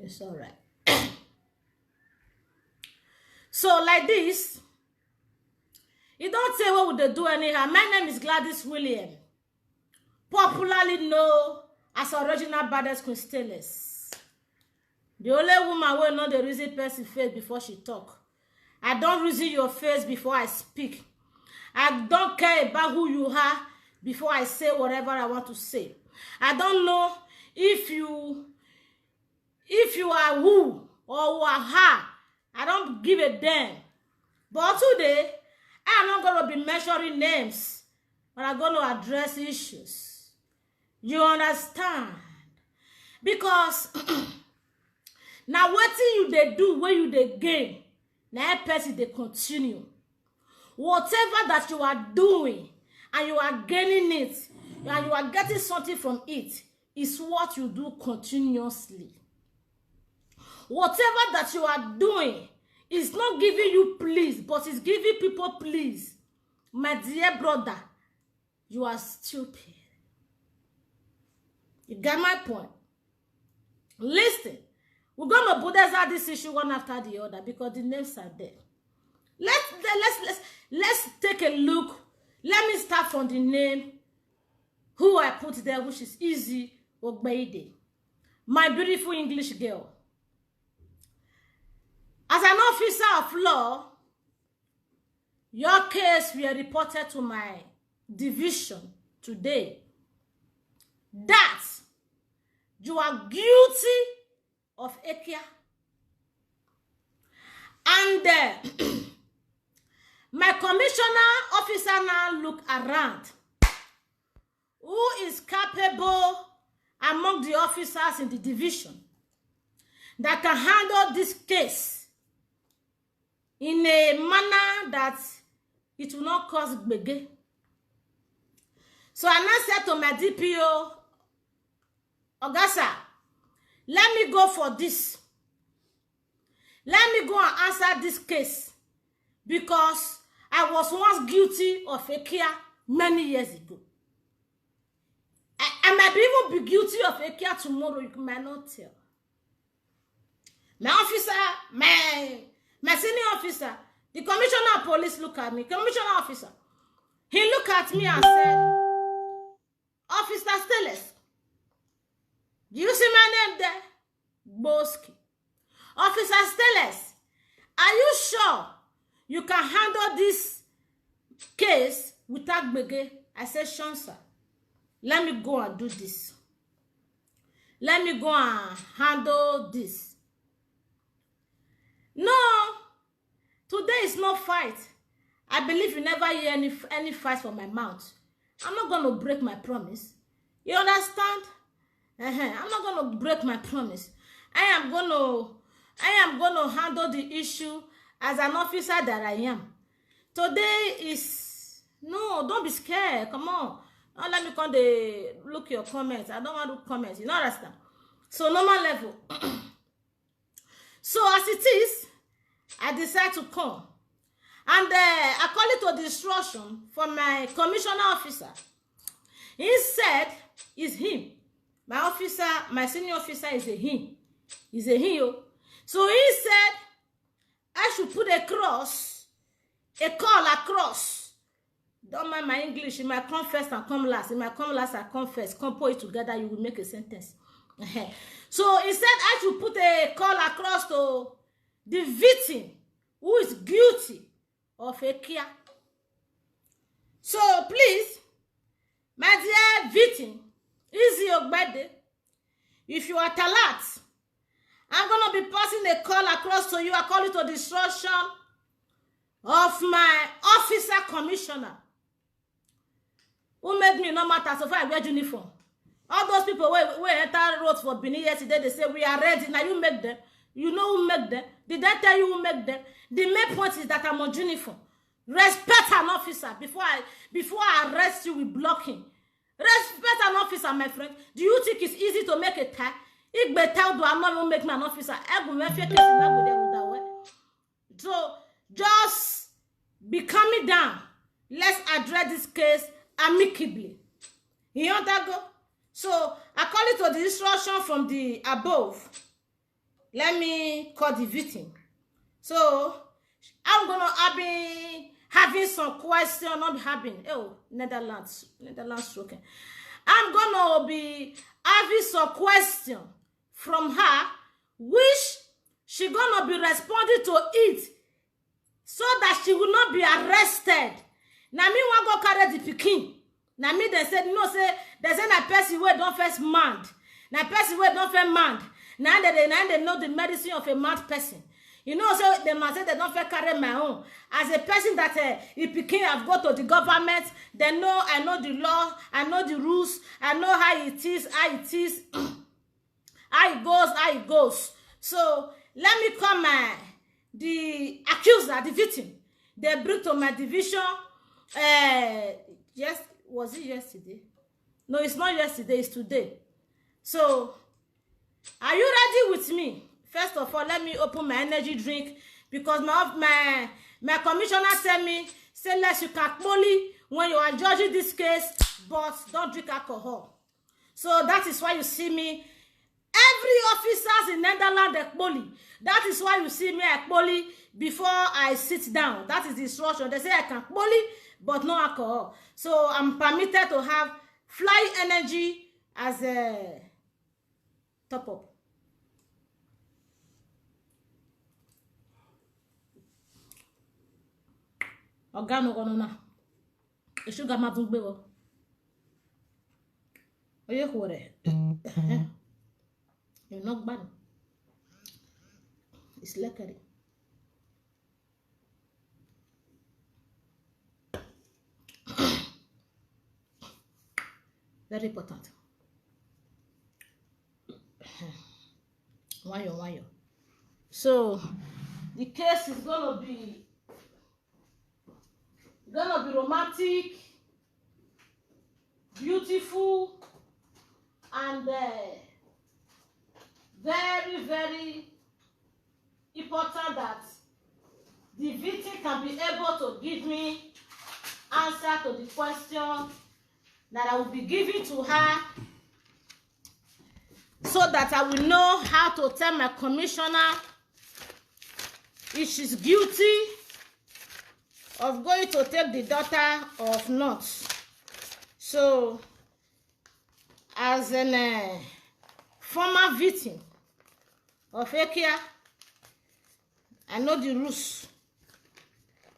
It's all right. So like this, you don't say what would they do anyhow. My name is Gladys William, popularly known as original baddest Queen Stainless. The only woman will know the reason person face before she talk. I don't reason your face before I speak. I don't care about who you are before I say whatever I want to say. I don't know if you are who or who are her. I don't give a damn. But today, I'm not going to be measuring names, but I'm going to address issues. You understand? Because now what you they do, when you they gain, now person they continue. Whatever that you are doing, and you are gaining it, and you are getting something from it, is what you do continuously. Whatever that you are doing is not giving you please, but it's giving people please. My dear brother, you are stupid. You got my point? Listen, we're going to bulldoze this issue one after the other because the names are there. Let's take a look. Let me start from the name who I put there, which is LIZZY OGBEIDE. My beautiful English girl. As an officer of law, your case were reported to my division today that you are guilty of Ekia. And my commissioner officer now look around. Who is capable among the officers in the division that can handle this case in a manner that it will not cause gbege? So I now said to my DPO, Ogasa, let me go for this. Let me go and answer this case because I was once guilty of Ekia many years ago. I might even be guilty of Ekia tomorrow, you might not tell. My officer, my senior officer, the commissioner of police look at me, commissioner officer. He looked at me and said, Officer Stainless, do you see my name there? Boski. Officer Stainless, are you sure you can handle this case without gbege? I said, sure, sir. Let me go and do this. Let me go and handle this. No, today is no fight. I believe you never hear any fight from my mouth. I'm not going to break my promise. You understand? I'm not going to break my promise. I am going to handle the issue as an officer that I am. Today is... No, don't be scared. Come on. Don't let me come to look your comments. I don't want to comment. You understand? So, normal level. So, as it is, I decide to come. And I call it to the instruction from my commissioner officer. He said, it's him. My officer, my senior officer is a him. He's a him. So he said, I should put a cross, a call across. Don't mind my English. It might come first and come last. It might come last and come first. Come put it together, you will make a sentence. So he said, I should put a call across to the victim who is guilty of Ekia. So please, my dear victim, LIZZY OGBEIDE, if you are talat, I'm going to be passing a call across to you. I call it to the instruction of my officer commissioner, who made me no matter so far I wear uniform. All those people who enter roads for Benin yesterday, they say we are ready. Now you make them. You know who make them. Did I tell you who make them? The main point is that I'm on uniform. Respect an officer before I arrest you with blocking. Respect an officer, my friend. Do you think it's easy to make a tie? If better do I not make me an officer, so just be calming down. Let's address this case amicably. You understand? So I call it to the instruction from the above. let me call the victim. So I'll be having some question, not having, Netherlands stroking. I'm gonna be having some question from her, which she gonna be responding to it, so that she will not be arrested. Now me want go carry the pikin. Now me they said no, say they say na person wey don't first mad. Na person wey don't first mad. Now they know the medicine of a mad person. You know, so they must say they don't first carry my own. As a person that if pikin have go to the government, they know I know the law, I know the rules, I know how it is, how it goes. So let me come the accuser, the victim. They bring to my division. Yes, was it yesterday? No, it's not yesterday, it's today. So are you ready with me? First of all, let me open my energy drink, because my commissioner tell me, say less you can only when you are judging this case, but don't drink alcohol. So that is why you see me. Every officers in Netherlands ekpoli. That is why you see me ekpoli before I sit down. That is the instruction. They say I can ekpoli, but no alcohol. So I'm permitted to have fly energy as a top up. Organo gonona. E sugar ma tún gbé wo. Oye ko re. You're not bad. It's lucky. Very important. Why? So the case is gonna be romantic, beautiful, and very, very important that the victim can be able to give me answer to the question that I will be giving to her, so that I will know how to tell my commissioner if she's guilty of going to take the daughter or not. So as an former victim of Ekia, I know the rules,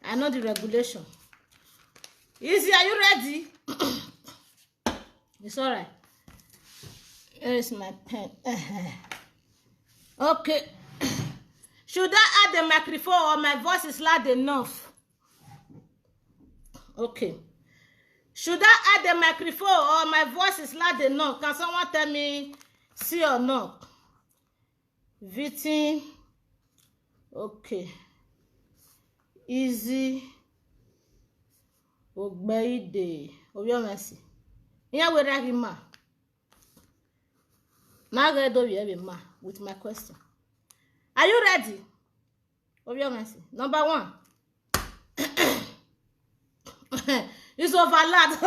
I know the regulation. Easy, are you ready? It's all right. Here is my pen. Okay. Should I add the microphone or my voice is loud enough? Okay. Should I add the microphone or my voice is loud enough? Can someone tell me sí or no? Victim. Okay. Easy. OGBEIDE. Obviously. Here we are ma. Now I do ma with my question. Are you ready? Obviously. Number one. It's overlapped.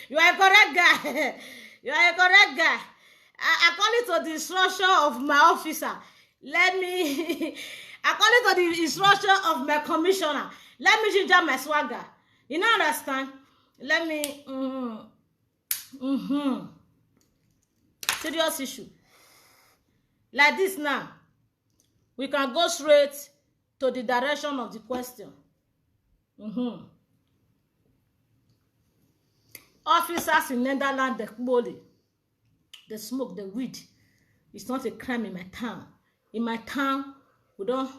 You are a correct guy. You are a correct guy. According to the instruction of my officer, according to the instruction of my commissioner, let me change my swagger. You know, understand? Let me serious issue. Like this now. We can go straight to the direction of the question. Officers in Netherlands, they smoke the weed. It's not a crime in my town. In my town, we don't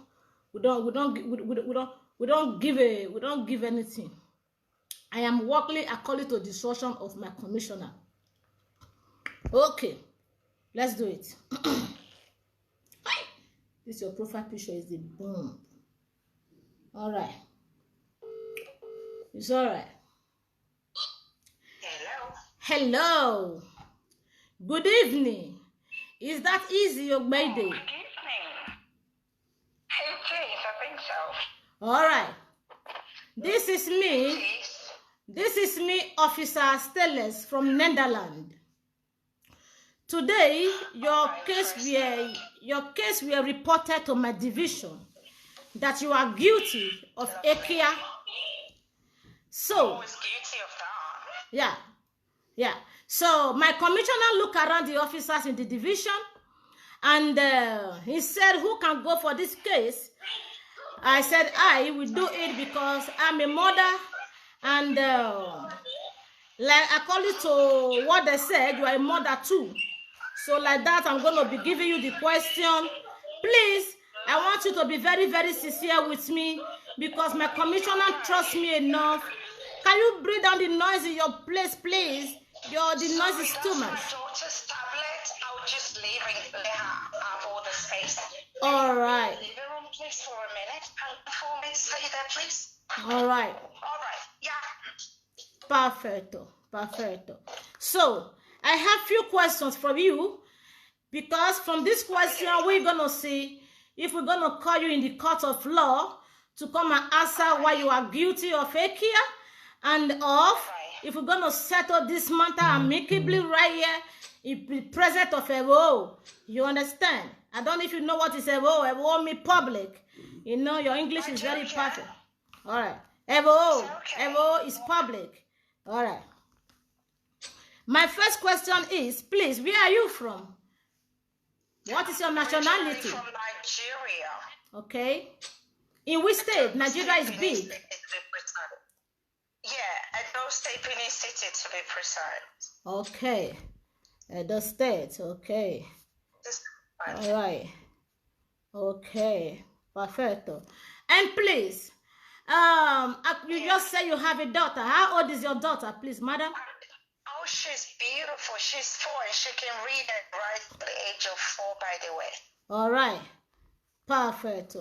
give anything. I am working according to the instruction of my commissioner. Okay, let's do it. This your profile picture is the boom. All right. It's all right. Hello. Good evening. Is that easy, OGBEIDE? Good evening. It is, I think so. All right. This is me. This is me, Officer Stellers from Netherlands. Today, your case were reported to my division that you are guilty of Ekia. So, was guilty of that. yeah. So my commissioner looked around the officers in the division, and he said, "Who can go for this case?" I said, "I will do it because I'm a mother, and like according to what they said, you are a mother too. So like that, I'm going to be giving you the question. Please, I want you to be very, very sincere with me because my commissioner trusts me enough. Can you bring down the noise in your place, please? The noise is too much." My daughter's tablet. I'll just leave and let her have all the space. All right. Leave the room, please, for a minute. And 4 minutes, stay there, please. All right. All right. Yeah. Perfecto. So, I have few questions from you because from this question, we're going to see if we're going to call you in the court of law to come and answer why you are guilty of Ekia and of if we're going to settle this matter amicably right here in the presence of SHWO. You understand? I don't know if you know what is SHWO. SHWO means public. You know, your English is very perfect. All right. SHWO is public. All right. My first question is, please, where are you from? What is your nationality? From Nigeria. Okay. In which state? Nigeria is big. Yeah, Edo State, Benin City to be precise. Okay. Edo State. Okay. All right. Okay. Perfecto. And please, you just say you have a daughter. How old is your daughter, please, madam? Oh, she's beautiful. She's 4 and she can read and write at the age of 4, by the way. All right. Perfect.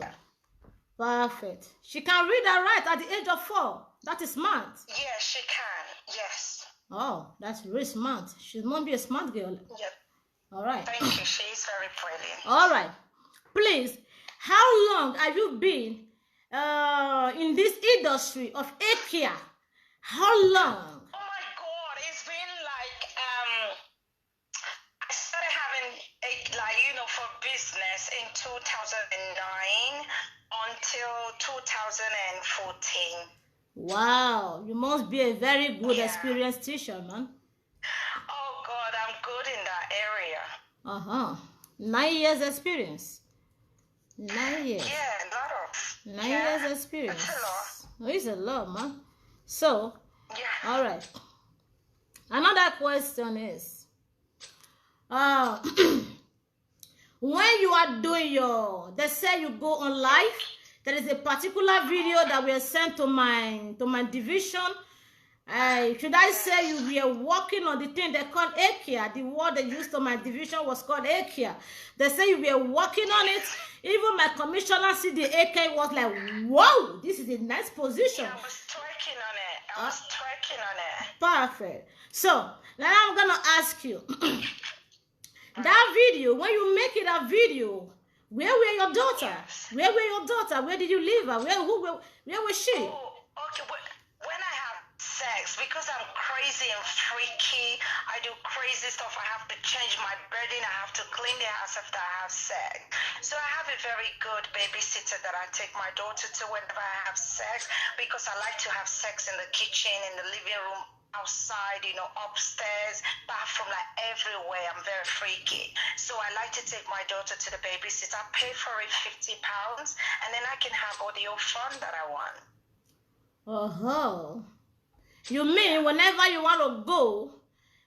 Perfect. She can read and write at the age of 4. That is smart. Yeah, she can. Yes. Oh, that's really smart. She must be a smart girl. Yep. All right. Thank you. She's very brilliant. All right. Please, how long have you been in this industry of Ekia? How long? Oh my God, it's been like I started having for business in 2009 until 2014. Wow, you must be a very good experienced teacher, man. Oh God, I'm good in that area. 9 years experience. 9 years. Yeah, a lot of. 9 years experience. That's a lot. Oh, it's a lot, man. So, yeah. All right. Another question is, when you are doing they say you go on live, there is a particular video that we sent to my division. Should I say you were working on the thing they call Ekia? The word they used to my division was called Ekia. They say you were working on it. Even my commissioner see the Ekia was like, whoa, this is a nice position. Yeah, I was twerking on it. Perfect. So now I'm gonna ask you that video, when you make it a video, where were your daughter? Yes. Where were your daughter? Where did you leave her? Where was she? Oh, okay. When I have sex, because I'm crazy and freaky, I do crazy stuff. I have to change my bedding. I have to clean the house after I have sex. So I have a very good babysitter that I take my daughter to whenever I have sex, because I like to have sex in the kitchen, in the living room, outside, upstairs, bathroom, like everywhere. I'm very freaky. So I like to take my daughter to the babysitter. I pay for it £50, and then I can have all the old fun that I want. You mean whenever you want to go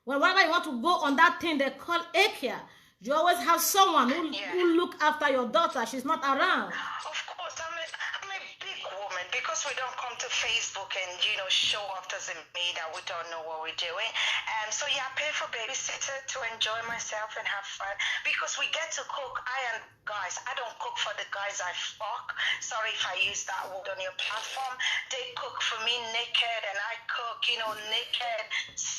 on that thing they call Ekia, you always have someone who look after your daughter. She's not around. Of course, I'm a big woman, because we don't come to Facebook and show off doesn't mean that we don't know what we're doing. And so I pay for babysitter to enjoy myself and have fun, because we get to cook. Guys, I don't cook for the guys I fuck. Sorry if I use that word on your platform. They cook for me naked, and I cook, naked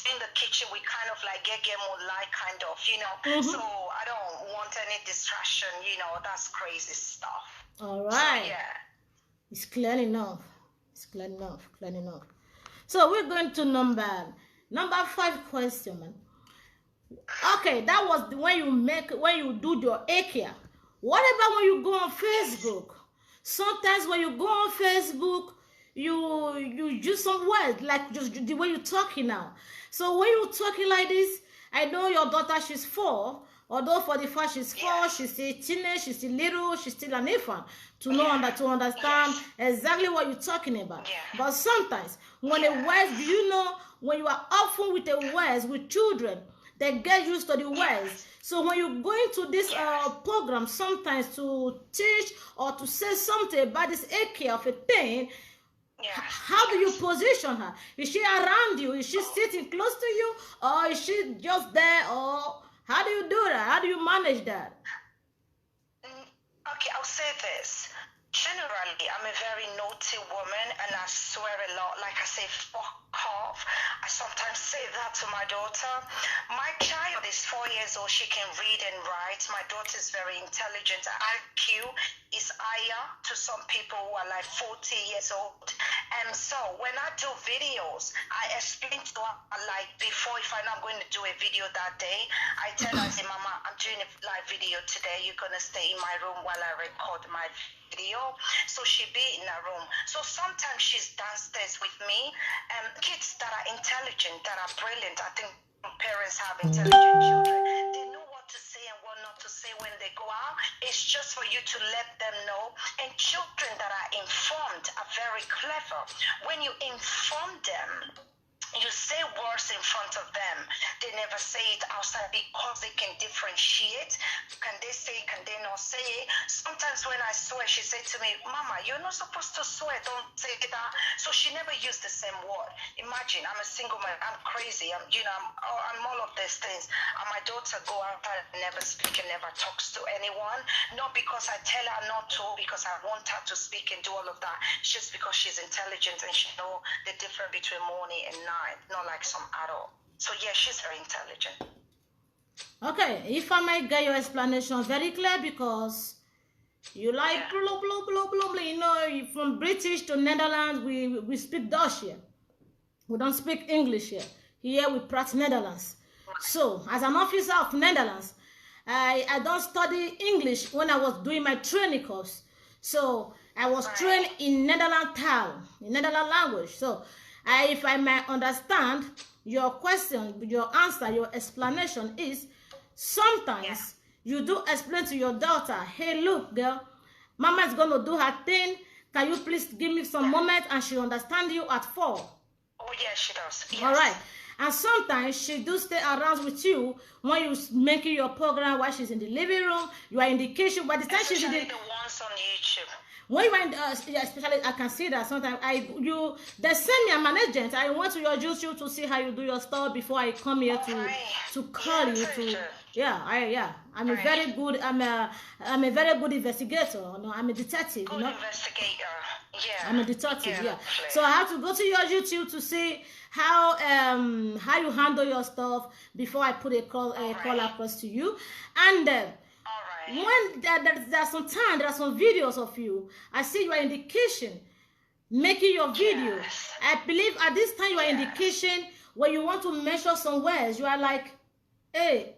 in the kitchen. We kind of like get more like kind of, So I don't want any distraction, that's crazy stuff. All right. So, yeah. It's clear enough. So we're going to number 5 question, man. Okay, that was when you do your care. What about when you go on Facebook? Sometimes when you go on Facebook, you use some words like just the way you're talking now. So when you're talking like this, I know your daughter, she's 4. Although for the fact she's 4, she's still teenage, she's still little, she's still an infant to know to understand exactly what you're talking about. But sometimes when the words, do you know when you are often with the words with children, they get used to the words. So when you go into this program, sometimes to teach or to say something about this care of a thing, how do you position her? Is she around you? Is she sitting close to you? Or is she just there? Or how do you do that? How do you manage that? Okay, I'll say this. Generally, I'm a very naughty woman and I swear a lot. Like I say, fuck off. I sometimes say that to my daughter. My child is 4 years old. She can read and write. My daughter is very intelligent. IQ is higher to some people who are like 40 years old. And so when I do videos, I explain to her, like before, if I know I'm going to do a video that day, I tell her, I say, Mama, I'm doing a live video today. You're going to stay in my room while I record my video. So she be in her room. So sometimes she's downstairs with me. Kids that are intelligent, that are brilliant, I think parents have intelligent children. They know what to say and what not to say when they go out. It's just for you to let them know. And children that are informed are very clever. When you inform them, you say words in front of them. They never say it outside because they can differentiate. Can they say it? Can they not say it? Sometimes when I swear, she said to me, Mama, you're not supposed to swear. Don't say that. So she never used the same word. Imagine, I'm a single man. I'm crazy. I'm all of these things. And my daughter go out and never speak and never talks to anyone. Not because I tell her not to, because I want her to speak and do all of that. It's just because she's intelligent and she knows the difference between morning and night. Not like some adult. So yeah, she's very intelligent. Okay, if I might get your explanation very clear, because you like blah blah blah blah blah. You know, from British to Netherlands, we speak Dutch here. We don't speak English here. Here we practice Netherlands. So as an officer of Netherlands, I don't study English when I was doing my training course. So I was trained in Netherlands taal, in Netherlands language. So if I may understand your question, your answer, your explanation is sometimes you do explain to your daughter, hey, look, girl, Mama is going to do her thing. Can you please give me some moment? And she understand you at 4. Oh, yeah, she does. Yes. All right. And sometimes she do stay around with you when you making your program while she's in the living room. You are in the kitchen. By the time she's in the ones on YouTube. When you went, especially I can see that sometimes they send me, I'm an agent. I want to your YouTube to see how you do your stuff before I come here to call you to. I'm a very good. I'm a very good investigator. No, I'm a detective. Good investigator. Yeah. I'm a detective. Yeah. So I have to go to your YouTube to see how you handle your stuff before I put a call across to you, and. When there's some time, there are some videos of you. I see you are in the kitchen making your video. I believe at this time you are in the kitchen where you want to measure some words. You are like, hey,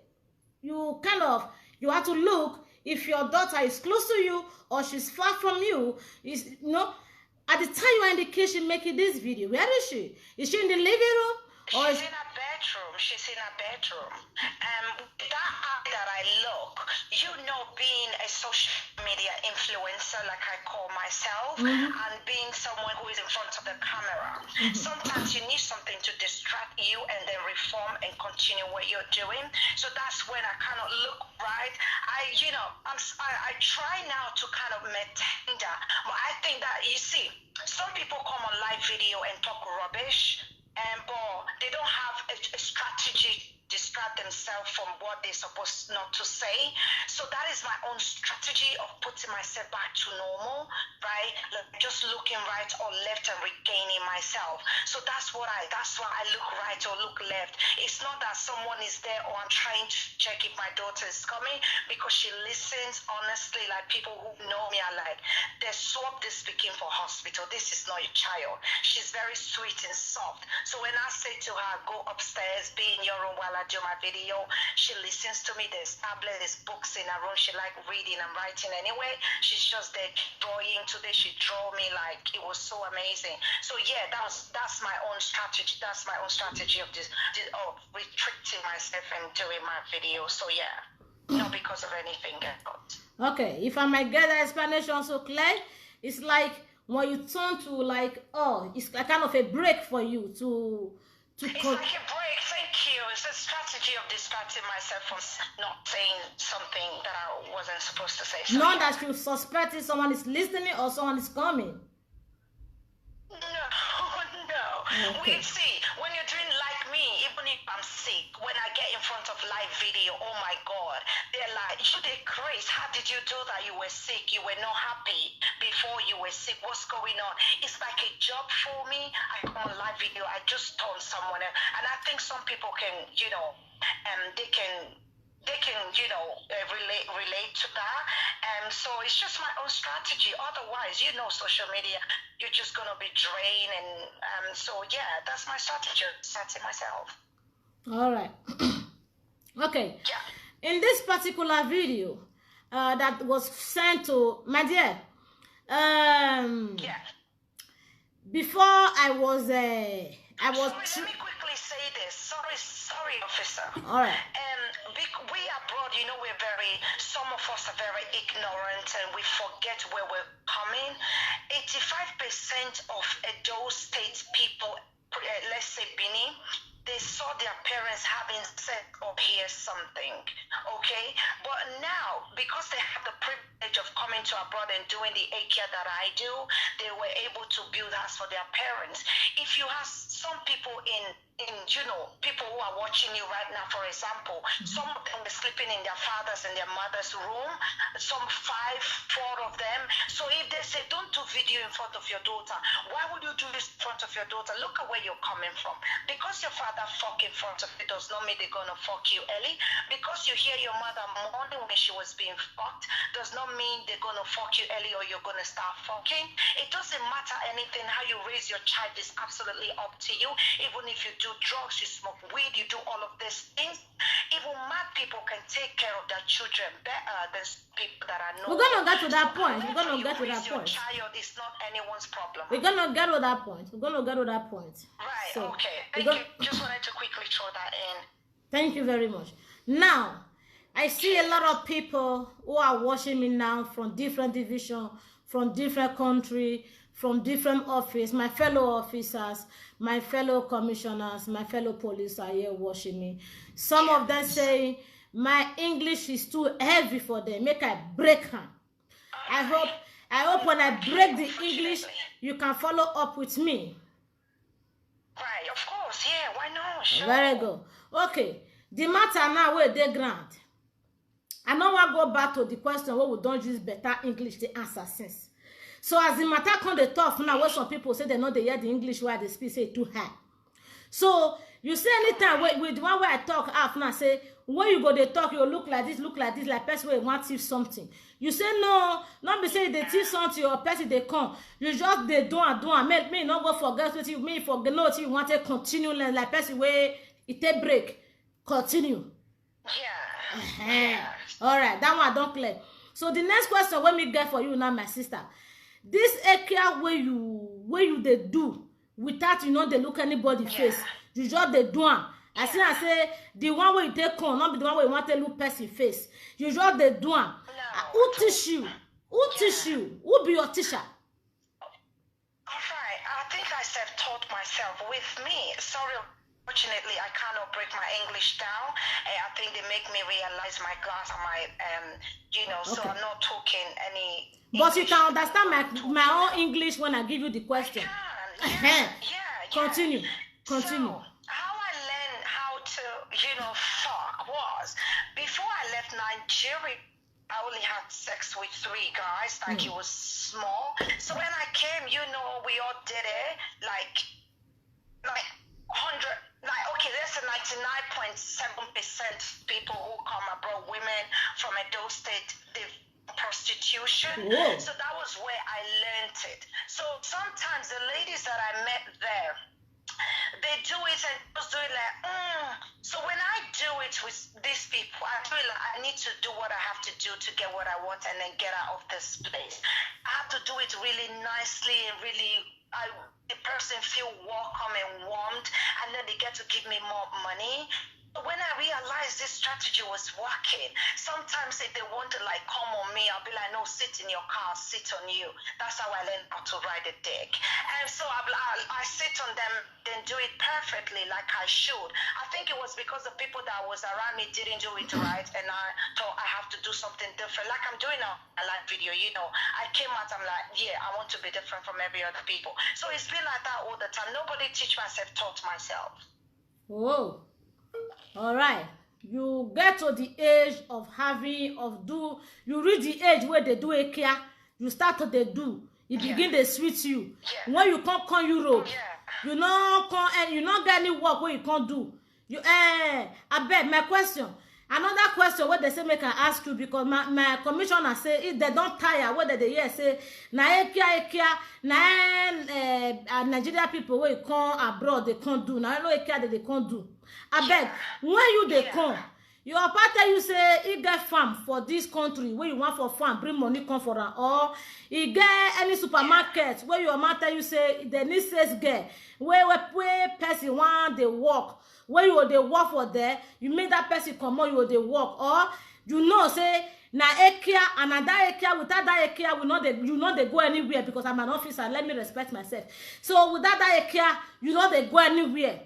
you have to look if your daughter is close to you or she's far from you. At the time you are in the kitchen making this video, where is she? Is she in the living room? She's in her bedroom. She's in her bedroom. That eye that I look, being a social media influencer, like I call myself, and being someone who is in front of the camera, sometimes you need something to distract you and then reform and continue what you're doing. So that's when I cannot look right. I try now to kind of maintain that. But I think that, you see, some people come on live video and talk rubbish. But they don't have a strategy to distract themselves from what they're supposed not to say. So that is my own strategy of putting myself back to normal, right? Like just looking right or left and regaining myself. So that's why I look right or look left. It's not that someone is there or I'm trying to check if my daughter is coming, because she listens honestly. Like people who know me are like, they swap this speaking for hospital. This is not your child. She's very sweet and soft. So when I say to her, go upstairs, be in your room while I do my video. She listens to me. There's tablet, there's books in her room. She like reading and writing anyway. She's just there drawing. Today she drew me like it was so amazing. So yeah, that's my own strategy. That's my own strategy of of restricting myself and doing my video. So yeah, not because of anything else. Okay, if I might get the explanation so clear, it's like when you turn to like, oh, it's like kind of a break for you to it's like a break. Thank you. It's a strategy of distracting myself from not saying something that I wasn't supposed to say. So not that you suspect someone is listening or someone is coming. No, no. Okay. We see, when you're doing like me, even if I'm sick, when I get in front of live video, oh my God, they're like, you did crazy. How did you do that? You were sick. You were not happy before you were sick. What's going on? It's like a job for me. I come on live video, I just turn someone else. And I think some people can, you know, they can relate to that. So it's just my own strategy. Otherwise, you know, social media, you're just going to be drained. And so, yeah, that's my strategy, setting myself. All right. Okay. Yeah. In this particular video that was sent to, my dear, Yeah. before I was Sorry, let me quickly say this. Sorry, officer. All right. We abroad, you know, some of us are very ignorant and we forget where we're coming. 85% of those state people, let's say Benin, they saw their parents having sex or hear something, okay? But now, because they have the privilege of coming to abroad and doing the care that I do, they were able to build house for their parents. If you have some people in you know, people who are watching you right now, for example, some of them were sleeping in their father's and their mother's room, some 4 of them. So if they say, don't do video in front of your daughter, why would you do this in front of your daughter? Look at where you're coming from. Because your father fuck in front of you does not mean they're going to fuck you, Ellie. Because you hear your mother mourning when she was being fucked does not mean they're going to fuck you, Ellie, or you're going to start fucking. It doesn't matter anything. How you raise your child is absolutely up to you. Even if you do drugs, you smoke weed, you do all of these things. Even mad people can take care of their children better than people that are normal. We're gonna get to that point. We're gonna get to that your point. Child is not anyone's problem. We're gonna get to that point. We're gonna get to that point. Right. So, okay. Thank you. Just wanted to quickly throw that in. Thank you very much. Now, I see a lot of people who are watching me now from different divisions, from different country, from different office, my fellow officers, my fellow commissioners, my fellow police are here watching me. Some of them say my English is too heavy for them. Make I break her. I hope when I break the English, you can follow up with me. Right, of course, yeah, why not? Sure. Very good. Okay, the matter now where they grant. I don't want to go back to the question where we don't use better English to answer since. So as the matter come the tough now, where some people say they know they hear the English where they speak say too high. So you say anytime with the one where I talk half now say when you go they talk you look like this, like person where want to teach something. You say no, not be say they teach something or person they come. You just they do and make me not go forget what you mean for know what you want to continue like person where it take break. Continue. Yeah. All right, that one don't clear. So the next question when me get for you now, my sister. This area where you they do without you know they look anybody face. You just they do am. As soon as say the one where you take on, not be the one where you want to look person face. You just they do am. Who teach you? Who teach you? Who be your teacher? Alright, I think I self-taught myself. With me, sorry, unfortunately, I cannot break my English down. I think they make me realize my class and my, so I'm not talking any But English. you can understand my own English when I give you the question. I can. Continue. So, how I learned how to, fuck was, before I left Nigeria, I only had sex with 3 guys, like it was small. So when I came, we all did it, like 100, okay, there's a 99.7% people who come abroad, women from Edo State, prostitution. Whoa. So that was where I learned it. So sometimes the ladies that I met there, they do it and just do it like, So when I do it with these people, I feel like I need to do what I have to do to get what I want and then get out of this place. I have to do it really nicely and really, the person feel welcome and warmed, and then they get to give me more money. When I realized this strategy was working, sometimes if they want to like come on me, I'll be like, no, sit in your car, sit on you. That's how I learned how to ride a dick. And so I sit on them, then do it perfectly like I should. I think it was because the people that was around me didn't do it right, and I thought I have to do something different. Like I'm doing a live video, you know. I came out, I'm like, yeah, I want to be different from every other people. So it's been like that all the time. Nobody teach myself, taught myself. Whoa. All right, you get to the age of you reach the age where they do a care, you start to they do, it begin they sweet you. When you come Europe, you not come and you not get any work where you can't do. You I bet my question. Another question what they say make I ask you, because my commissioner say if they don't tire whether they hear say na ekia na Nigeria people where you come abroad they can't do. Now I know ekia that they can't do. I beg when you they come, your papa tell you say he get farm for this country where you want for farm, bring money come for her, or he get any supermarket where your mama tell you say they need sales girl where person want they work. When you dey work for there, you make that person come on, you dey work, or you know say na ekia another ekia, without that ekia you know they go anywhere, because I'm an officer, let me respect myself. So without that ekia, you know they go anywhere.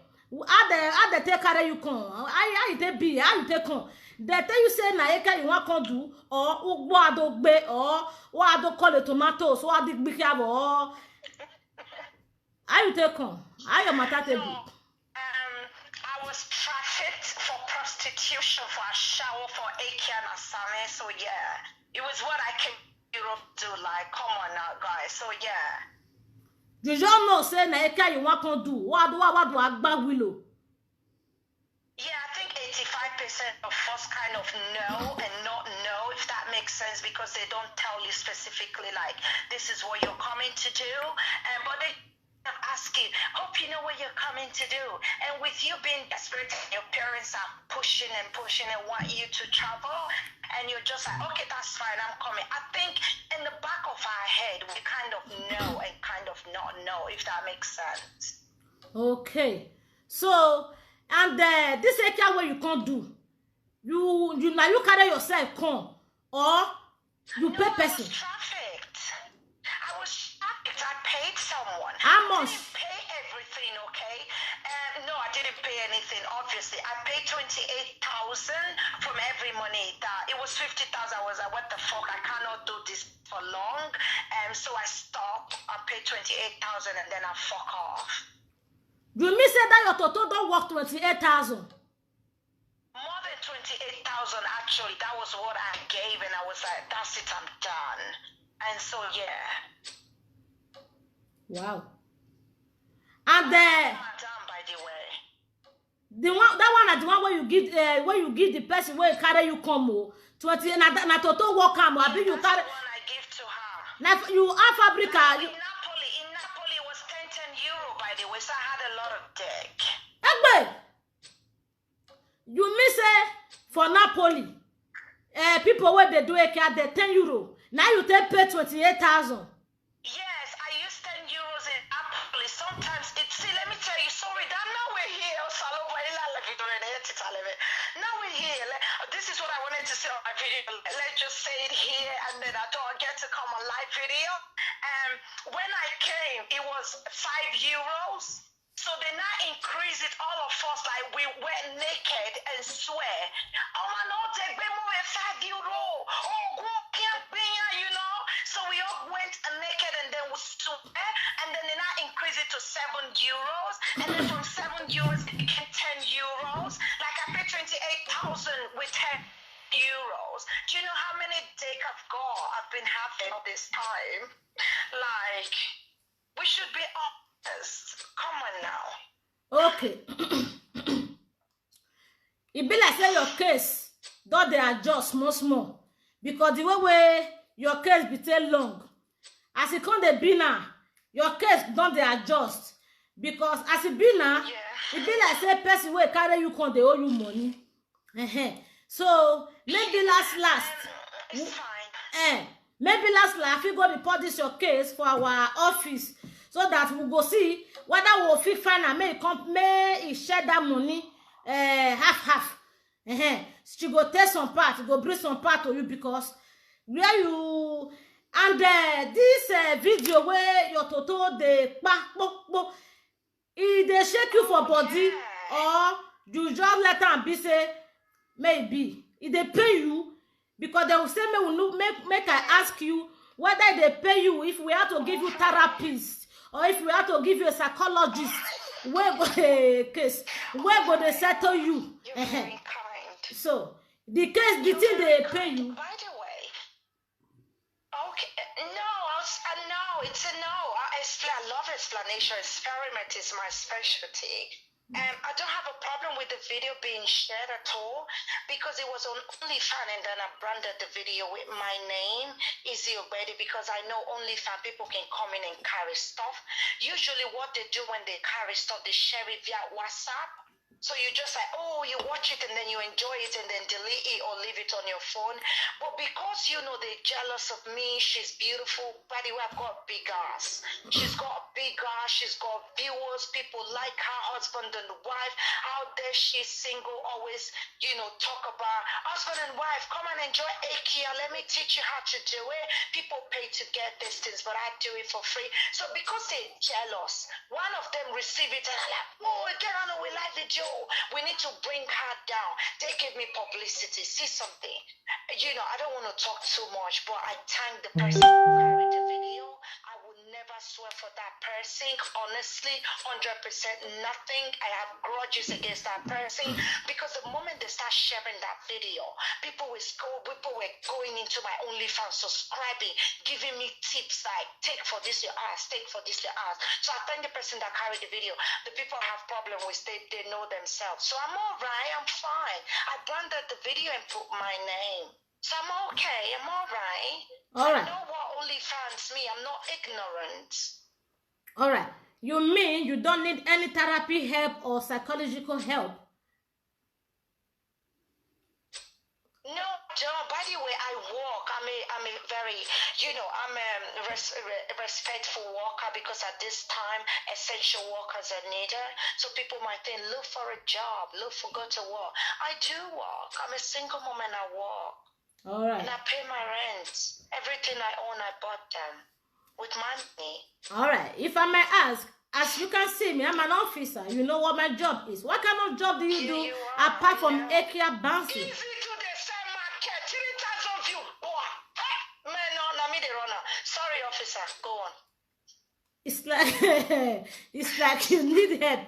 How they take carry you come? How you take be? How you take come? They tell you say na ekia you want come do, or ugbo adogbe, or ado call the tomatoes, or adi gbiki or how you take come? How your matter take be? I was trafficked for prostitution, for a SHWO, for Akia and Asame. So yeah, it was what I came to Europe to, like, come on now, guys. So yeah. You don't know say na Akia you want to do. What do Agba Willow? Yeah, I think 85% of us kind of know and not know, if that makes sense, because they don't tell you specifically like this is what you're coming to do, but they asking, hope you know what you're coming to do. And with you being desperate, your parents are pushing and want you to travel, and you're just like, okay, that's fine, I'm coming. I think in the back of our head, we kind of know and kind of not know, if that makes sense. Okay. So, and this area where you can't do, you now you carry yourself come, or you pay person. I was trafficked. I paid someone. How much? I didn't pay everything, okay? No, I didn't pay anything, obviously. I paid 28,000 from every money. It was 50,000. I was like, what the fuck? I cannot do this for long. So I stopped. I paid 28,000 and then I fuck off. You mean say that your total don't work 28,000? More than 28,000, actually. That was what I gave, and I was like, that's it, I'm done. And so, yeah. Wow. And I'm done, by the way. That one where you give the person where you carry you come 20 na total work am or you carry. That's the one I give to her. Now you have fabrica. In Napoli it was 10 euro, by the way, so I had a lot of dick. Egbe. You miss for Napoli. People where they do a car they 10 euro. Now you take pay 28,000. Yes, I use 10 euros in Napoli. Sometimes let me tell you, sorry, that now we're here. Now we're here. This is what I wanted to say on my video. Let's just say it here, and then I don't get to come on live video. When I came, it was 5 euros. So they now increase it, all of us, like we went naked and swear. Oh my Lord, take me more 5 euro. Oh, go can't be, you know. So we all went naked and then we swear, and then they now increase it to 7 euros, and then from 7 euros it became 10 euros. Like I paid 28,000 with 10 euros. Do you know how many days I've been having all this time? Like, we should be honest. Come on now. Okay. It be like say your case, though they adjust small, because the way your case be too long, as it come the be now, your case don't they adjust. because as it be now, it be like say person wey carry you come they owe you money. So maybe last It's fine. Maybe last we go report this your case for our office so that we go see whether we'll fit find and may share that money half. She go take some part, go bring some part to you because where you and this video where your toto they they shake you for body or you just let am be say maybe if they pay you because they will say make I ask you whether they pay you if we have to give you therapist or if we have to give you a psychologist where go case where go they settle you. You're very kind. So the case the thing they pay you. By the way, okay, no, it's a no. I love explanation. Experiment is my specialty. I don't have a problem with the video being shared at all because it was on OnlyFans and then I branded the video with my name, OGBEIDE, because I know OnlyFans people can come in and carry stuff. Usually what they do when they carry stuff, they share it via WhatsApp. So you just like, oh, you watch it and then you enjoy it and then delete it or leave it on your phone. But because, you know, they're jealous of me, she's beautiful. By the way, I've got big ass. She's got big ass. She's got viewers. People like her husband and wife. Out there, she's single. Always, you know, talk about husband and wife. Come and enjoy IKEA. Let me teach you how to do it. People pay to get these things, but I do it for free. So because they're jealous, one of them receive it and I'm like, oh, get on, we like the joke. We need to bring her down. They give me publicity. See something. You know, I don't want to talk too much, but I thank the person who carried the video. I would never swear for that person. Honestly, 100% nothing. I have grudges against that person because the moment they start sharing that video, people were going into my OnlyFans, subscribing, giving me tips like take for this your ass, take for this your ass. So I thank the person that carried the video. The people I have problem with, they know themselves. So I'm all right. I'm fine. I branded the video and put my name. So I'm okay. I'm all right. All right. I know what OnlyFans mean. I'm not ignorant. All right. You mean you don't need any therapy help or psychological help? No, don't. By the way, I walk. I'm a very, you know, I'm a respectful walker because at this time, essential workers are needed. So people might think, look for a job, go to work. I do walk. I'm a single mom and I walk. All right. And I pay my rent. Everything I own, I bought them with my money. All right. If I may ask, as you can see me, I'm an officer. You know what my job is. What kind of job do you do apart from IKEA bouncing? Easy to the same market. 3,000 views. Man, no, me the runner. Sorry, officer. Go on. It's like you need help.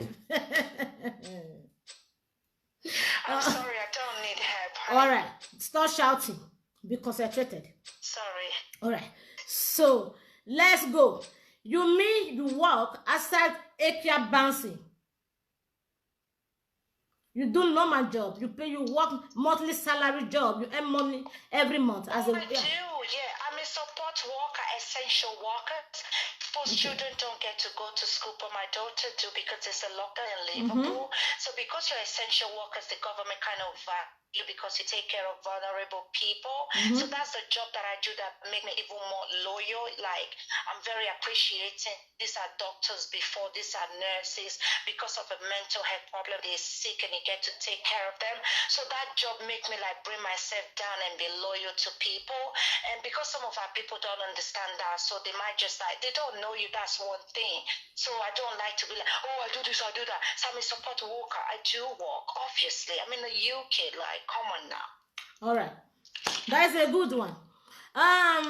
I'm sorry, I don't need help. All right. Stop shouting. Be concentrated. Sorry. All right. So let's go. You mean you work outside IKEA bouncing? You do normal job. You work monthly salary job. You earn money every month as a. I do. Yeah. I'm a support worker, essential worker. Most children don't get to go to school, but my daughter do because there's a lockdown in Liverpool. So because you're essential workers, the government kind of you because you take care of vulnerable people. So that's the job that I do that make me even more loyal. Like I'm very appreciating. These are doctors before, these are nurses. Because of a mental health problem, they're sick and you get to take care of them. So that job make me like bring myself down and be loyal to people. And because some of our people don't understand that, so they might just like, they don't know you, that's one thing. So I don't like to be like, oh, I do this, I do that. So I'm a support worker. I do work, obviously. I'm in the UK, like, come on now. All right. That is a good one.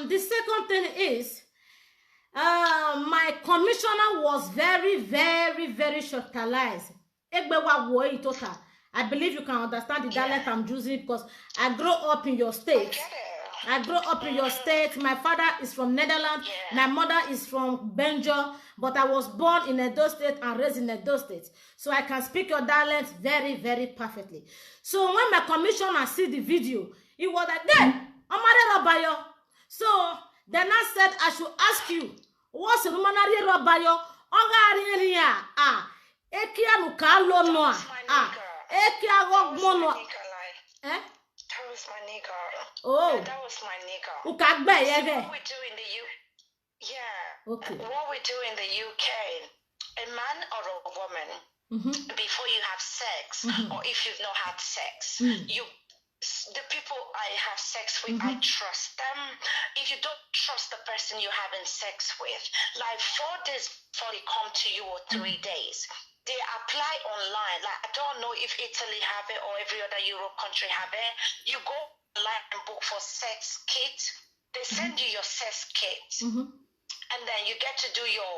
The second thing is, my commissioner was very, very, very shortalized. I believe you can understand the dialect I'm using because I grew up in your state. I grew up in your state. My father is from Netherlands. My mother is from Belgium. But I was born in Edo State and raised in Edo State. So I can speak your dialect very, very perfectly. So when my commissioner see the video, he was like, "Then, so then I said I should ask you, what's the Robayo Ogari ya ekia nukalo no ekia gogmono that was my nigga. Oh, that was my nigga. Ukagbe yege. What we do in the Okay. what we do in the UK, a man or a woman, before you have sex, or if you've not had sex, the people I have sex with, I trust them. If you don't trust the person you're having sex with, like 4 days before they come to you or 3 days, they apply online. Like, I don't know if Italy have it or every other Europe country have it. You go online and book for sex kit. They send you your sex kit. And then you get to do your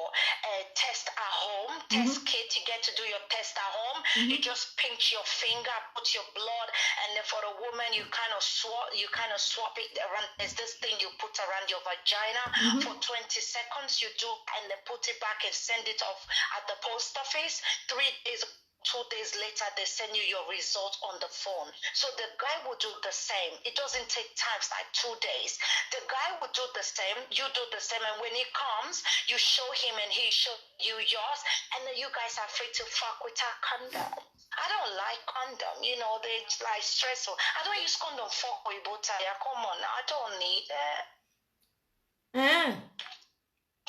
test at home, test kit. You get to do your test at home. You just pinch your finger, put your blood, and then for the woman, you kind of swap it around. There's this thing you put around your vagina for 20 seconds. You do, and then put it back and send it off at the post office. 3 days. 2 days later, they send you your result on the phone. So the guy will do the same. It doesn't take time, it's like 2 days. The guy will do the same, you do the same, and when he comes, you show him and he show you yours, and then you guys are free to fuck without condom. I don't like condom, you know, they're like stressful. I don't use condom for Ibotaya. Come on, I don't need it.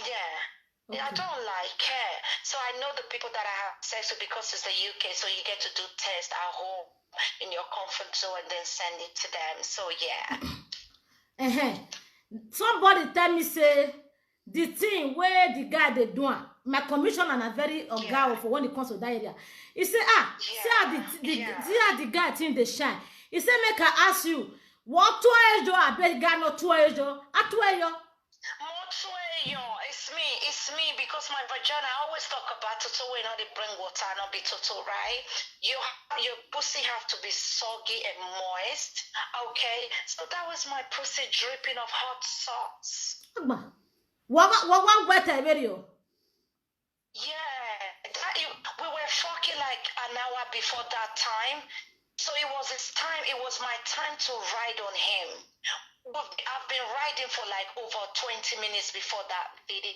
Yeah. Okay. I don't like it. So I know the people that I have sex with because it's the UK, so you get to do tests at home in your comfort zone and then send it to them. So yeah. Somebody tell me say the thing where the guy they do my commissioner and a very guy for when it comes to that area. He say see how the guy thing they shine. He say make I ask you what 2 years I bet guy not 2 years at 2 years. It's me because my vagina, I always talk about toto when they bring water, not be toto, right? Your pussy have to be soggy and moist, okay? So that was my pussy dripping of hot sauce. What wet video? Yeah, we were fucking like an hour before that time. So it was my time to ride on him. I've been riding for like over 20 minutes before that video.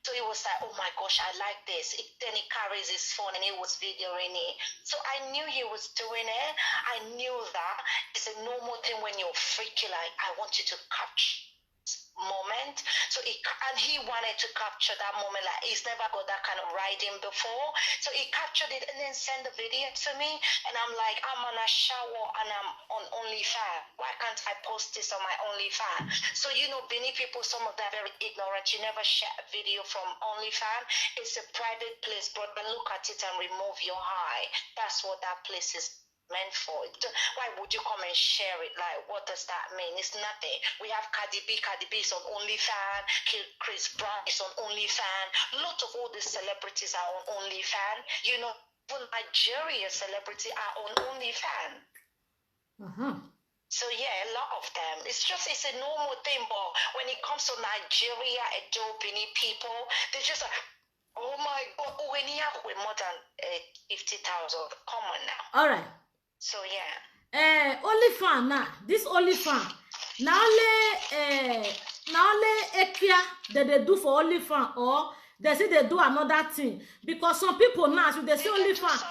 So it was like, oh my gosh, I like this. Then he carries his phone and he was videoing it. So I knew he was doing it. I knew that it's a normal thing when you're freaky, like, I want you to capture moment. So he wanted to capture that moment. Like, he's never got that kind of riding before. So he captured it and then sent the video to me. And I'm like, I'm on a SHWO and I'm on OnlyFans. Why can't I post this on my OnlyFans? So, you know, Benin people, some of them are very ignorant. You never share a video from OnlyFans. It's a private place, but look at it and remove your eye. That's what that place is meant for. Why would you come and share it? Like, what does that mean? It's nothing. We have Cardi B is on OnlyFans. Chris Brown is on OnlyFans. A lot of all these celebrities are on OnlyFans. You know, even Nigeria celebrities are on OnlyFans. So yeah, a lot of them. It's a normal thing, but when it comes to Nigeria and Benin people, they just like, oh my God, when you have more than 50,000, come on now. All right. So yeah. OnlyFans now. This OnlyFans. Now only Ekia that they do for OnlyFans, or they say they do another thing. Because some people now, as they say OnlyFans,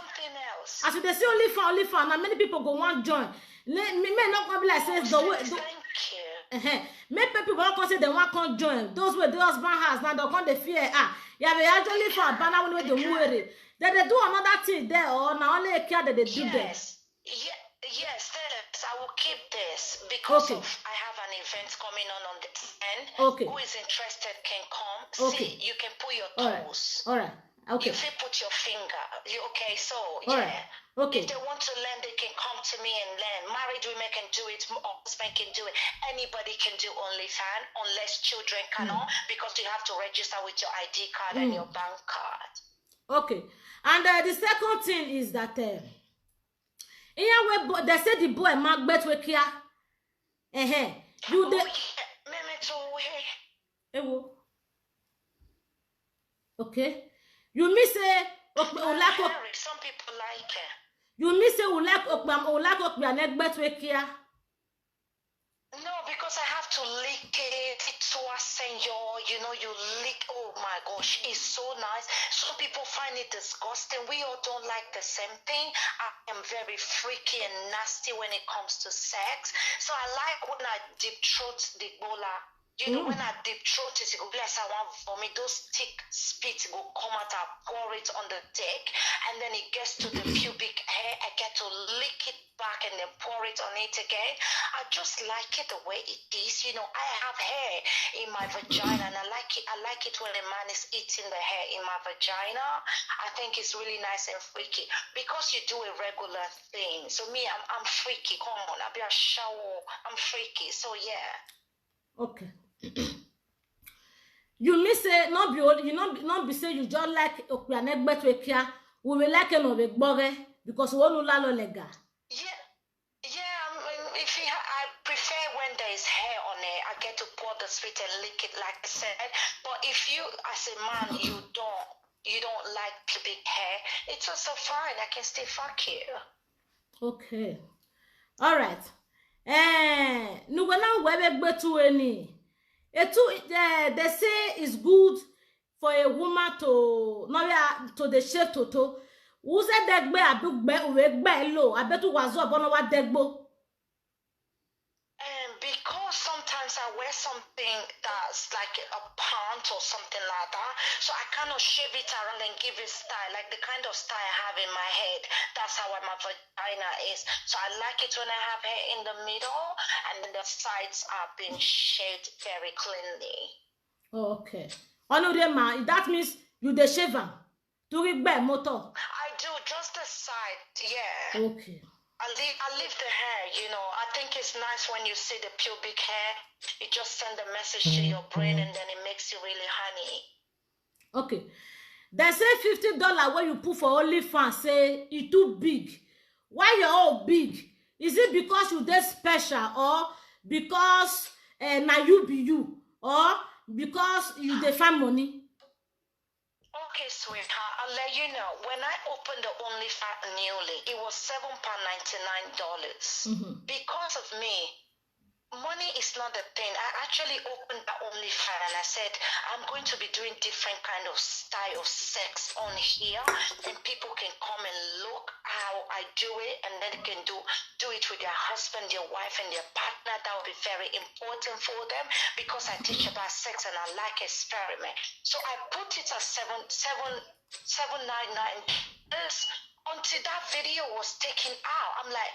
as they say OnlyFans, now many people go want join. Me may not come be like says the way. Many people won't say they want to join. Those were the husband has now they can't fear. Yeah, they actually for a banner when they move it. Then they do another thing there, or now only Ekia that they do there. Yes, I will keep this because I have an event coming on this end. Who is interested can come. See, you can put your toes. All right. Okay. You can put your finger. So All right. Okay. If they want to learn, they can come to me and learn. Married women can do it. Husband can do it. Anybody can do OnlyFans unless children cannot, because you have to register with your ID card and your bank card. Okay. And the second thing is that they said the boy Macbeth Wekia. You okay. You miss some people like it. You miss ulak Macbeth Wekia. No, because I have to lick it to a senor. you know, you lick. Oh my gosh, it's so nice. Some people find it disgusting. We all don't like the same thing. I am very freaky and nasty when it comes to sex. So I like when I deep throat the bola. You know, when I deep throat it, go bless, I want vomit. Those thick spit go come out, I pour it on the dick, and then it gets to the pubic hair. I get to lick it back and then pour it on it again. I just like it the way it is. You know, I have hair in my vagina, and I like it. I like it when a man is eating the hair in my vagina. I think it's really nice and freaky because you do a regular thing. So me, I'm freaky. Come on, I'll be a SHWO. I'm freaky. So yeah. Okay. You mean say not be you not be say you just like okpianegbe to ekia we will like no be gbore because we no la lo lega. Yeah, if I prefer when there is hair on it, I get to pour the spit and lick it like I said. But if you as a man you don't like pubic hair, it's also fine. I can still fuck you. Okay. All right. No na we be to any. They say it's good for a woman to the shave toto. Who said degbe abugbe uwegbe lo? I bet you was up on what degbo. Because sometimes I wear something that's like a pant or something like that, so I kind of shave it around and give it style, like the kind of style I have in my head. That's how my vagina is. So I like it when I have hair in the middle, and then the sides are being shaved very cleanly. Okay. That means you the shaver to read motor. I do just the side, yeah. Okay. I leave the hair, you know. I think it's nice when you see the pubic hair. It just sends a message to your brain and then it makes you really honey. Okay. They say $50 when you put for OnlyFans, say it too big. Why you're all big? Is it because you that special or because now you be you or because you define money? Okay, sweetheart, I'll let you know. When I opened the OnlyFans newly, it was $7.99. Because of me, money is not the thing. I actually opened the OnlyFans and I said, I'm going to be doing different kind of style of sex on here, and people can come and look how I do it, and then they can do it with their husband, their wife, and their partner. That would be very important for them because I teach about sex and I like experiment. So I put it at $7.99. Until that video was taken out, I'm like,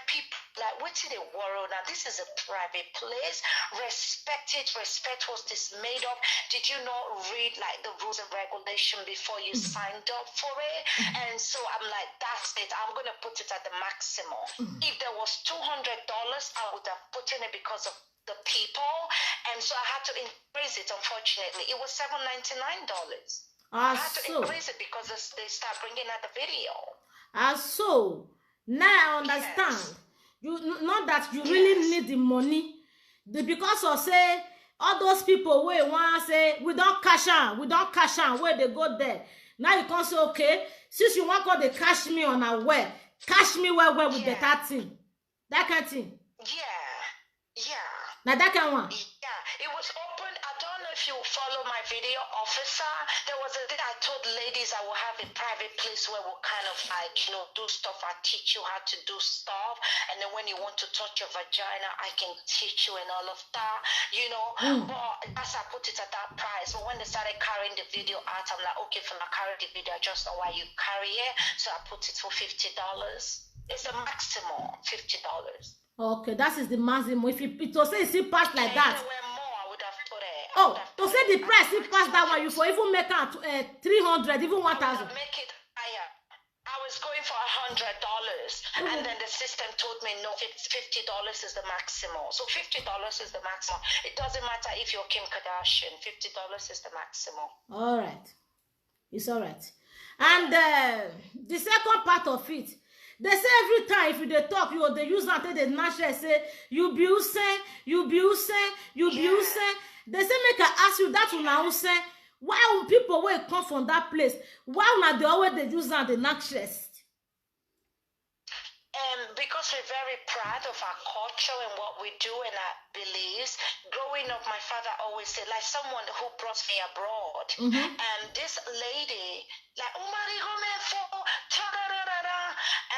people, like, what's in the world now? This is a private place. Respect it. Respect what this made of. Did you not read like the rules and regulation before you signed up for it? And so I'm like, that's it. I'm gonna put it at the maximum. If there was $200, I would have put in it because of the people, and so I had to increase it. Unfortunately, it was $7.99. I had to increase it because they start bringing out the video. So now I understand. Yes. You not that you really need the money, because of say all those people where want say we don't cash on, where they go there. Now you can say okay, since you want to cash me on a web, cash me where with the that thing, that kind of thing. Yeah. Now that kind of one. Yeah, it was open. I don't know if you follow my video, officer. There was a day I told ladies I will have a private place where we'll kind of like, you know, do stuff. I teach you how to do stuff. And then when you want to touch your vagina, I can teach you and all of that, you know. But as I put it at that price, but when they started carrying the video out, I'm like, okay, for my carry the video, I just know why you carry it. So I put it for $50. It's the maximum, $50. Okay, that is the maximum. If it was say it's passed like that. More, I would have put it. Oh, to say the price, if pass that one, you for even make out 300, even 1,000. Make it higher. I was going for $100, and then the system told me no, $50 is the maximum. So $50 is the maximum. It doesn't matter if you're Kim Kardashian. $50 is the maximum. All right, it's all right. And the second part of it. They say every time if they talk, they use that they naturally say you be using. They say make I ask you that now say why when people will come from that place, why not they always they use that the naturally? Because we're very proud of our culture and what we do and our beliefs. Growing up, my father always said, like someone who brought me abroad, this lady, like,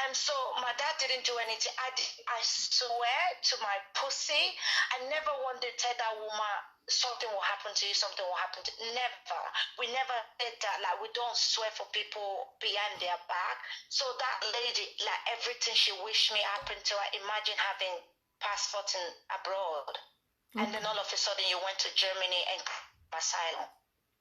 and so my dad didn't do anything. I swear to my pussy, I never wanted to tell that woman something will happen to you, something will happen to you. Never. We never did that. Like, we don't swear for people behind their back. So that lady, like, everything she wished me happened to her. Imagine having passport in abroad. And then all of a sudden you went to Germany and asylum.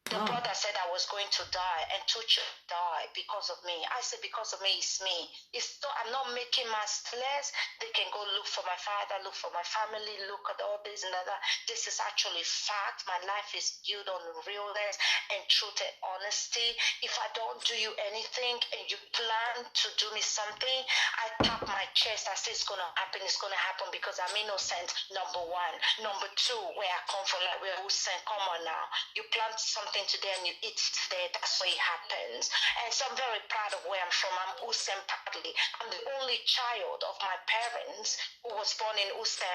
The brother said I was going to die and two children die because of me. I said because of me, it's me. I'm not making my less. They can go look for my father, look for my family, look at all this and that. This is actually fact. My life is built on realness and truth and honesty. If I don't do you anything and you plan to do me something, I tap my chest. I say it's going to happen. It's going to happen because I'm innocent, number one. Number two, where I come from, like where Hussein, come on now. You plant something today and you eat today, that's what it happens. And so I'm very proud of where I'm from. I'm Hussein proudly. I'm the only child of my parents who was born in Hussein.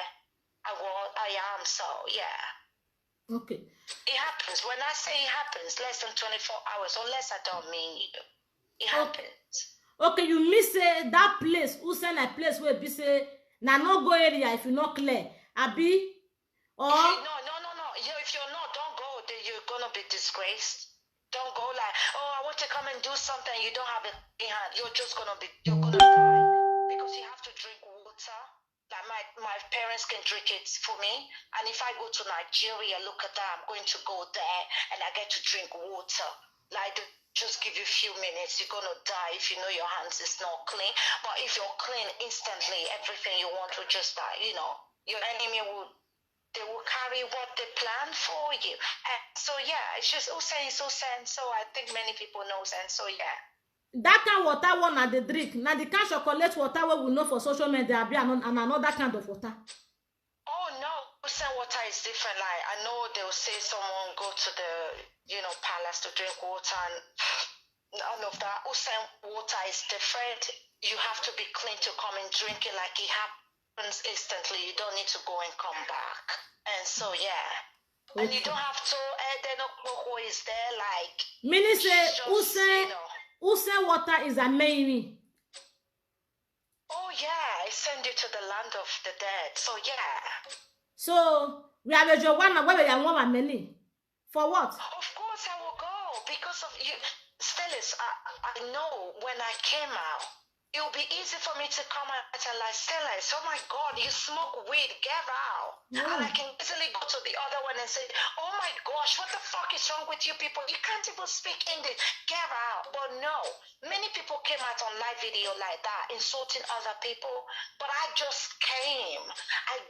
I am, so yeah. Okay. It happens. When I say it happens, less than 24 hours, unless I don't mean you. It happens. Okay, you miss that place, Hussein, a place where be say, na no go area if you not clear. Abi? Or No. If you're not, don't go. You're gonna be disgraced. Don't go like, oh, I want to come and do something. You don't have it in hand. You're gonna die because you have to drink water. Like my parents can drink it for me. And if I go to Nigeria, look at that. I'm going to go there and I get to drink water. Like just give you a few minutes. You're gonna die if you know your hands is not clean. But if you're clean, instantly everything you want will just die. You know, your enemy will. They will carry what they plan for you. And so, yeah, it's just Hussein. So I think many people know, and so, yeah. That kind of water one at the drink. Now, the kind of chocolate water we know for social media and another kind of water. Oh, no. Hussein water is different. Like, I know they'll say someone go to the, palace to drink water and none of that. Hussein water is different. You have to be clean to come and drink it like it happens. Instantly, you don't need to go and come back, and so yeah, and you don't have to. They know who is there, like. Meaning say, Hussein water is amazing. Oh yeah, I send you to the land of the dead. So yeah. So we have a job one where we are one many. For what? Of course, I will go because of you, Stellis. I know when I came out. It will be easy for me to come out and like, Stellis, oh my God, you smoke weed, get out. And I can easily go to the other one and say, oh my gosh, what the fuck is wrong with you people? You can't even speak English, get out. But no, many people came out on live video like that, insulting other people. But I just came. I'm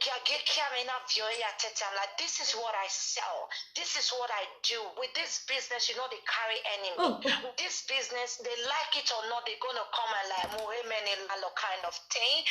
like, this is what I sell. This is what I do. With this business, they carry enemy. With this business, they like it or not, they're going to come and like, kind of thing,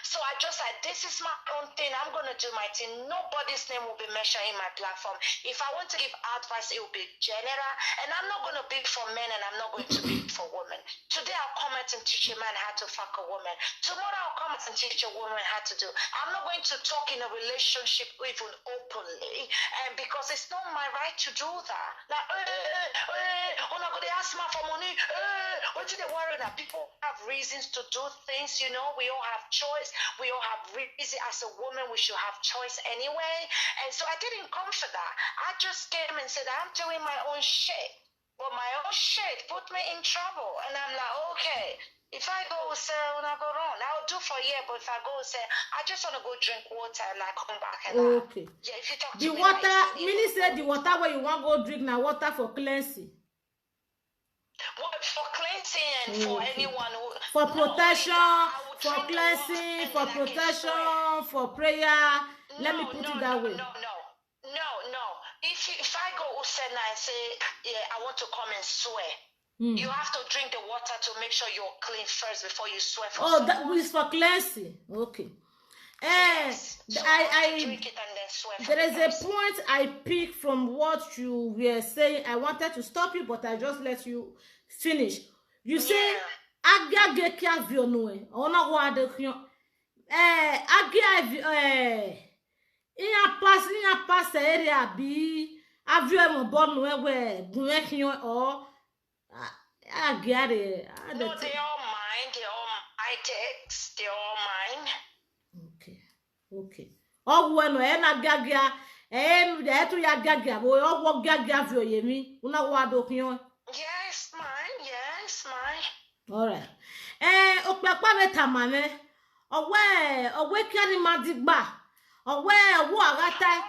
So I just like, this is my own thing. I'm going to do my thing. Nobody's name will be mentioned in my platform. If I want to give advice, it will be general. And I'm not going to be for men and I'm not going to be for women. Today I'll come out and teach a man how to fuck a woman. Tomorrow I'll come out and teach a woman how to do. I'm not going to talk in a relationship even openly, and because it's not my right to do that. Like, I'm not going to ask for money. What do they worry that people have reasons to do things? We all have choice. We all have reason. As a woman, we should have choice anyway. And so I didn't come for that. I just came and said, I'm doing my own shit. But my own shit put me in trouble. And I'm like, okay, if I go say, when I go wrong, I'll do for a year. But if I go say, I just want to go drink water and like come back and okay. Yeah, if you talk the to water, me, Minnie said the water where you want to go drink now, water for cleansing. Well, for cleansing and for anyone who... For protection, for cleansing, for protection, for prayer. Let me put it that way. No. If I go Usena and say, yeah, I want to come and swear, you have to drink the water to make sure you're clean first before you swear for someone. That is for cleansing. Okay. Yes. So I drink it and then swear for there is a point I picked from what you were saying. I wanted to stop you, but I just let you finish. You say Agia gekia vionue. Ona wa de kion. Agia in pass area bi avio mo bon we gun kion or agia de. No, they all mine. They all my texts. They all mine. Okay. Oh bueno, na gagia. Tu ya gagia. Wo gagia vio yemi. Una wa do kion. Yes, mine. All right. Opapa beta mame. Owe kani madigba. Owe wo agata.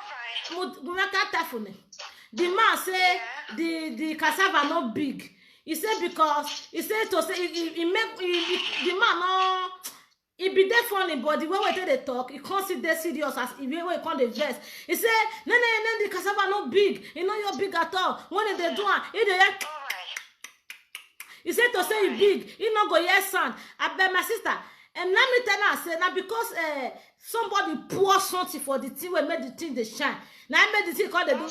Mumekata fune. The man say the cassava not big. He said because he said to say he make the man no. It be there funny, but the way we tell the talk, it can't sit there serious as if we can't the verse. He say, no, the cassava not big. You know you're big at all. When they do it, he said to say you big, you not go yes son. I bet my sister. And let me tell her, say now because somebody pour something for the thing, we made the thing they shine. Now I made the thing called the do.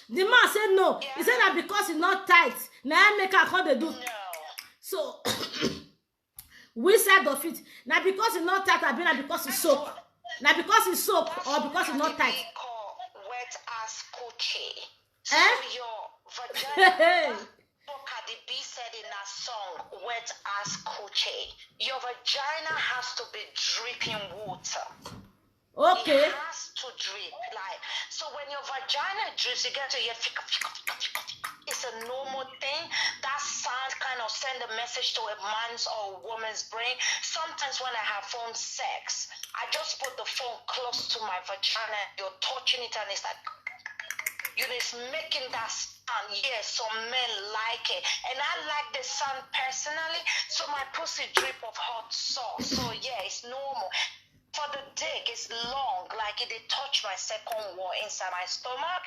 The man said no. Yeah. He said that because it's not tight. Now I make her call the do. No. So which side of it? Now because it's not tight, I mean because it's soap. Now because it's soap or because it's not tight. Wet ass coochie. So your vagina. Cardi B said in that song, wet ass coochie. Your vagina has to be dripping water. Okay. It has to drip. Like, so when your vagina drips, you get to hear it's a normal thing. That sound kind of send a message to a man's or a woman's brain. Sometimes when I have phone sex, I just put the phone close to my vagina. You're touching it and it's like, you know, it's making that sound. Yes, some men like it. And I like the sound personally. So my pussy drip of hot sauce. So yeah, it's normal. For the dick, it's long, like it touched my second wall inside my stomach,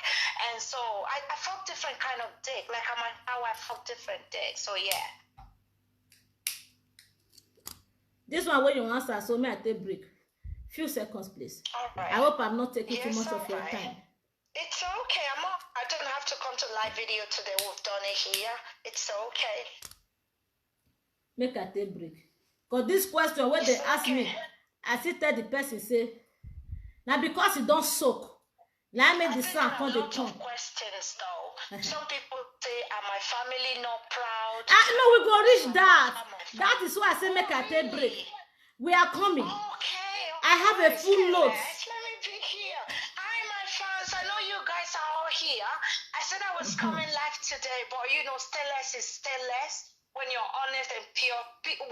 and so I fuck different kind of dick, like how I fuck different dick. So yeah. This one where you answer, so may I take break. Few seconds, please. All right. I hope I'm not taking too much of your time. It's okay. I don't have to come to live video today. We've done it here. It's okay. Make I take break. Cause this question where they ask me. I still tell the person say, now because it don't soak, now I make the sound come the tongue. Questions though. Some people say, "Are my family not proud?" No, we go reach that. That is why I say make a take break. We are coming. Okay. I have a full note. Let me be here. Hi, my fans. I know you guys are all here. I said I was coming live today, but you know, stay less is stay less. When you're honest and pure, what people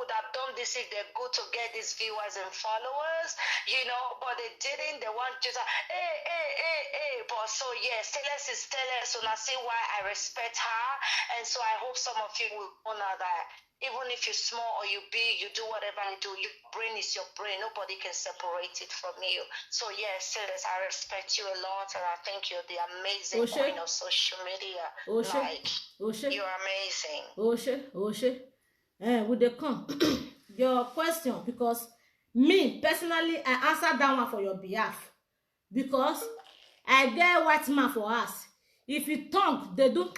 would have done this if they're good to get these viewers and followers, you know, but they didn't. They want just hey. But so yeah, Stainless is Stainless, so now see why I respect her, and so I hope some of you will honor that. Even if you're small or you're big, you do whatever you do. Your brain is your brain. Nobody can separate it from you. So yes, Stainless, I respect you a lot, and I think you're the amazing queen of social media. Like, you're amazing. Would they come? Your question, because me personally, I answer that one for your behalf, because I get white man for us. If you tongue, they do,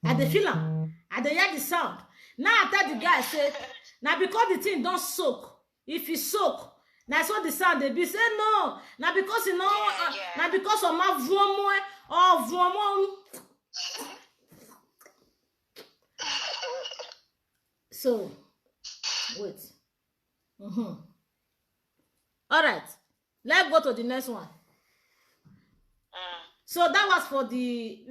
and they feel them, and they hear the sound. Now I tell the guy, say, now because the thing don't soak, if it soak, now so the sound they be say no, now because you know, now because of my vomo or vomo. So, wait. All right. Let's go to the next one. So that was for the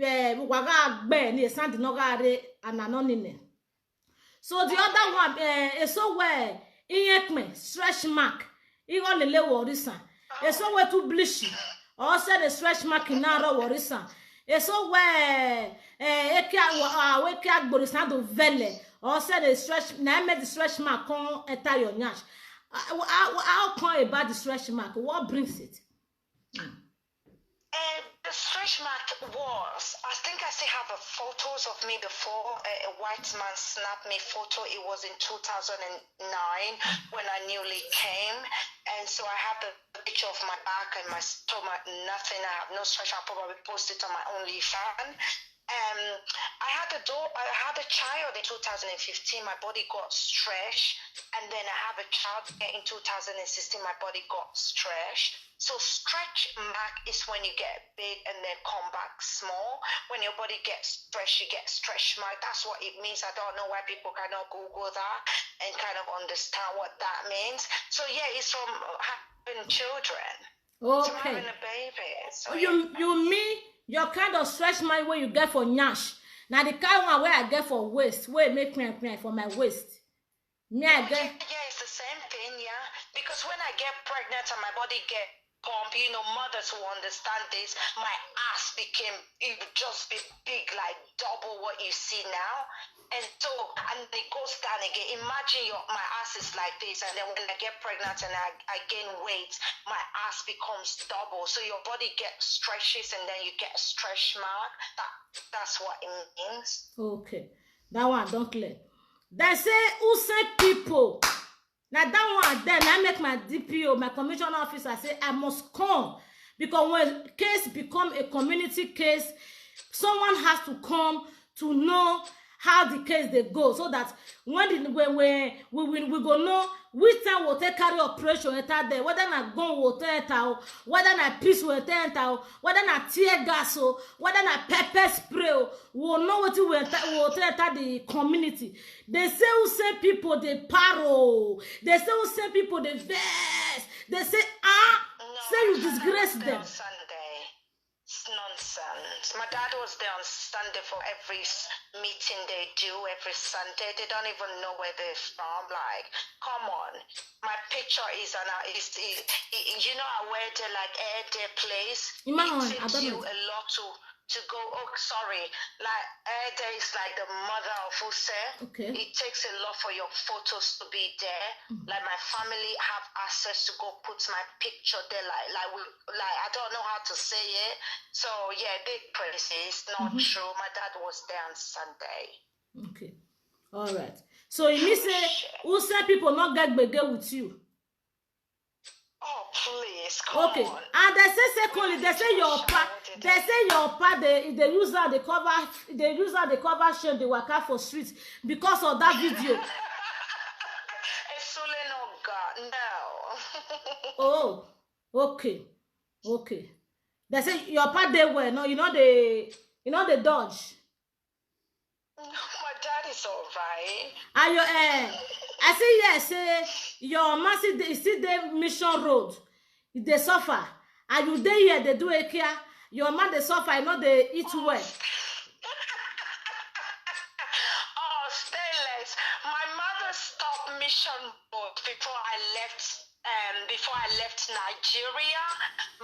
so the other one is so where in stretch mark. You got the level orisa. It's so where to bleach. Also the stretch mark in narrow orisa. It's so where we can't go to vele. Or said the stretch, now I made the stretch mark on a tire nyash. I'll call about the stretch mark. What brings it? The stretch mark was, I think I still have photos of me before. A white man snapped me photo. It was in 2009 when I newly came. And so I have the picture of my back and my stomach, nothing. I have no stretch. I'll probably post it on my OnlyFans. I had a child in 2015. My body got stretched, and then I have a child in 2016. My body got stretched. So stretch mark is when you get big and then come back small. When your body gets stretched, you get stretch mark. That's what it means. I don't know why people cannot Google that and kind of understand what that means. So yeah, it's from having children. Okay. From having a baby. So you mean your kind of stretch mark where you get for nyash. Now the kind one where I get for waist, where make me for my waist. Me I get. Yeah, it's the same thing, yeah. Because when I get pregnant and my body get pump, you know, mothers who understand this, my ass it would just be big, like double what you see now. And so, and it goes down again. Imagine my ass is like this, and then when I get pregnant and I gain weight, my ass becomes double. So your body gets stretches, and then you get a stretch mark. That's what it means. Okay, that one don't clear. They say who say people. Now that one, then I make my DPO, my commissioner officer, say I must come, because when case become a community case, someone has to come to know how the case they go, so that when we go know which time we'll take carry operation enter there, whether na gun will enter, whether na piece will enter, whether na tear gas, whether na pepper spray, we'll know what will enter the community. They say who say people they paro, they say who say people they vex, they say say you disgrace them. Nonsense. My dad was there on Sunday for every meeting they do every Sunday. They don't even know where they're from. Like, come on. My picture is on you know, I wear the like air day place. It takes you a lot to go. Oh, sorry. Like air day is like the mother of Use. Okay. It takes a lot for your photos to be there. Like my family have access to go put my picture there. Like I don't know how to say it. So yeah, big praises. Not true. My dad was there on Sunday. Okay. All right. So it means Use people not get bege with you. Oh please, come okay. on. And they say secondly, they say your part, they use that the cover show the waka for streets because of that video. No. Oh, okay. They say your part they were no, you know the dodge. My dad is alright. And your I say yes, say your massive they see the Mission Road. They suffer. And you dey here, they do a care. Your man they suffer, I know they eat well. Oh, stainless. My mother stopped Mission Road before I left Nigeria.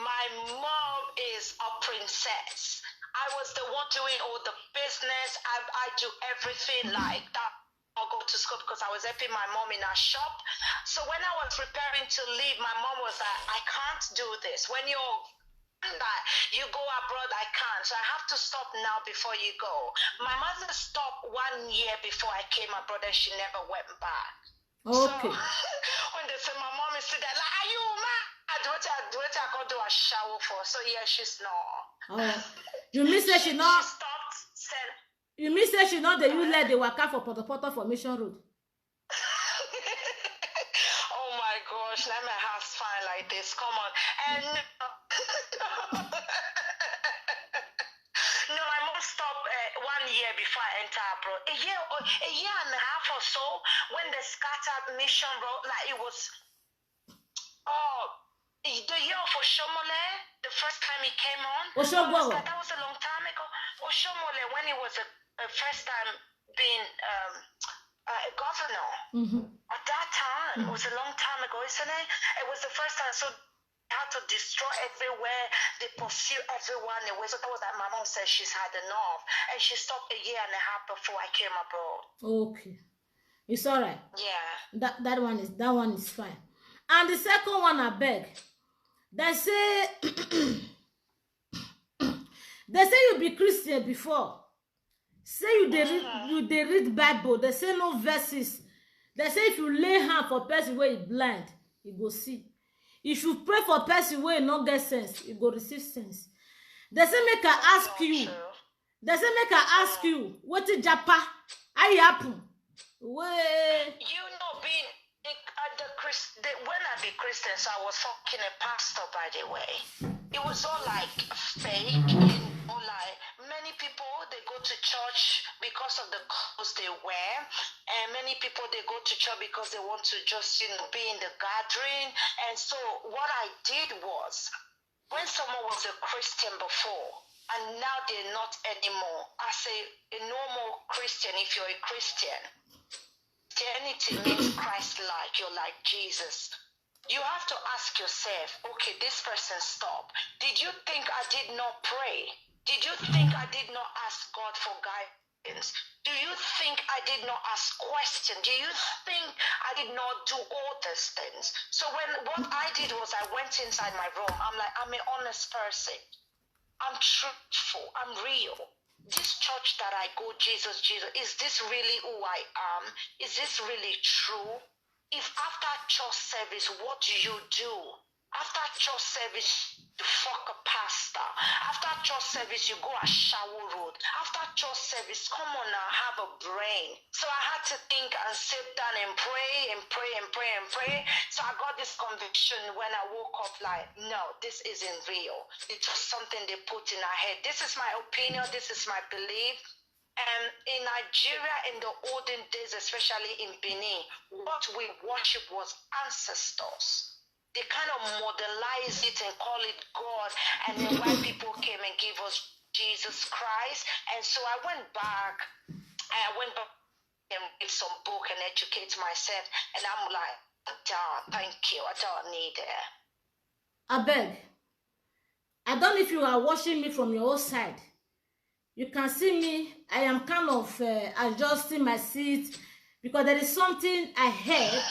My mom is a princess. I was the one doing all the business. I do everything like that. I'll go to school because I was helping my mom in her shop. So when I was preparing to leave, my mom was like, I can't do this. When you go abroad, I can't. So I have to stop now before you go. My mother stopped 1 year before I came abroad and she never went back. Okay. So when they say my mom is still there, like, are you mad? What I go do a SHWO for? So yeah, she's not. You mean say she not? She stopped selling. You mean say she not the you let the waka for Poto for Mission Road? Oh my gosh, let my house fine like this. Come on. And no, my mom stopped 1 year before I enter abroad. A year and a half or so when they scattered Mission Road, like it was the year of Oshomole, the first time he came on. That was a long time ago. Oshomole, when he was a first time being a governor. At that time, it was a long time ago, isn't it? It was the first time, so they had to destroy everywhere. They pursue everyone away. So that was that my mom said she's had enough, and she stopped a year and a half before I came abroad. Okay, it's all right. Yeah. That one is fine. And the second one, I beg. They say you be Christian before. Say you they read Bible. They say no verses. They say if you lay hand for person where he blind, he go see. If you pray for person where he not get sense, he go receive sense. They say make I ask you. They say make I ask you, what is Japa? I happen. Way. You know, being when I be Christian, so I was fucking a pastor, by the way. It was all like fake, like many people they go to church because of the clothes they wear, and many people they go to church because they want to just be in the gathering. And so what I did was, when someone was a Christian before and now they're not anymore, as a normal Christian, if you're a Christian, Christianity means Christ-like. You're like Jesus. You have to ask yourself, okay, this person stopped. Did you think I did not pray? Did you think I did not ask God for guidance? Do you think I did not ask questions? Do you think I did not do all these things? So what I did was I went inside my room. I'm like, I'm an honest person. I'm truthful. I'm real. This church that I go, Jesus, is this really who I am? Is this really true? If after church service, what do you do? After church service, you fuck a pastor. After church service, you go a SHWO road. After church service, come on now, have a brain. So I had to think and sit down and pray and pray and pray and pray. So I got this conviction when I woke up like, no, this isn't real. It's just something they put in our head. This is my opinion. This is my belief. And in Nigeria, in the olden days, especially in Benin, what we worship was ancestors. They kind of modelize it and call it God. And then white people came and gave us Jesus Christ. And so I went back and read some book and educate myself. And I'm like, thank you. I don't need it. I beg. I don't know if you are watching me from your own side. You can see me. I am kind of adjusting my seat because there is something I heard.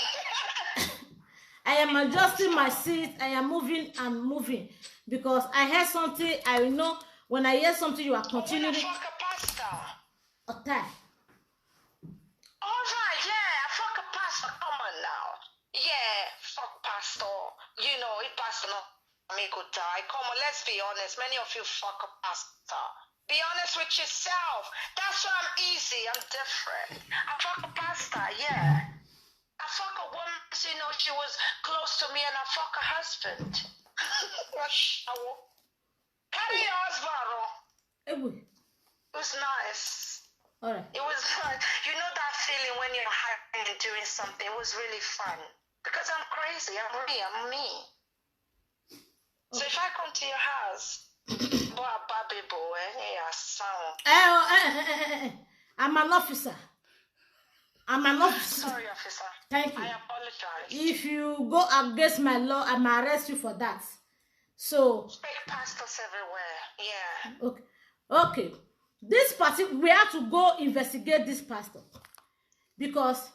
I am adjusting my seat. I am moving and moving because I heard something. I know when I hear something, you are continuing. Fuck a pastor. Okay. All right, yeah, fuck a pastor. Come on now. Yeah, fuck pastor. You know, if pastor not me could die. Come on, let's be honest. Many of you fuck a pastor. Be honest with yourself. That's why I'm easy. I'm different. I fuck a pastor, yeah. I fuck a woman, you know, she was close to me, and I fuck her husband. Carry your husband. It was nice. All right. It was fun. You know that feeling when you're hiring and doing something? It was really fun. Because I'm crazy. I'm me. So if I come to your house, boy, baby boy, yeah, sound. I'm an officer. I'm an officer. Sorry, officer. Thank you. I apologize. If you go against my law, I might arrest you for that. So. Fake pastors everywhere. Yeah. Okay. Okay. This party, we have to go investigate this pastor because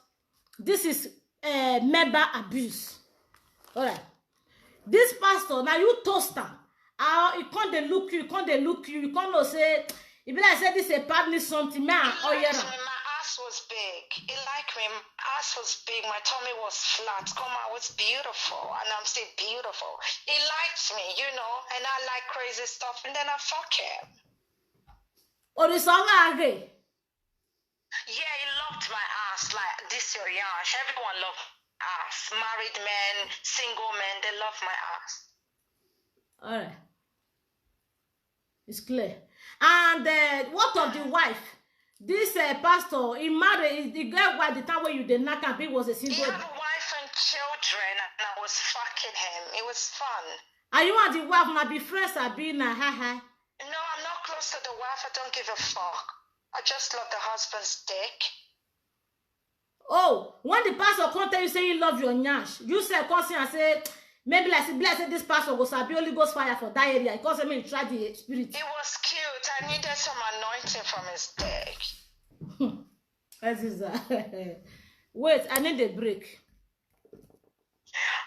this is member abuse. All right. This pastor, now you toast him. You can't look you. You can't say. If I say this is a partner something, man. Oh yeah. Was big. It liked me. My ass was big. My tummy was flat. Come on, I was beautiful, and I'm still beautiful. He liked me, you know, and I like crazy stuff, and then I fuck him. Oh, the song again. Yeah, he loved my ass. Like this, your yash. Everyone loved ass. Married men, single men, they love my ass. All right, it's clear. And what of the wife? This pastor, he married the guy by the time when you did not camp, he was a single. He had a wife and children, and I was fucking him. It was fun. Are you and the wife not be friends? Or be na ha? No, I'm not close to the wife. I don't give a fuck. I just love the husband's dick. Oh, when the pastor come tell you say you love your nyash, you say come see and say maybe like say this pastor goes be Holy Ghost fire for that area. Because I mean try the spirit. It was cute. I needed some anointing from his dick. What is that? Wait, I need a break.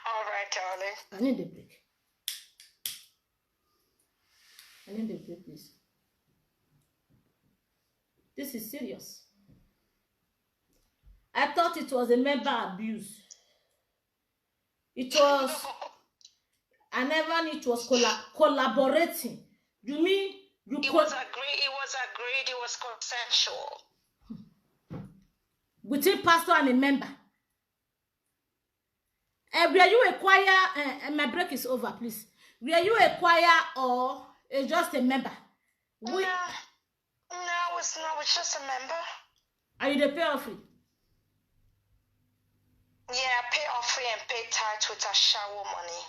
All right, darling. I need a break. I need a break, please. This is serious. I thought it was a member abuse. It was. I never knew it was collaborating. You mean It was agreed, it was consensual. Between pastor and a member. Were you a choir? My break is over, please. Were you a choir or just a member? No, it's not. It's just a member. Are you the pay offering? Yeah, I pay offering and pay tithe with a SHWO money.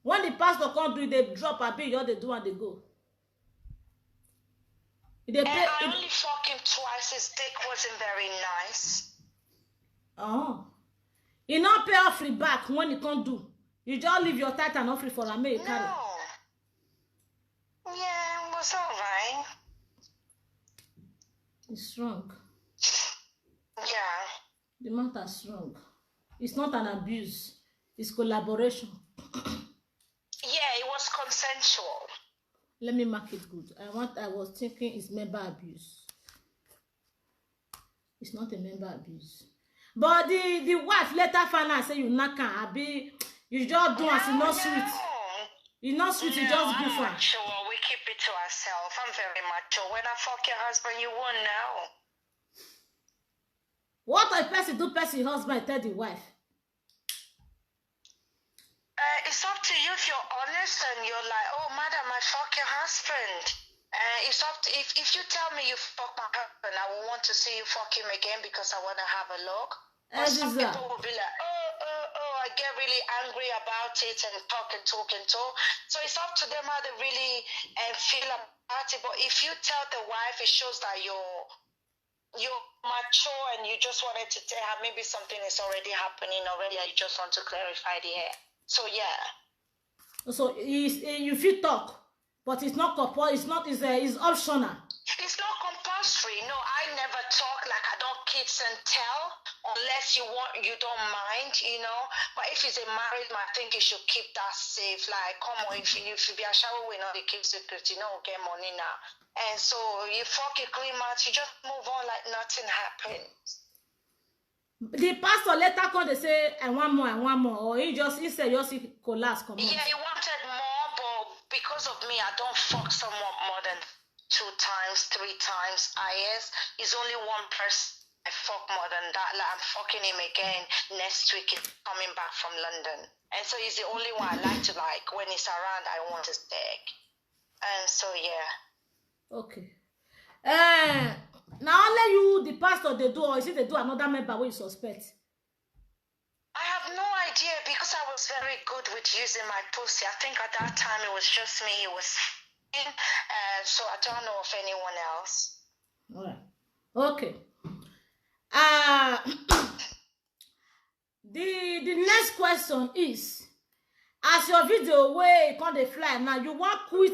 When the pastor can't do it, they drop a bit, all they do and they go. I only fucked him twice. His dick wasn't very nice. Oh. You not pay offering back when you can't do. You just leave your tithe and offering for a maid. No. Yeah, it was alright. It's strong. Yeah. The matter is strong. It's not an abuse. It's collaboration. Yeah, it was consensual. Let me mark it good. I was thinking it's member abuse. It's not a member abuse. But the wife later found out say you not can you just do as not sweet. You're not sweet, you just go for. Mature. We keep it to ourselves. I'm very mature. When I fuck your husband, you won't know. What a person do person husband tell the wife? It's up to you if you're honest and you're like, oh, madam, I fuck your husband. It's up to if you tell me you fuck my husband, I will want to see you fuck him again because I want to have a look. But some people will be like, oh, I get really angry about it and talk. So it's up to them how they really feel about it. But if you tell the wife, it shows that you're mature and you just wanted to tell her maybe something is already happening already and you just want to clarify the air. So yeah. So you feel talk, but it's not compulsory. It's optional. It's not compulsory. No, I never talk like I don't kiss and tell unless you don't mind, you know. But if it's a married man, I think you should keep that safe. Like, come on, if you be a shower, we know they keep secret, you know, get money now. And so you fuck a clean mouth, you just move on like nothing happened. The pastor later come they say I want more, or he said just collapse. Yeah, he wanted more, but because of me, I don't fuck someone more than 2 times, 3 times. It's only one person I fuck more than that. Like I'm fucking him again next week. He's coming back from London, and so he's the only one I like to like. When he's around, I want his dick, and so yeah. Okay. Now only you, the pastor, they do, or is it they do another member where you suspect? I have no idea because I was very good with using my pussy. I think at that time it was just me. It was so I don't know of anyone else. All right. Okay. The next question is, as your video where come dey fly now, you want quit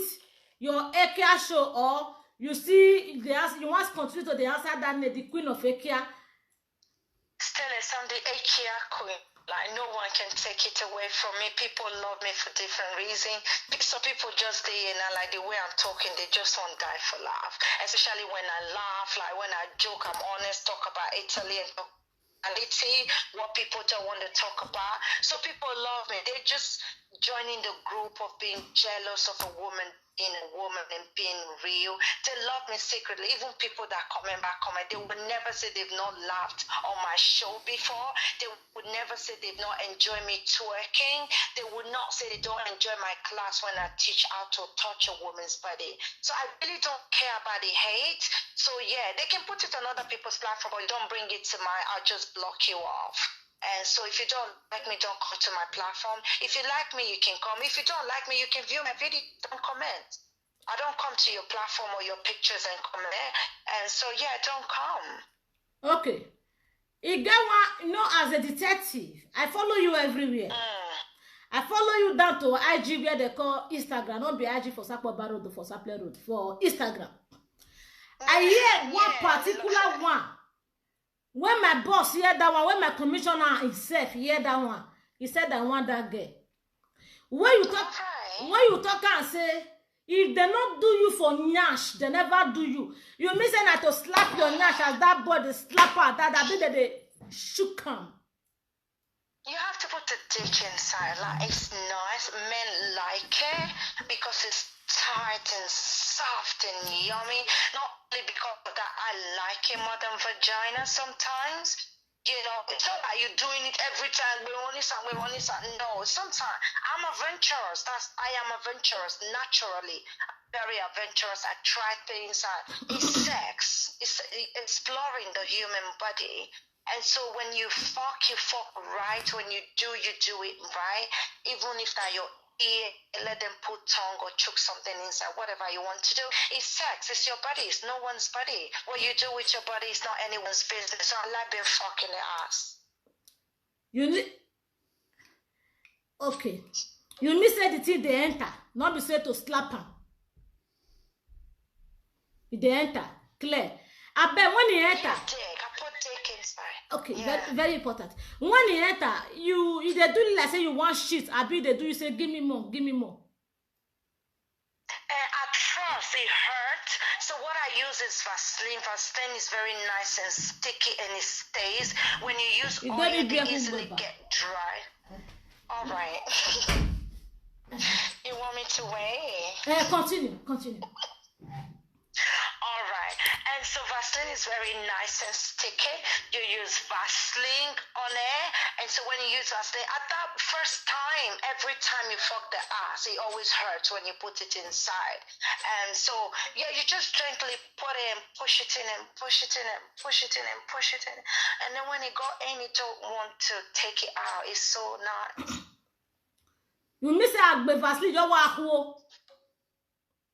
your Ekia show or you see you want to continue to the answer that the queen of Ekia? Still, I'm the Ekia queen. Like no one can take it away from me. People love me for different reasons. Some people just like the way I'm talking, they just want to die for laugh. Especially when I laugh, like when I joke, I'm honest, talk about Italy and talk what people don't want to talk about. So people love me. They just joining the group of being jealous of a woman being a woman and being real. They love me secretly. Even people that comment, they would never say they've not laughed on my show before. They would never say they've not enjoyed me twerking. They would not say they don't enjoy my class when I teach how to touch a woman's body. So I really don't care about the hate. So yeah, they can put it on other people's platform, but don't bring it to mine. I'll just block you off. And so if you don't like me, don't come to my platform. If you like me, you can come. If you don't like me, you can view my video, don't comment. I don't come to your platform or your pictures and comment. And so yeah, don't come. Okay. You get one, as a detective, I follow you everywhere. I follow you down to IG where they call Instagram. Not be IG for Sakwa Road or for Saple Road, for Instagram. I hear one particular one. When my boss hear that one, when my commissioner himself hear that one, he said I want that girl. When you talk and say, if they not do you for nyash, they never do you. You mean say that to slap your nyash as that boy, the slapper, that bit that they shook him. You have to put the dick inside. Like it's nice. Men like it because it's tight and soft and yummy. Not only because of that, I like a modern vagina sometimes. You know, it's not like you're doing it every time. We want this. No, sometimes I'm adventurous. I am adventurous naturally. Very adventurous. I try things. It's sex. It's exploring the human body. And so when you fuck right. When you do it right. Even if that your ear, let them put tongue or choke something inside, whatever you want to do. It's sex. It's your body. It's no one's body. What you do with your body is not anyone's business. So I like being fucking the ass. You need... Okay. You need say the thing they enter. Not be say to slap him. They enter. Clear. I bet when he enter... I put dick inside. Okay, Yeah. very important. When he enter, if they do it like say you want shit, I be they do you say give me more. At first it hurt, so what I use is Vaseline. Vaseline is very nice and sticky and it stays. When you use It oil, don't it be a easily good get dry. All right. You want me to wait? Continue. All right. And so Vaseline is very nice and sticky. You use Vaseline on it. And so when you use Vaseline, at that first time, every time you fuck the ass, it always hurts when you put it inside. And so, yeah, you just gently put it and push it in and push it in and push it in and push it in. And then when it got in, you don't want to take it out. It's so nice. You miss a Vaseline, you want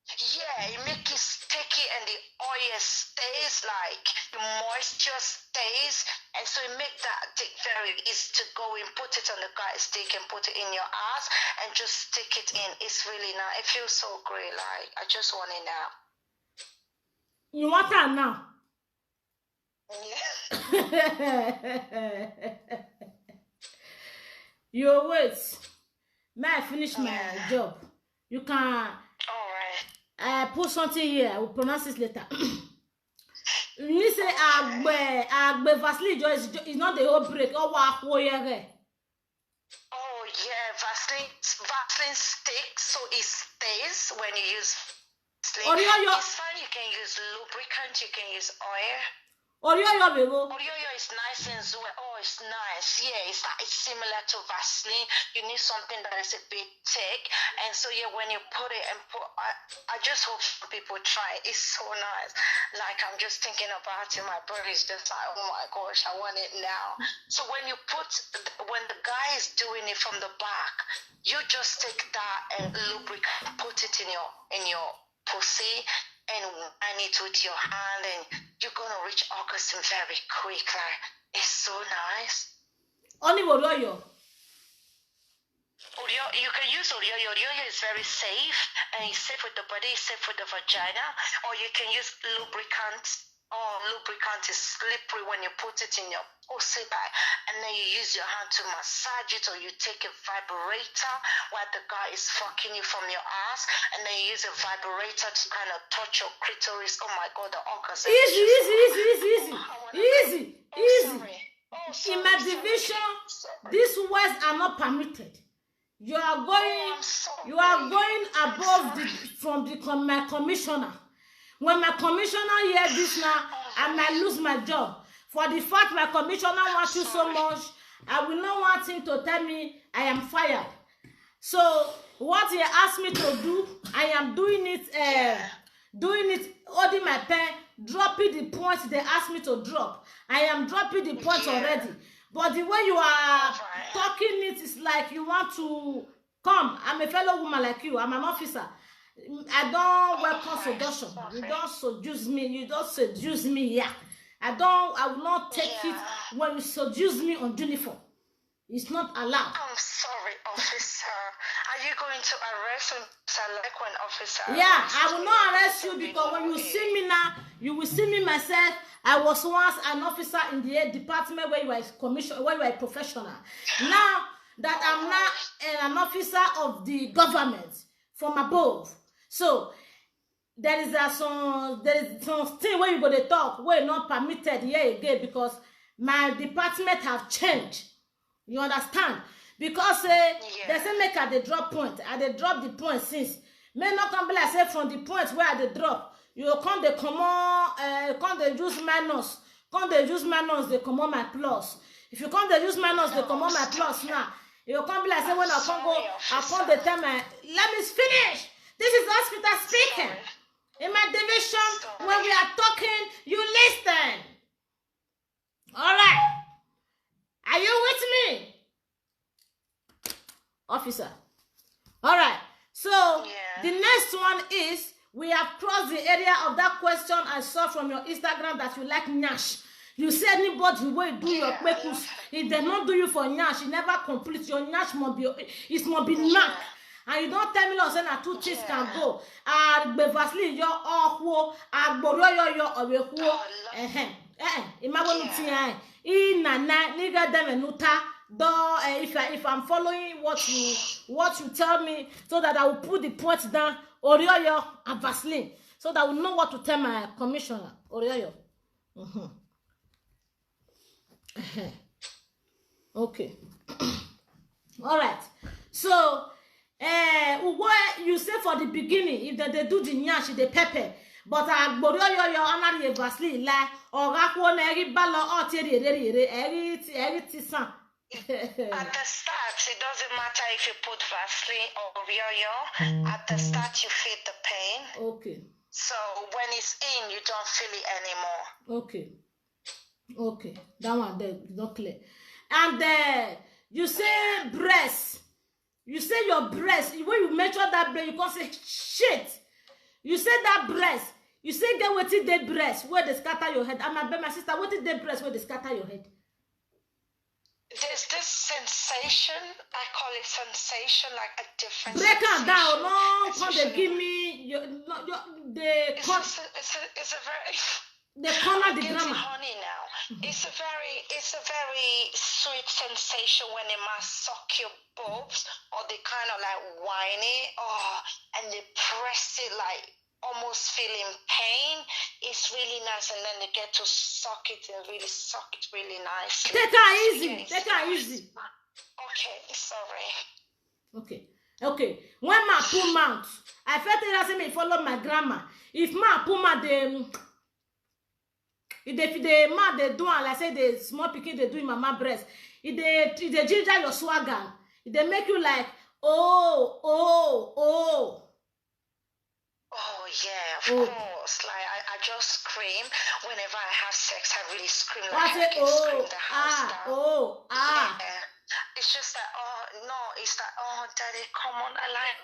Yeah, it makes it sticky and the oil stays, like the moisture stays, and so it makes that dick very easy to go in. Put it on the guy's dick and put it in your ass and just stick it in. It's really nice. It feels so great. Like I just want it now. You want that now? Yeah. You wait. May I finish my job? You can. All right. Put something here. I will pronounce this later. You say agbe Vaseline is not the whole break. Oh, Oh yeah, Vaseline sticks, so it stays when you use Vaseline. It's fine. You can use lubricant. You can use oil. Oreo is nice and sweet. Oh, it's nice. Yeah, it's similar to Vaseline. You need something that is a bit thick. And so, yeah, when you put it and I just hope people try it. It's so nice. Like, I'm just thinking about it. My brain is just like, oh my gosh, I want it now. So when the guy is doing it from the back, you just take that and lubricate, put it in your pussy, and wind it with your hand, and you're gonna reach orgasm very quick. Like, it's so nice. Only Oreo. You can use Oreo. Oreo is very safe, and it's safe with the body, it's safe with the vagina. Or you can use lubricant. Lubricant is slippery when you put it in your pussy bag, and then you use your hand to massage it, or you take a vibrator while the guy is fucking you from your ass, and then you use a vibrator to kind of touch your clitoris. Oh my god, the orgasm. Easy. Sorry. In my division, these words are not permitted. You are going above my commissioner. When my commissioner hears this now, I might lose my job. For the fact my commissioner wants you so much, I will not want him to tell me I am fired. So what he asked me to do, I am doing it, holding my pen, dropping the points they asked me to drop. I am dropping the points already. But the way you are talking it is like you want to come. I'm a fellow woman like you. I'm an officer. I don't welcome seduction. You don't seduce me. You don't seduce me. Yeah. I will not take it when you seduce me on uniform. It's not allowed. I'm sorry, officer. Are you going to arrest me? Like when officer? Yeah, I will not arrest you because when you see me now, you will see me myself. I was once an officer in the department where you were a professional. Now that I'm now an officer of the government from above. So there is some thing where you go to talk where not permitted here again because my department have changed. You understand? Because they say make at the drop point. I they drop the point since may not come be like say from the point where they drop, you come they come on, come they use minus, come they use minus, they come on my plus. If you come they use minus, they come on my plus now. You come be like say when I come go, I come they tell my, let me finish. This is hospital speaking. In my division, when we are talking, you listen. All right. Are you with me? Officer. All right. So, the next one is, we have crossed the area of that question I saw from your Instagram that you like nyash. You say anybody will do your pekus. If they not do you for nyash, you never complete. Your nyash must be, it must be knack. And you don't tell me no say na two things can go. Vaseline your oh agboro your or imagine nana nigga them enuta do if I'm following what you tell me, so that I will put the points down Orioyo and Vaseline, so that I will know what to tell my commissioner Orioyo. Okay. All right. So what you say for the beginning, if they do the nyash, the pepper, but Orioyo honor Vaseline like or rakwo na eri balo o ti eri tisan. At the start, it doesn't matter if you put Vaseline or Orioyo. At the start, you feel the pain. Okay. So when it's in, you don't feel it anymore. Okay. Okay. That one there is not clear. And you say breast. You say your breast. When you measure that breast, you can't say shit. You say that breast. You say get what it they breast where they scatter your head. And my sister, what is they breast where they scatter your head? There's this sensation, I call it sensation, like a different break sensation. Down, no, come they give me it's a very the corner the getting grammar. Honey now. It's a very sweet sensation when they must suck your boobs, or they kind of like whine it, and they press it like almost feeling pain. It's really nice, and then they get to suck it and really suck it really nicely. Take her easy. Take her easy. Okay, sorry. Okay. When my pull mount, I felt it as me follow my grandma. If my pull mount if the man they do, like say the small pikin they do in mama breast, if they ginger your swagger, if they make you like oh. Oh yeah, of course. Like I just scream whenever I have sex. I really scream like I can scream the house down. Yeah. It's just that it's that daddy, come on, I like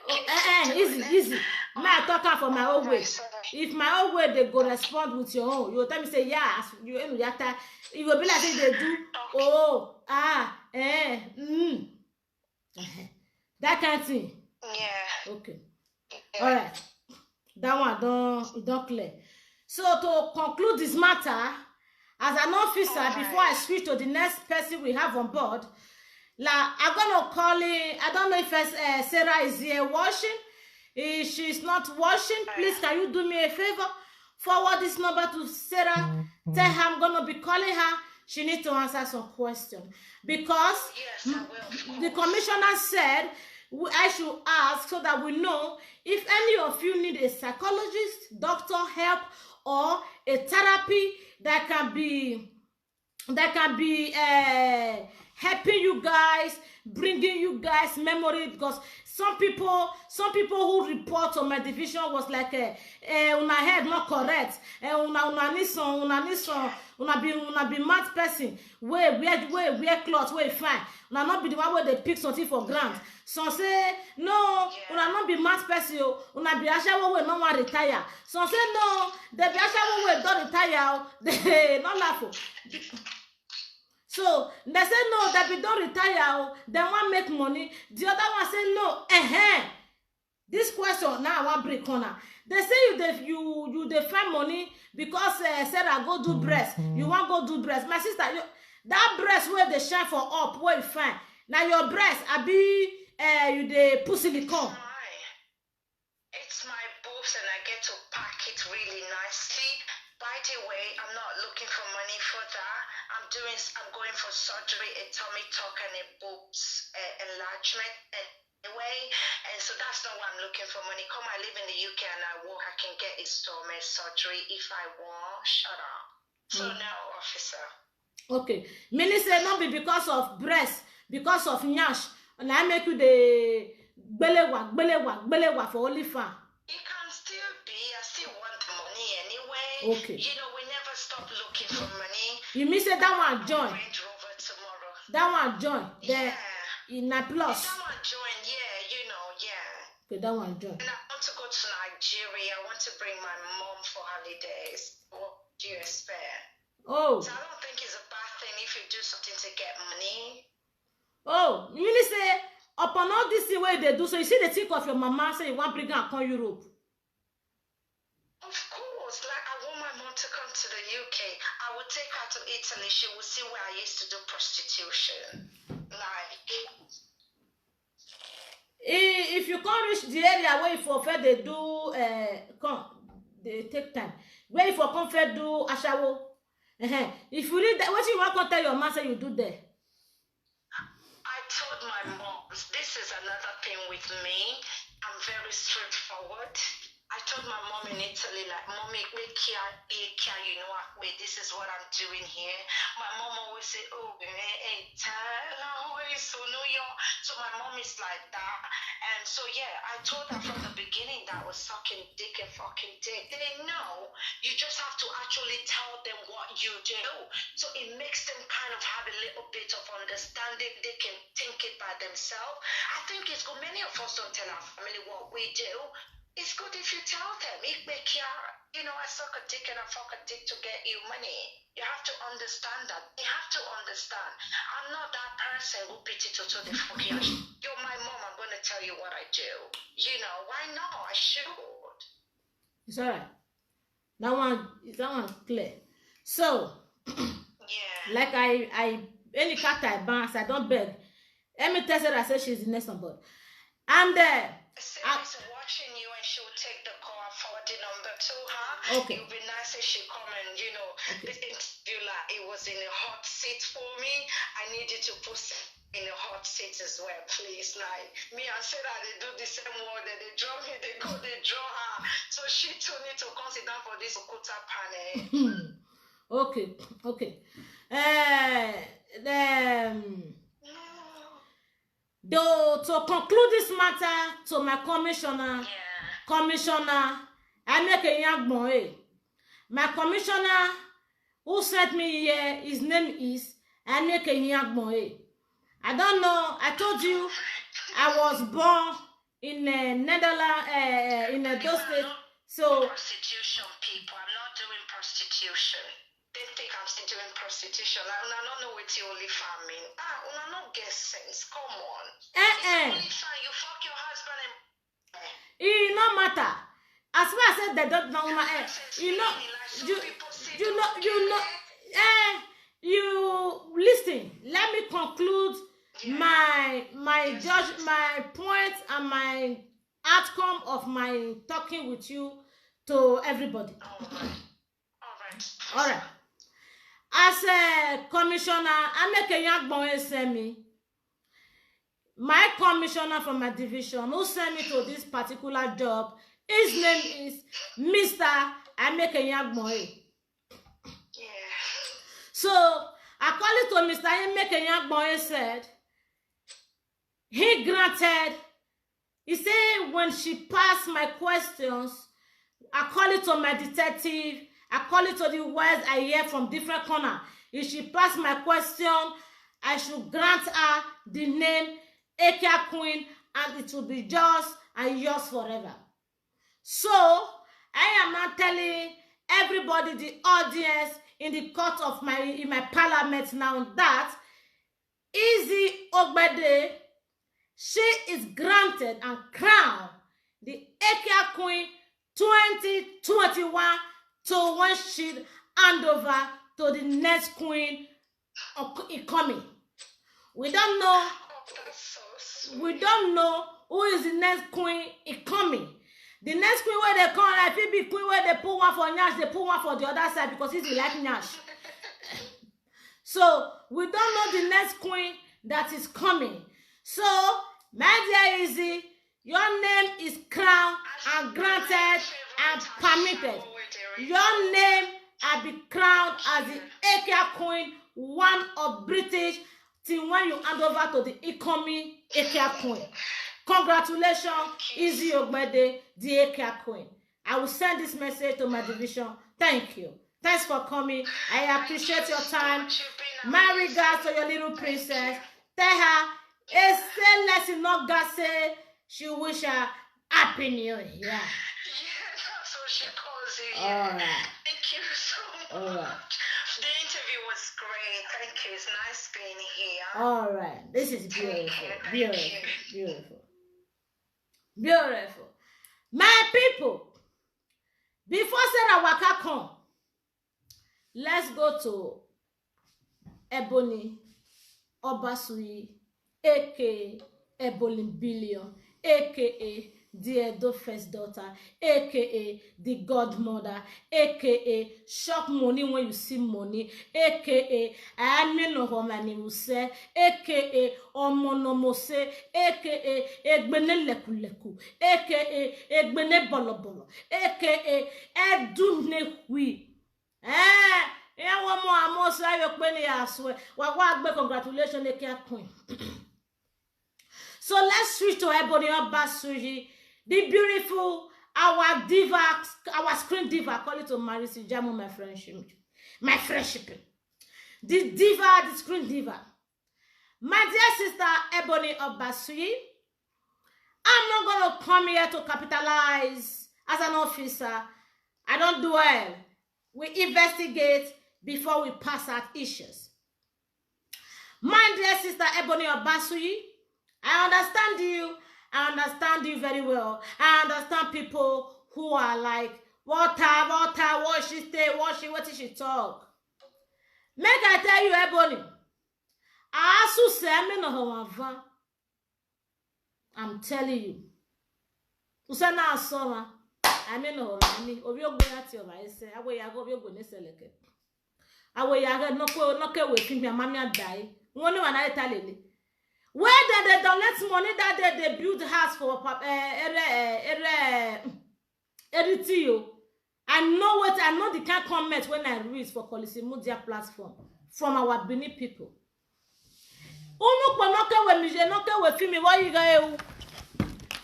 it. Easy. May I talk for my own way? If my own way they go respond with your own, you tell me say yes. You will be like they do. That kind of thing. Yeah. Okay. Yeah. All right. That one don't clear. So to conclude this matter, as an officer, before I switch to the next person we have on board, I'm gonna call it. I don't know if Sarah is here washing. If she's not washing, please can you do me a favor? Forward this number to Sarah. Tell her I'm gonna be calling her. She needs to answer some questions because the commissioner said I should ask so that we know if any of you need a psychologist, doctor help, or a therapy that can be helping you guys, bringing you guys memory, because some people who report on my division was like una head not correct, una be mad person, wear clothes, fine, una not be the one where they pick something for grant. So say no, una not be mad person, una be SHWO we no one retire. So say no, they be SHWO we don't retire, they not laugh. So they say no, that we don't retire, they want make money. The other one say no, this question now I want break corner. They say you find money because Sarah go do breast. You want go do breast. My sister, that breast where they shine for up, where you find. Now your breast, I be you the put silicone. It's my boobs and I get to pack it really nicely. By the way, I'm not looking for money for that. I'm going for surgery, a tummy tuck and a boobs enlargement. And anyway, and so that's not why I'm looking for money. Come, I live in the UK and I work. I can get installment surgery if I want. Shut up. So no, officer. Okay, meaning say not be because of breast, because of nyash, and I make you the belewa for only fan. It can still be. I still want the money anyway. Okay. You know, we never stop looking for money. You mean say that one join? Range Rover tomorrow. That one join. Yeah. In a plus. That one join. Yeah, you know, yeah. Okay, that one join. And I want to go to Nigeria. I want to bring my mom for holidays. What do you expect? Oh. So I don't think it's a bad thing if you do something to get money. Oh, you mean say upon all this way they do, so you see the think of your mama say you want to bring her to Europe. Of course, like I want my mom to come to the UK. I would take her to Italy. She will see where I used to do prostitution. Like, if you can't reach the area where you for fair they do they take time. Where you for come fair do SHWO. If you read that, what you want to tell your man say you do there? I told my mom, this is another thing with me. I'm very straightforward. I told my mom in Italy, like, Mommy, you know, wait, this is what I'm doing here. My mom always say, oh, hey, so New York. So my mom is like that. And so, yeah, I told her from the beginning that I was sucking dick and fucking dick. They know. You just have to actually tell them what you do. So it makes them kind of have a little bit of understanding. They can think it by themselves. I think it's good. Many of us don't tell our family what we do. It's good if you tell them. You know, I suck a dick and I fuck a dick to get you money. You have to understand that. They have to understand. I'm not that person who pity to the fucking. You're my mom. I'm going to tell you what I do. You know, why not? I should. It's alright. That one clear. So, yeah. like I any cat I bounce, I don't beg. Let me tell her I say she's the next one, and She's watching you and she'll take the call and forward the number to her. Okay. It would be nice if she come and, you know, this interview like it was in a hot seat for me. I need you to put in a hot seat as well, please. Like me and Sarah, they do the same word that they draw me, they draw her. So she too need to come sit down for this Okuta panel. Okay. To conclude this matter to my commissioner, I make a young boy. My commissioner who sent me here, his name is I make a young boy. I don't know. I told you I was born in Netherlands, in those states. So prostitution people. I'm not doing prostitution. They think I'm still doing prostitution. Like, I don't know what you only farming. I don't get sense. Come on. Only fine. You fuck your husband and. It no matter. As far as I said they don't know my you listen. Let me conclude my point and my outcome of my talking with you to everybody. All right. As a commissioner, I make a young boy send me. My commissioner from my division who sent me to this particular job, his name is Mr. I make a young boy. Yeah. So, according to Mr. I make a young boy said, he granted, he said when she passed my questions, according to my detective, according to the words I hear from different corners, if she passed my question, I should grant her the name Akia Queen, and it will be just and yours forever. So, I am not telling everybody, the audience in the court of in my parliament now that LIZZY OGBEIDE, she is granted and crowned the Akia Queen 2021 to when she hand over to the next queen coming. We don't know. We don't know who is the next queen coming. The next queen where they come, like it be queen where they put one for Nyash, they put one for the other side because it's like Nyash. So we don't know the next queen that is coming. So My dear Izzy, your name is crowned and granted and permitted. Your name has been crowned as the Akia Queen, one of British, till when you hand over to the economy Akia Queen. Congratulations, Izzy OGBEIDE, the Akia Queen. I will send this message to my division. Thank you. Thanks for coming. I appreciate your time. My regards to your little princess. Tell her, say less not God say she wish her happy new year. Yeah, that's what she calls it. All right. Thank you so much. All right. The interview was great. Thank you. It's nice being here. All right. This is beautiful. Thank Beautiful. you. Beautiful. Beautiful. My people, before Sarah Waka come, let's go to Ebony Obasuyi, aka Ebony Billion, aka the Edo first daughter, aka the godmother, aka shop money when you see money, aka I mean no homani will say, aka omonomose, aka egbene leku leku, aka egbene bolo bolo, aka edune hui. Yeah, one more amos I yok penny aswe. Wa congratulations, aka queen. So let's switch to Ebony Obasuyi, the beautiful, our diva, our screen diva, call it to Marisi Jamu, my friendship. The diva, the screen diva. My dear sister, Ebony Obasuyi, I'm not going to come here to capitalize as an officer. I don't do well. We investigate before we pass out issues. My dear sister, Ebony Obasuyi, I understand you very well. I understand people who are like, what she say, what she talk. Make I tell you, Ebony, I'm telling you. Usana asoma. I mean no mani. Obi ogbonati o ba ise. Awo ya go obi ogbone seleke. Awo ya no ke we fi mi amami adai. Won ni wa na italele. Where they donate money that day they build house for Eritio. I know the kind comment when I read for policy media platform from our Benin people. Unu kwa noke we mije noke we fi mi wo yi ga ewu.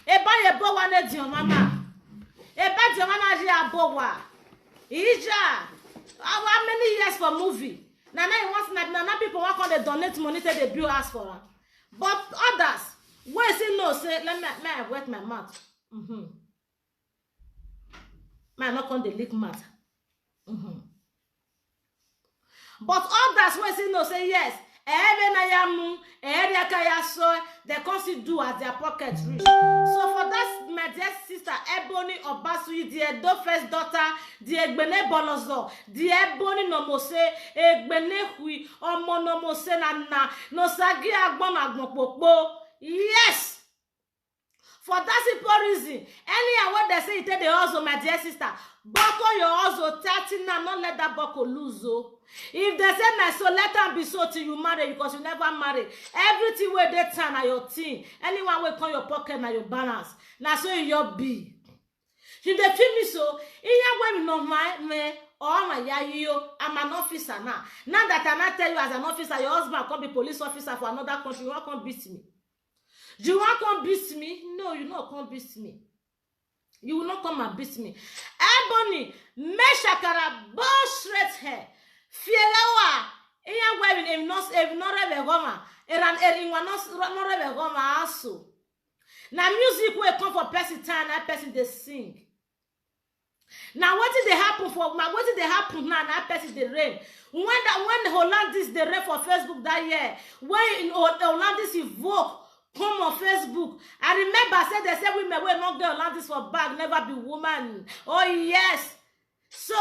Eba ye bo wa ne di o mama. Eba di o mama ji abo wa. Ija. How many years for movie? Now you want na people want come they donate money to they build house for her. But others, when say no, say let me wet my mouth. Man, not on the lick mouth. But others, when say no, say yes. They can do as their pocket rich. So for that, my dear sister Ebony Obasuyi, the Edo first daughter, the Egbene Bolozo, the Ebony Nomose, Egbene Hui, Omo Nomose na no sagi agbon agbon. Yes. For that simple reason, anyhow what they say, they also, my dear sister, buckle your also 30 now, not let that buckle lose. If they say my soul, let them be so till you marry because you never marry. Everything where they turn are your thing. Anyone will call your pocket na your balance. Now so your be. If they feel me so, in your way no me or my yayo, I'm an officer now. Now that I not tell you as an officer, your husband can be police officer for another country, you won't come beat me. You won't come beat me? No, you not come beat me. You will not come and beat me. Ebony, me shakara, bow straight hair. Fielewa, iya wewe if not rebe goma, not rebe goma aso. Na music will come for person time, that person they sing. Now what did they happen for? What did they happen now? That person they rain. When Hollandis they rain for Facebook that year, when Hollandis evoke come on Facebook. I remember I said they said women will not get Hollandis for bag, never be woman. Oh yes. So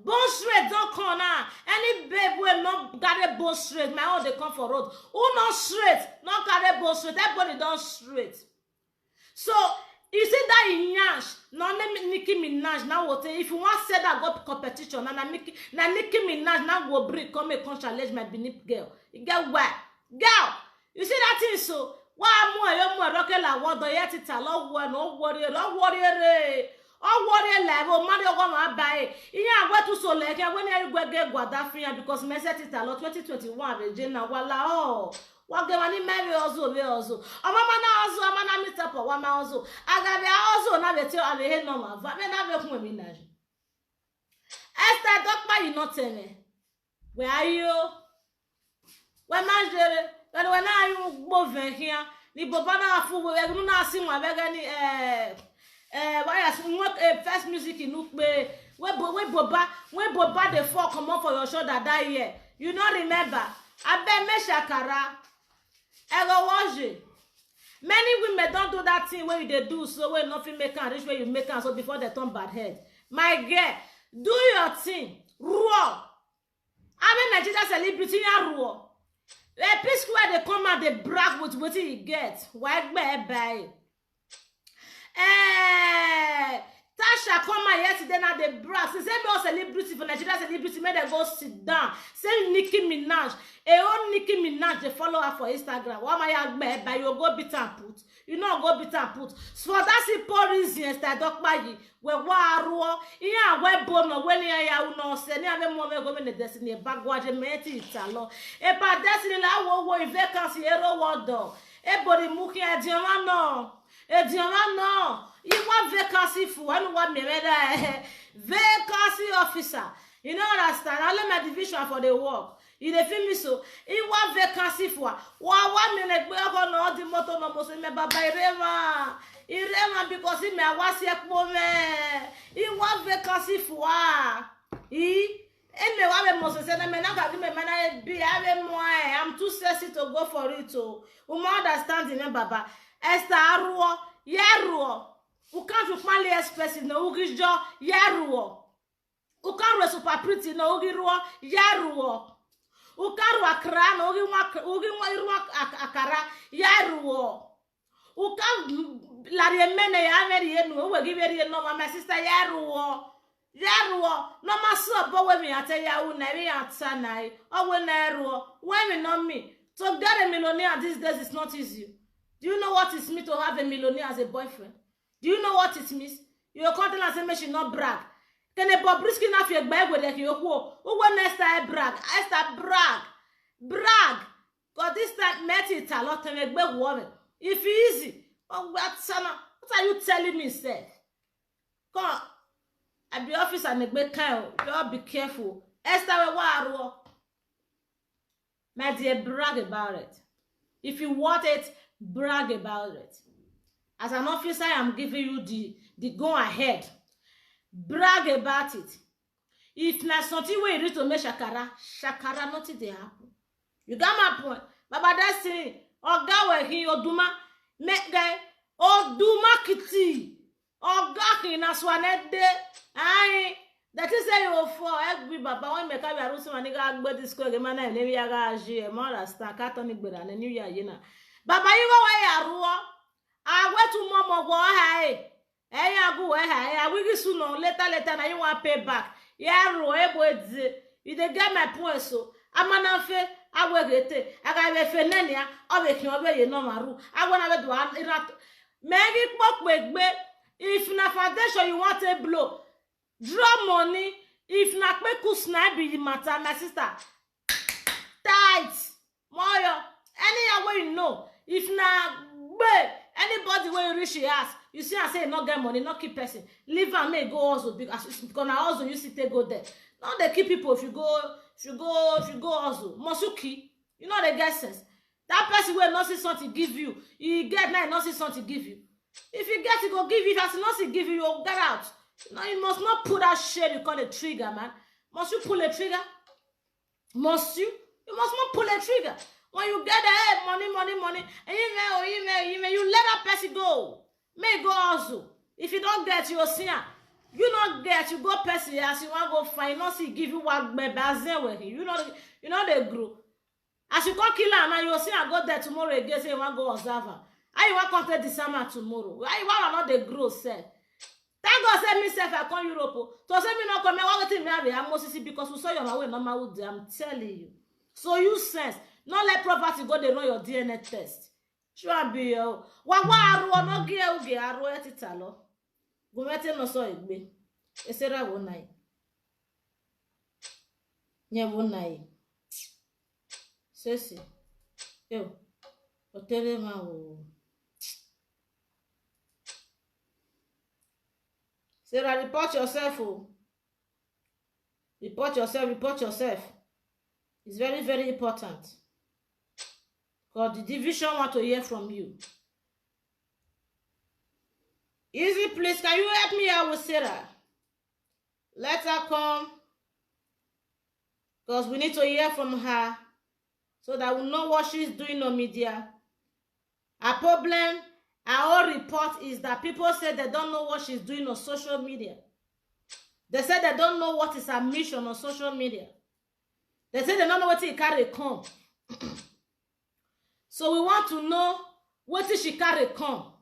bone straight don't come now. Any babe will not carry bone straight. My own they come for road. Who not straight? Not carry bone straight. Everybody don't straight. So you see that in Nyash, now Nicki Minaj now what? If you want to say that got competition, now Nicki Minaj now go bring come challenge my Benin girl. You get what? Girl, you see that thing so. wa mu ayo mu roke la wodo yet ta lo wo no worry re o worry level mari ogo ma bai iya agwetu so le ke we ni gwege gwada fian because message ta lo 2021 regina wala o wage mani mebe ozo be ozo amama na ozo amana mitapo wa ma ozo agabe ozo na beti ave he no ma va me na be kun mi na Esther dokpa you not tell me where are you we manjere when na you go ven here ni boba na afu we nu na si nwa be ni why as first music in pe we boba the fall come on for your shoulder that year you not remember abe me shakara ego waje many women don't do that thing where they do so when nothing make am reach where you make am so before they turn bad head my girl do your thing raw I mean Nigeria celebrity ya raw a piece where they come out they brag with what you get why buy Tasha come out yesterday now they brag say me celebrity for Nigeria celebrity make them go sit down say Nicki Minaj Nicki Minaj they follow her for Instagram why my agbe by you go beat and put you know go beat and put so for that simple reason that dokpayi we wa ruo iya we bono we ni ya uno se ni ave mo me go me destiny bagwaje meti italo e pa destiny la wo vacancy ero wodo e body muki edioma no you vacancy for and what me vacancy officer you know understand I let my division for the work you dey feel me so you want vacancy for 1 minute we go no the motor no mo se me baba irema because me awasi ekpo me you want vacancy for me wa be mo se na me na ka me na be ave mo I'm too sexy to go for it o understand me baba Esther aruo yeruo u can't you finally express it no ugijo yeruo u can't super pretty no ugiruo yeruo u karu akra no ugi iru akara yeruo u kan la remene ya meri enu we give eri no my sister yeruo no maso bo we mi ate ya u na we atanai o we na yeruo when we know me to get a millionaire these days is not easy. Do you know what it means to have a millionaire as a boyfriend? Do you know what it means? Your content and say me should not brag. Can a Bobrisky na fi egba egwe de ki oku o when Esther brag? Esther brag. God this time met it a lot and egbe woman. If easy, oh what are you telling me, sir? Come at the office and egbe kind. You all be careful. Esther we wa my dear, brag about it. If you want it, brag about it. As an officer, I'm giving you the go ahead. Brag about it. If na something where you need to make shakara, nothing they happen. You got my point. Baba Destiny, Oga we Oduma, make guy, Oduma kiti, Oga ki na swanede, aye. That is say you for every baba when me ka be arusi maniga agbe disco ge mana ne wi aga aje mo rasta ka to ni gbera ne new year yina baba yi go we aruo agwetu momo go ha ya go we ha we gi su no later na you want pay back ya ro ebo edze you dey get my point so amana fe agwegete aga be fe nenia o be kin o be ye no maru agwana be do ira megi pokpegbe if na foundation you want a blow draw money if na peku snipe be the matter my sister tight moyo any way you know if na anybody wey reach your house you see I say not get money not keep person leave am make go also because na also you see take go there no dey keep people if you go also mosuki you know the get sense that person wey not see something give you he get now not see something give you if you get it go give you if as not see give you you get out. No, you must not pull that shit you call a trigger, man. Must you pull a trigger? Must you? You must not pull a trigger. When you get the money, and you let that person go. May go also. If you don't get, you'll see her. You not get, you go person as you want to go find, not see give you what bazen with you. You know they grow. As you can't kill her, man, you'll see her go there tomorrow again, say you want to go observe her. How you want to contact December tomorrow? Why you want not the grow, sir? Thank God say me self I come Europe. To say me not come me what me have am Moses because we saw your way normal would I'm telling you. So you sense. Not let property go they run your DNA test. Shwabi yo. Wa aru no gie uge aru etitalo. Gumete no so igbe. Esera wonai. Nye wonai. Sesi. Yo. Otere ma wo. Sarah, report yourself. Oh. Report yourself, report yourself. It's very, very important. Because the division want to hear from you. Easy, please, can you help me out with Sarah? Let her come. Because we need to hear from her. So that we know what she's doing on media. Our problem, our whole report is that people say they don't know what she's doing on social media. They say they don't know what is her mission on social media. They say they don't know what she carry come. So we want to know what she carry come.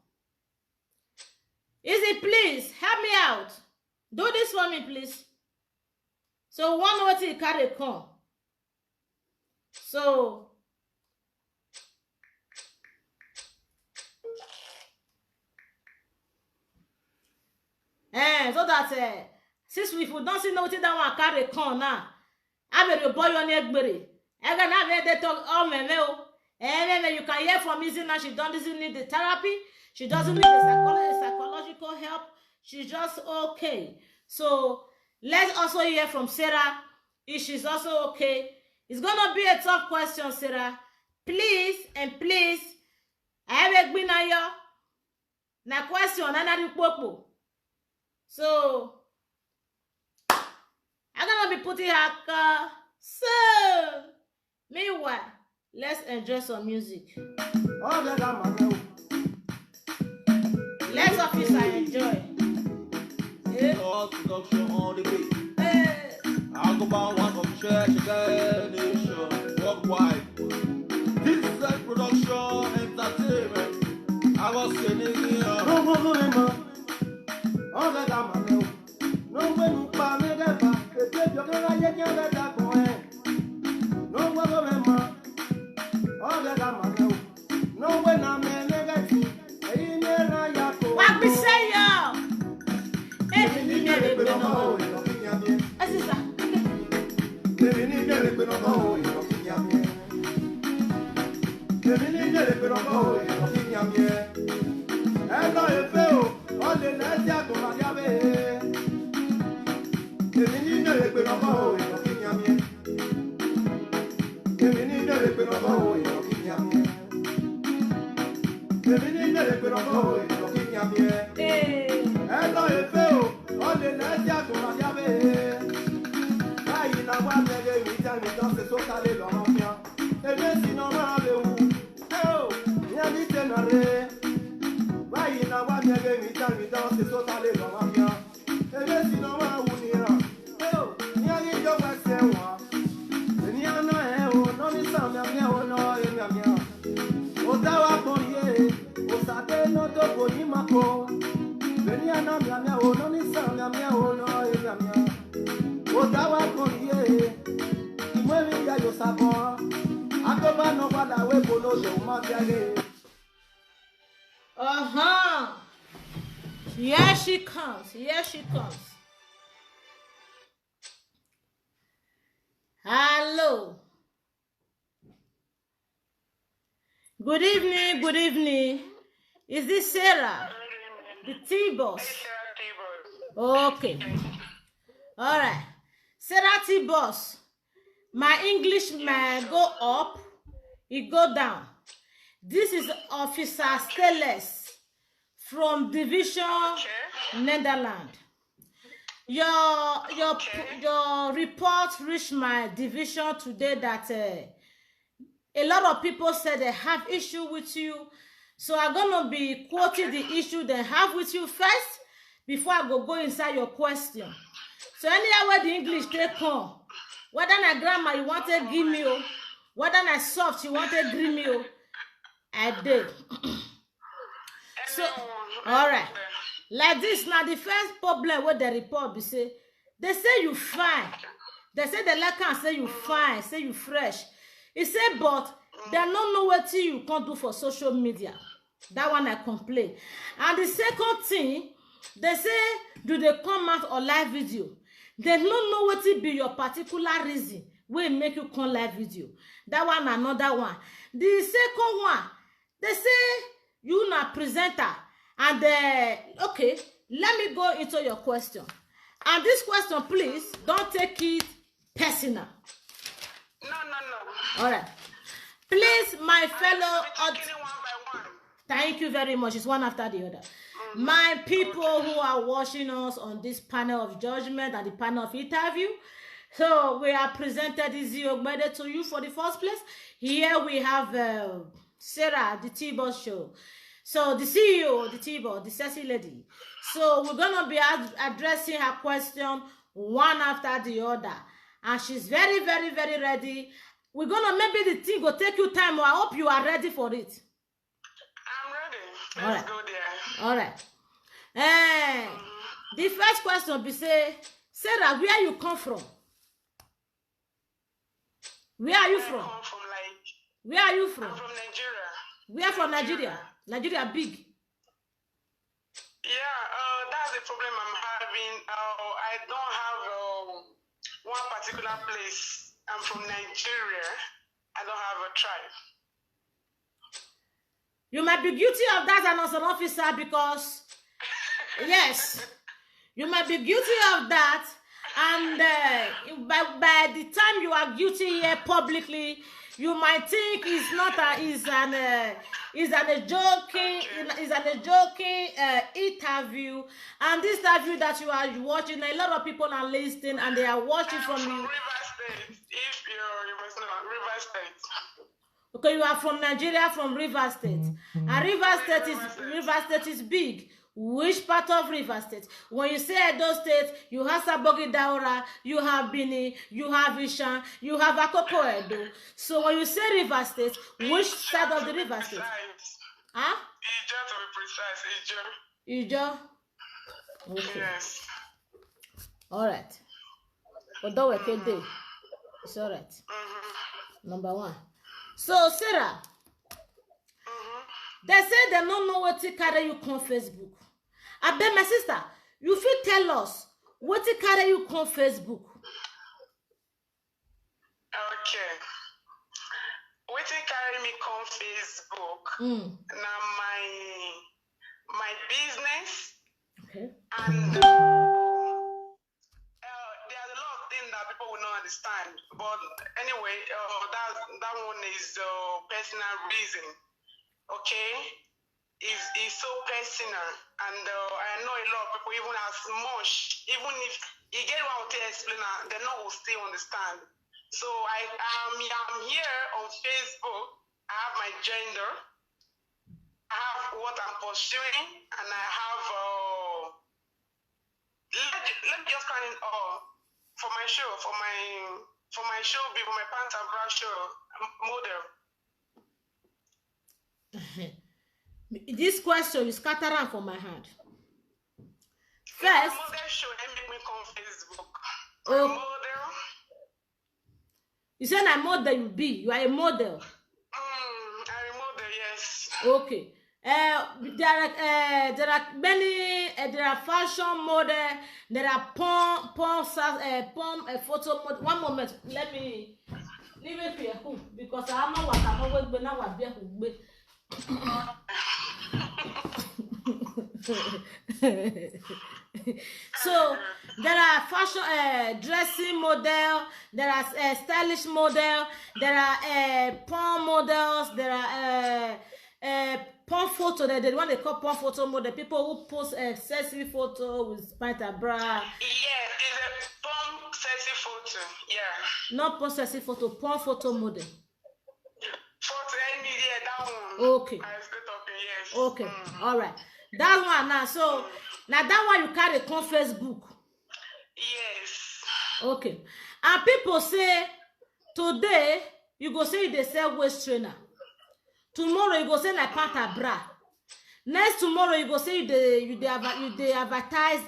Easy, please, help me out. Do this for me, please. So we want to know what she carry come. So so that since we don't see nothing that one carry come now, I will boy on everybody. I can have they talk all you can hear from Izzy now. She doesn't need the therapy. She doesn't need the psychological help. She's just okay. So let's also hear from Sarah if she's also okay. It's gonna be a tough question, Sarah. Please and please, I have a gbinayo. Na question another popo. So I'm gonna be putting her car. So meanwhile, let's enjoy some music. Let's officer enjoy. Production on the beat. I'll go by one of church nation worldwide. This is a production entertainment. I was sitting here. No way you pa me deba. If you can get your better boy. No way remember. All that I'm no way na me negative. What we say yo? Hey, you need to know. Asisa. Baby, need to be no. Baby, need to be no. And I feel all the night ya go magabe. Baby, need to be no. Baby, need to be no. Baby, need to be no. And I feel all the night ya go magabe. Why na wa me we tell me don't say so kale lo mafia. Ebe si no ma be wu. Oh, ya ni tenare. Why na wa me we tell me don't say so kale lo mafia. Ebe si no ma wu ni ra. Oh, ya ni jo wa se wa. Ni ana e o no ni sa me o no e me. O ta wa ko ye. O sa te no to ko ni mako. Ni ana me o no ni sa me o no e me. Otawa korie imwe ya yo sabo akoba no bada we bolo yo ma biage. Here she comes. Here she comes. Hello. Good evening. Good evening. Is this Sarah? The T-Boss. Okay. All right. Sarah T-Boss, my English may go up, it go down. This is Officer Stainless from Division Netherlands. Your report reached my division today that a lot of people said they have issue with you. So I'm gonna be quoting the issue they have with you first before I go inside your question. So anyhow where the English take come, whether na grammar you want to give me, whether na soft you want to give me, I did. So, all right. Like this, now the first problem with the report be say, they say you fine. They say the like can say you fine, say you fresh. He said, but They don't know what you can't do for social media. That one I complain. And the second thing, they say, do they come out or live video? They don't know what it be your particular reason will make you come live video. That one, another one. The second one, they say you not presenter. And okay, let me go into your question. And this question, please, don't take it personal. No. All right. Please, my fellow... One by one. Thank you very much. It's one after the other. My people who are watching us on this panel of judgment and the panel of interview. So, we are presented LIZZY OGBEIDE to you for the first place. Here we have Sarah, the BOZ show. So, the CEO, the BOZ, the sexy lady. So, we're going to be addressing her question one after the other. And she's very, very, very ready. We're going to, maybe the thing will take you time. I hope you are ready for it. I'm ready. Let's go there. All right. The first question be say, Sarah, where you come from? Where are you from? I come from, like... Where are you from? I'm from Nigeria. Where from Nigeria? Nigeria big. Yeah, that's the problem I'm having. I don't have one particular place. I'm from Nigeria. I don't have a tribe. You might be guilty of that as an officer because, yes, you might be guilty of that. And by the time you are guilty here publicly, you might think it's not a joking interview. And this interview that you are watching, a lot of people are listening and they are watching from you. River State. If you must know, River State. Okay, you are from Nigeria, from River State. And River State is big. Which part of River State? When you say Edo State, you have Sabogi Daura, you have Bini, you have Ishan, you have Akoko Edo. So when you say River State, which side of the River State? Huh? Ijo, to be precise, Ijo. Okay. Yes. All right. Although it's all right. Number one. So, Sarah, they say they don't know what to carry you on Facebook. I bet my sister, you fit tell us what to carry you on Facebook. Okay. What to carry me on Facebook? Now my business. Okay. And there's a lot of things that people will not understand. But anyway, that one is personal reason. Okay, is so personal, and I know a lot of people, even as much, even if you get what to explain, they not will still understand. So I'm here on Facebook. I have my gender, I have what I'm pursuing, and I have let me just find for my show, for my show, for my pants and bra show model. This question is scattering for my hand. First, model show and make me on Facebook. Model. You said a model you be. You are a model. I'm a model, yes. Okay. There are many. There are fashion model. There are porn photo model. One moment. Let me leave it here because I know what I'm always been now. What be So there are fashion dressing model, there are stylish model, there are porn models, there are porn photo. The one they call porn photo model, people who post a sexy photo with pant and bra. Yeah, it's a porn sexy photo. Yeah. Not porn sexy photo, porn photo model. Photo, yeah, that one. Okay. I was good talking, yes. Okay, all right. That one now. So now that one you carry on Facebook. Yes. Okay. And people say today you go say they sell waist trainer. Tomorrow you go say like pant bra. Next tomorrow you go say you advertise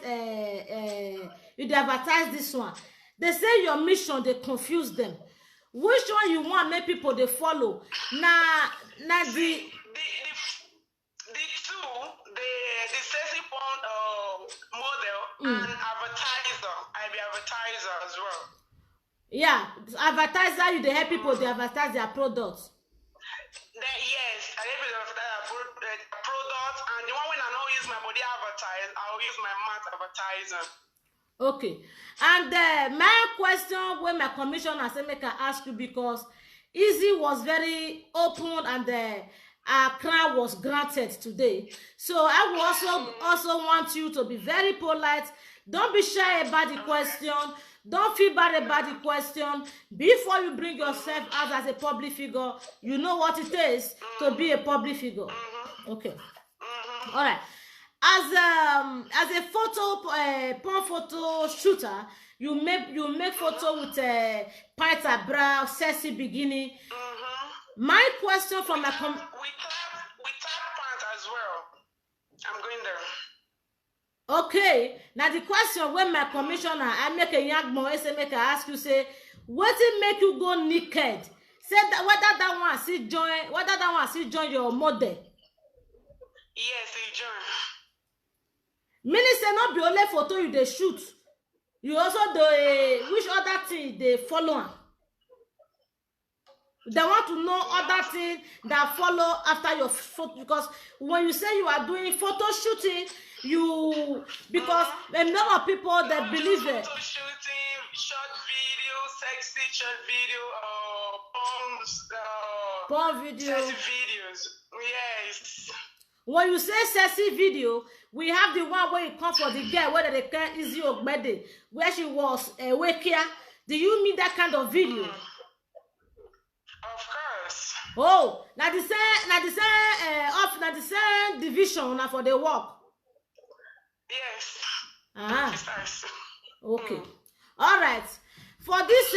this one. They say your mission they confuse them. which one you want make people they follow? Na the two, the sexy porn model and advertiser. I be advertiser as well. yeah, advertiser, you they help people they advertise their products. Yes, I help you advertise product, and the one when I don't use my body advertise, I'll use my mouth advertiser. Okay, and my question when my commissioner say make I ask you, because Easy was very open and the crown was granted today. So I will also want you to be very polite. Don't be shy about the question. Don't feel bad about the question. Before you bring yourself out as a public figure, you know what it is to be a public figure. Okay. All right. As a porn photo shooter, you make photo with a pita brow, sexy bikini. My question from my we tap pants as well. I'm going there. Okay, now the question when my commissioner I make a young boy say make I ask you, say what it make you go naked? Say that whether that one see join your model. Yes, he join. Meaning say not be only photo you they shoot, you also do which other thing they follow am? They want to know other things that follow after your photo, because when you say you are doing photo shooting, because a lot of people that believe it. Photo shooting, short video, sexy short video, porn video. Sexy videos. Yes. When you say sexy video, we have the one where you come for the girl, whether they can easy OGBEIDE, where she was waking. Do you mean that kind of video? Of course. Oh, now the same division now for the work. Yes. Okay. All right. For this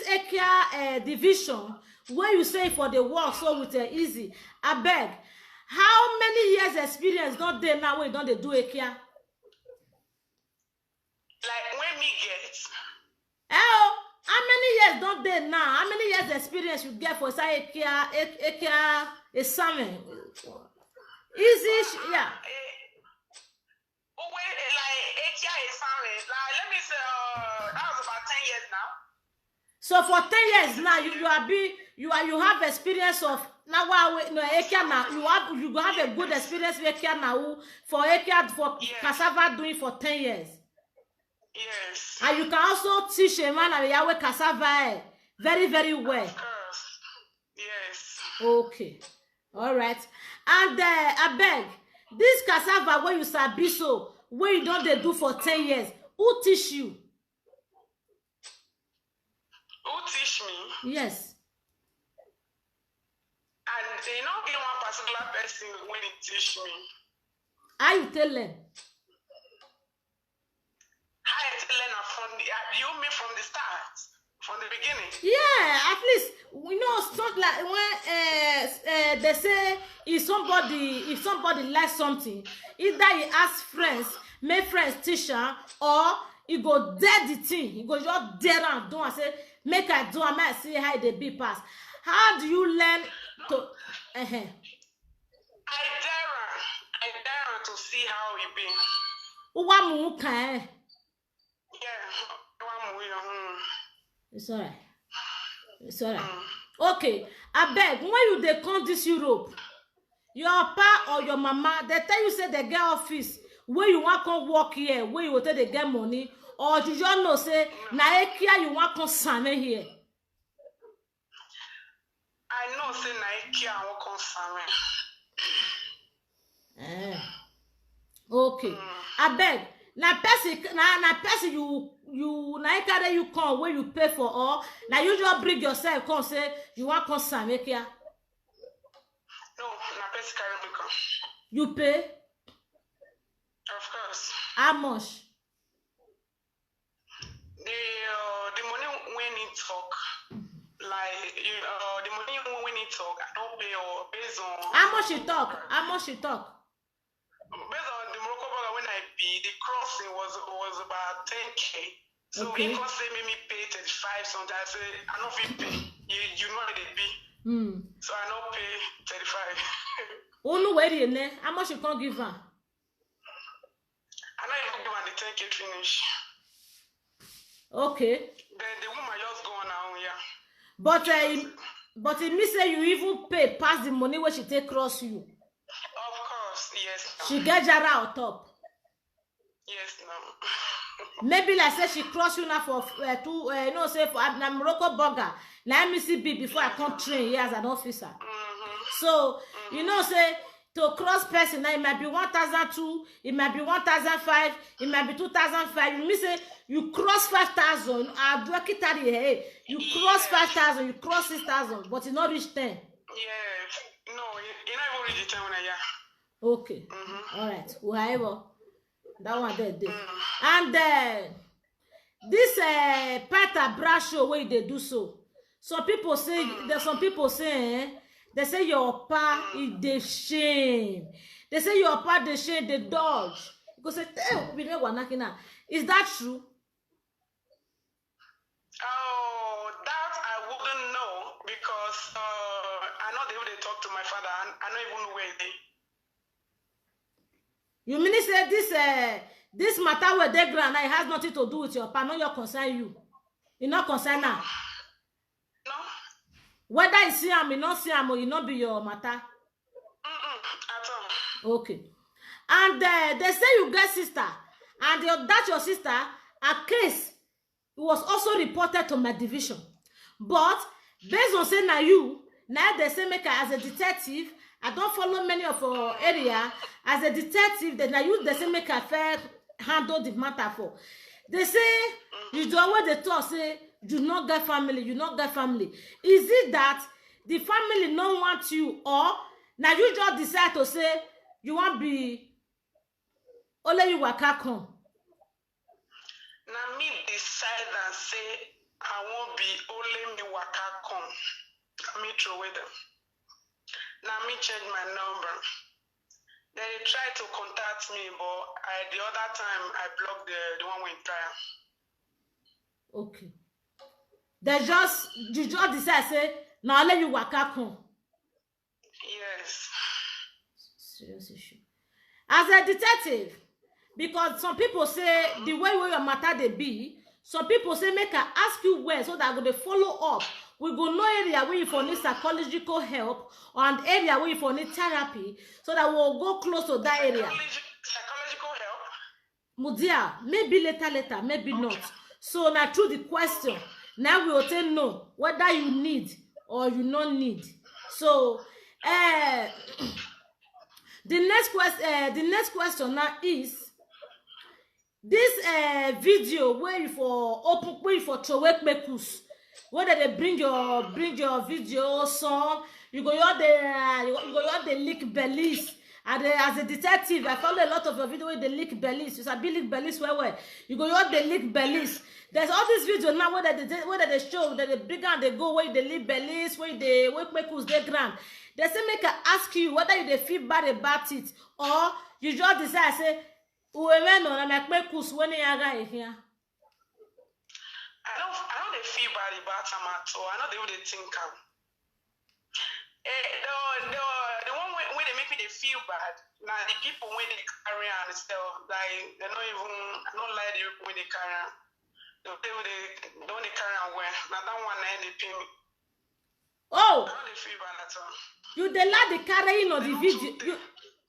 Ekia division, where you say for the work, so with easy, I beg, how many years experience don't they now when don't they do Ekia? Like when me get. Oh, how many years don't they now? How many years experience you get for say Ekia a salmon? Easy, yeah. Like Ekia is salmon. Like let me say, that was about 10 years now. So for 10 years now, you have experience of now. No Ekia now you have a good experience with Ekia now for Ekia for cassava doing for 10 years. Yes. And you can also teach a man and Yahweh cassava very, very well. Of course. Yes. Okay. All right. And I beg, this cassava where you sabi so, where you don't they do for 10 years, who teach you? Who teach me? Yes. And they not be one particular person when he teach me. How you tell them? You mean from the start, from the beginning? Yeah, at least we know it's not like when they say if somebody likes something, either he ask friends, make friends teacher, or he go dare the thing, he go just dare and do and say make I do, I might see how they be pass. How do you learn to? I dare to see how he be. It's alright. It's alright. Okay, I beg, when you they come this Europe, your pa or your mama, they tell you say they get office where you want to work here, where you will take they get money, or you just know say na Ekia you want to sign here. I know say na Ekia I want to sign. Okay. I beg. Na person you na Ekia you come where you pay for all. Now you just bring yourself come say you want to sign Ekia. No, na person carry me come. You pay? Of course. How much? The money when it talk, like the money when it talk, I don't pay or based on. How much you talk? How much you talk? Based on the Morocco burger when I pay, the crossing was about 10K. So Okay. he can say me pay 35 something. I say I not fit pay. You know how they be. So I not pay 35. Unu where you how much you can't give her? I not even give her the 10K finish. Okay. Then the woman just go on her own, yeah. But it means say you even pay pass the money where she take cross you. Of course, yes. No. She get jara on top. Yes, no. Maybe like say she cross you now for you know say for na Morocco burger. Now let me see before I come train here as an officer. So you know say to cross person now it might be 1,002, it might be 1,005, it might be 2,005. You mean say you cross 5,000. I do it at the head. You cross 5,000, you cross 6,000, but it not reach 10. Yeah, no, you not even reach the 10 when I Okay. All right. Whatever. That one there. And this Pata Bra show where they do so. Some people say there's some people saying they say your pa is the shame. They say your pa the shame, the dodge. Because say, we never knocking out. Is that true? Oh, that I wouldn't know because I know they would talk to my father and I don't even know where they. You mean say this matter where they grant it has nothing to do with your pa, not your concern you. You not concern now. No. Whether you see him, you not see him, or you not be your matter. At all. Okay. And they say you get sister, and that your sister, a case was also reported to my division. But based on saying now you, now they say make as a detective, I don't follow many of our area. As a detective, then I use the same make a fair handle the matter for. They say you do what they talk say you not get family, you not get family. Is it that the family don't want you, or now you just decide to say you want be only you waka come? Now me decide and say I won't be only me waka come. Me throw with them. Now me change my number. Then they try to contact me, but the other time I blocked the one with trial. Okay. You just decide say now let you waka come. Yes. Serious issue. As a detective, because some people say the way your matter they be, some people say make I ask you where so that I go to follow up. We go no area where you for need psychological help or an area where you for need therapy so that we'll go close to that area. Psychological help? Mudia, maybe later, maybe okay. Not. So now through the question, now we will tell no whether you need or you not need. So the next question now is this video where you for open where you for trowek mekus. Whether they bring your video song, you go your the leak bellies. And as a detective, I follow a lot of your video where they leak bellies. You sabi leak bellies where you go your the leak bellies. There's all these videos now where they show that they bring and they go where they leak bellies, where they work mekus they grand. They say make I ask you whether you they feel bad about it or you just decide say whoever no na make mekus when you are here. I don't feel bad about them at all. I know they would think the one when they make me they feel bad. Now the people when they carry on stuff like they don't even I don't like the people when they carry on. They don't carry on well. Now that one they pay me. Oh, I don't feel bad at all. You the lad the carrying on the video.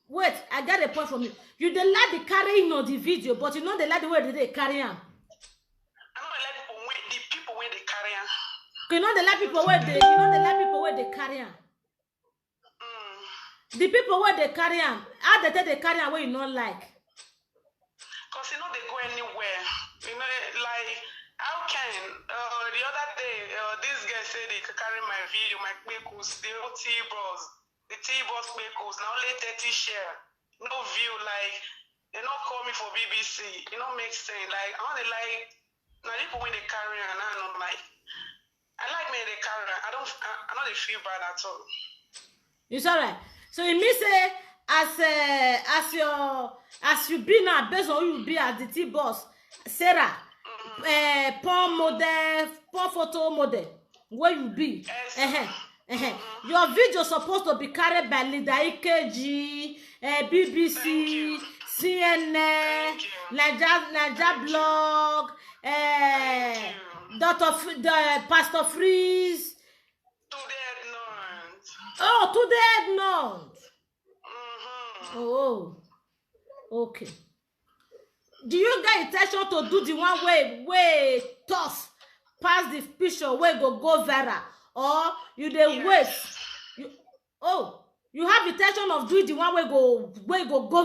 Wait, I got a point from you. You the lad the carrying on the video, but you know the lad the way they carry on. You know the people where they carry on. The people where they carry on, how they carry on where you not like? Cause you know they go anywhere. You know, like how can the other day this guy said they could carry my video, my quickos, the old T-Bros, the T-Bros quickos, now only 30 share, no view. Like they don't call me for BBC. It don't make sense. Like I want to like now people when they carry on, I don't like. I like me the camera. I don't feel bad at all. It's alright. So it means as you be now based on who you be as the T boss, Sarah. porn model, porn photo model, where you be. Your video supposed to be carried by Leader EKG, BBC, CNN, Naija Blog, Pastor Freeze. To the head none. Oh, okay. Do you get intention to do the one way tough pass the picture where go viral, or you dey wait? You have intention of doing the one way go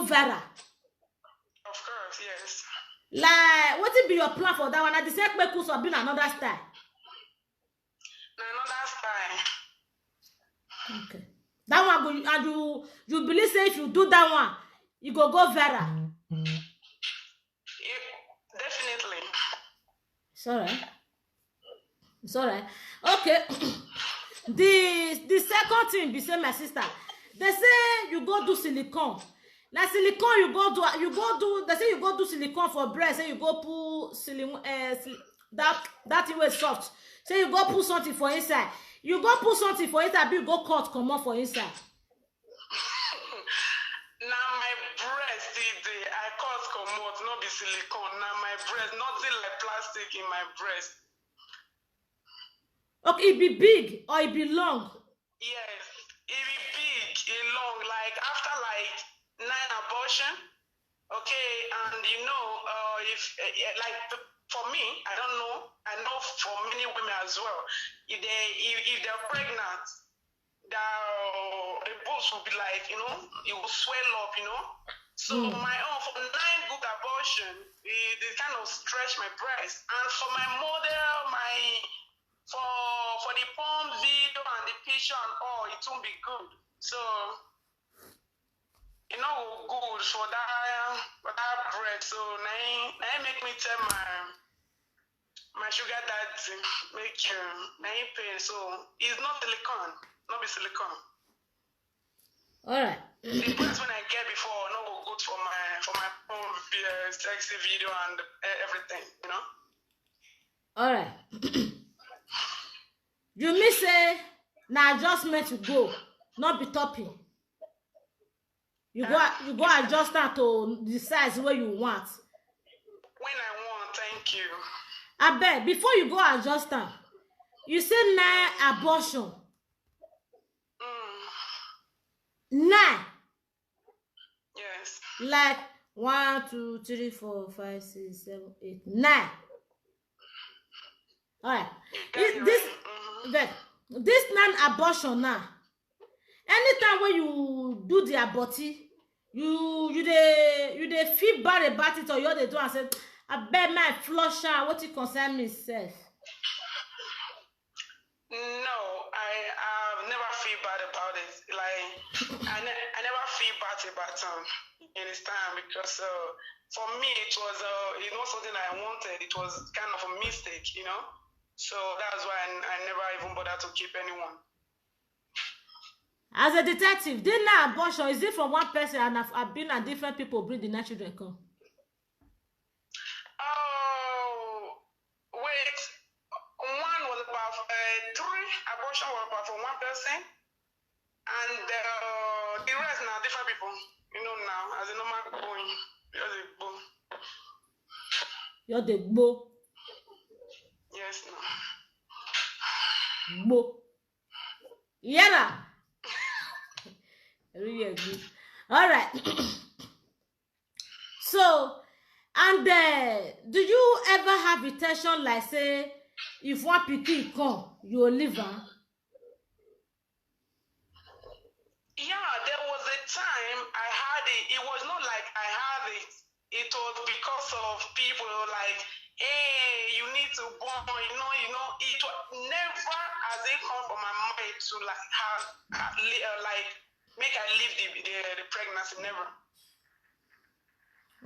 viral? Of course, yes. Like, what will be your plan for that one? At the same way, could be another style. Another style. Okay. That one go, and you believe say if you do that one, you go viral. Definitely. It's alright. Okay. The second thing be say, my sister, they say you go do silicone. Like silicone, you go do. They say you go do silicone for breast. Say you go put silicone. That thing was soft. Say you go put something for inside. You go put something for inside. You go cut come out for inside. Now my breast, I cut come out, not be silicone. Now my breast, nothing like plastic in my breast. Okay, it be big or it be long? Yes, it be big, it long. Like after like 9 abortion, okay, and if like for me, I don't know. I know for many women as well. If they're pregnant, the boobs will be like, it will swell up, So my own, for 9 good abortion, they kind of stretch my breast. And for my model, for the porn video and the picture and all, it won't be good. So, good for that bread. So now make me tell my sugar daddy make now pain. So it's not silicone, not be silicone. All right. The breast when I get before, no good for my own sexy video and everything, All right. You mean say na adjustment you go, not be topping. You go adjust that to the size where you want. When I want, thank you. I bet before you go adjust that, you say 9 abortion. 9. Yes. Like 1, 2, 3, 4, 5, 6, 7, 8, 9. All right. This 9 abortion now. Anytime when you do the abortion, you dey feel bad about it, or you dey do and say, I bet my flush out. What it concern me self? No, I never feel bad about it. Like I never feel bad about in this time, because for me it was something I wanted. It was kind of a mistake, So that's why I never even bothered to keep anyone. As a detective, didn't that abortion, is it from one person and I've been at different people bring the children come? Oh, wait. One was about 3 abortion was about from one person, and the rest now different people. Now as a normal going, You're the bo. Yes, no. Bo. Yeah. Really agree. All right. So, and do you ever have intention, like say, if one pikin come, you will leave her? Yeah, there was a time I had it. It was not like I had it. It was because of people like, hey, you need to born. It was never as it come from my mind to like have make I leave the pregnancy. Never.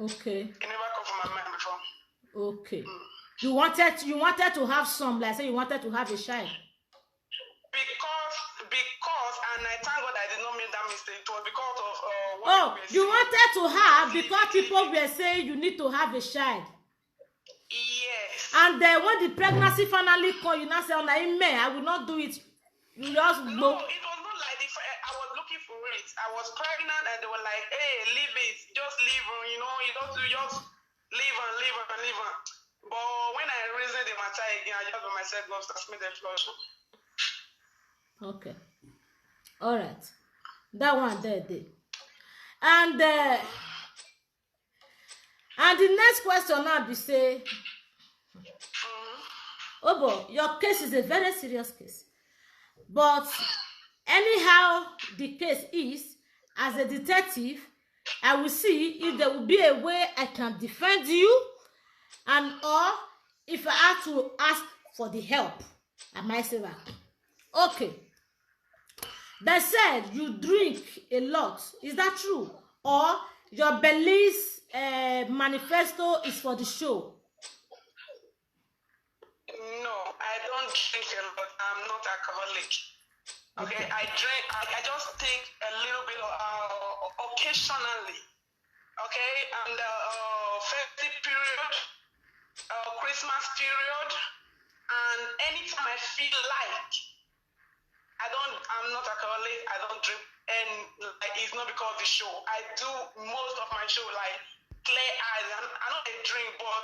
Okay. It never come from my mind before. Okay. You wanted to have some, like say you wanted to have a child. Because and I thank God I did not make that mistake. It was because of what you wanted to have because people were saying you need to have a child. Yes. And then when the pregnancy finally come, you now say, "Oh, I will not do it." You just No, go. it was not like I was looking for it. I was pregnant, and they were like, "Hey, leave it. Just leave. You know, you don't do just leave and leave and leave." But when I reasoned the matter again, I just by myself go transmit the flush. Okay. All right. That one there. And the next question now be say, oh boy, your case is a very serious case. But anyhow the case is, as a detective, I will see if there will be a way I can defend you, and or if I have to ask for the help, I might say that. Okay. They said you drink a lot. Is that true? Or your Belize manifesto is for the show? No, I don't drink a lot. I'm not alcoholic. Okay, I drink. I just take a little bit occasionally. Okay, and festive period, Christmas period, and anytime I feel like I'm not alcoholic. I don't drink, and it's not because of the show. I do most of my show like clear eyes. I don't drink, but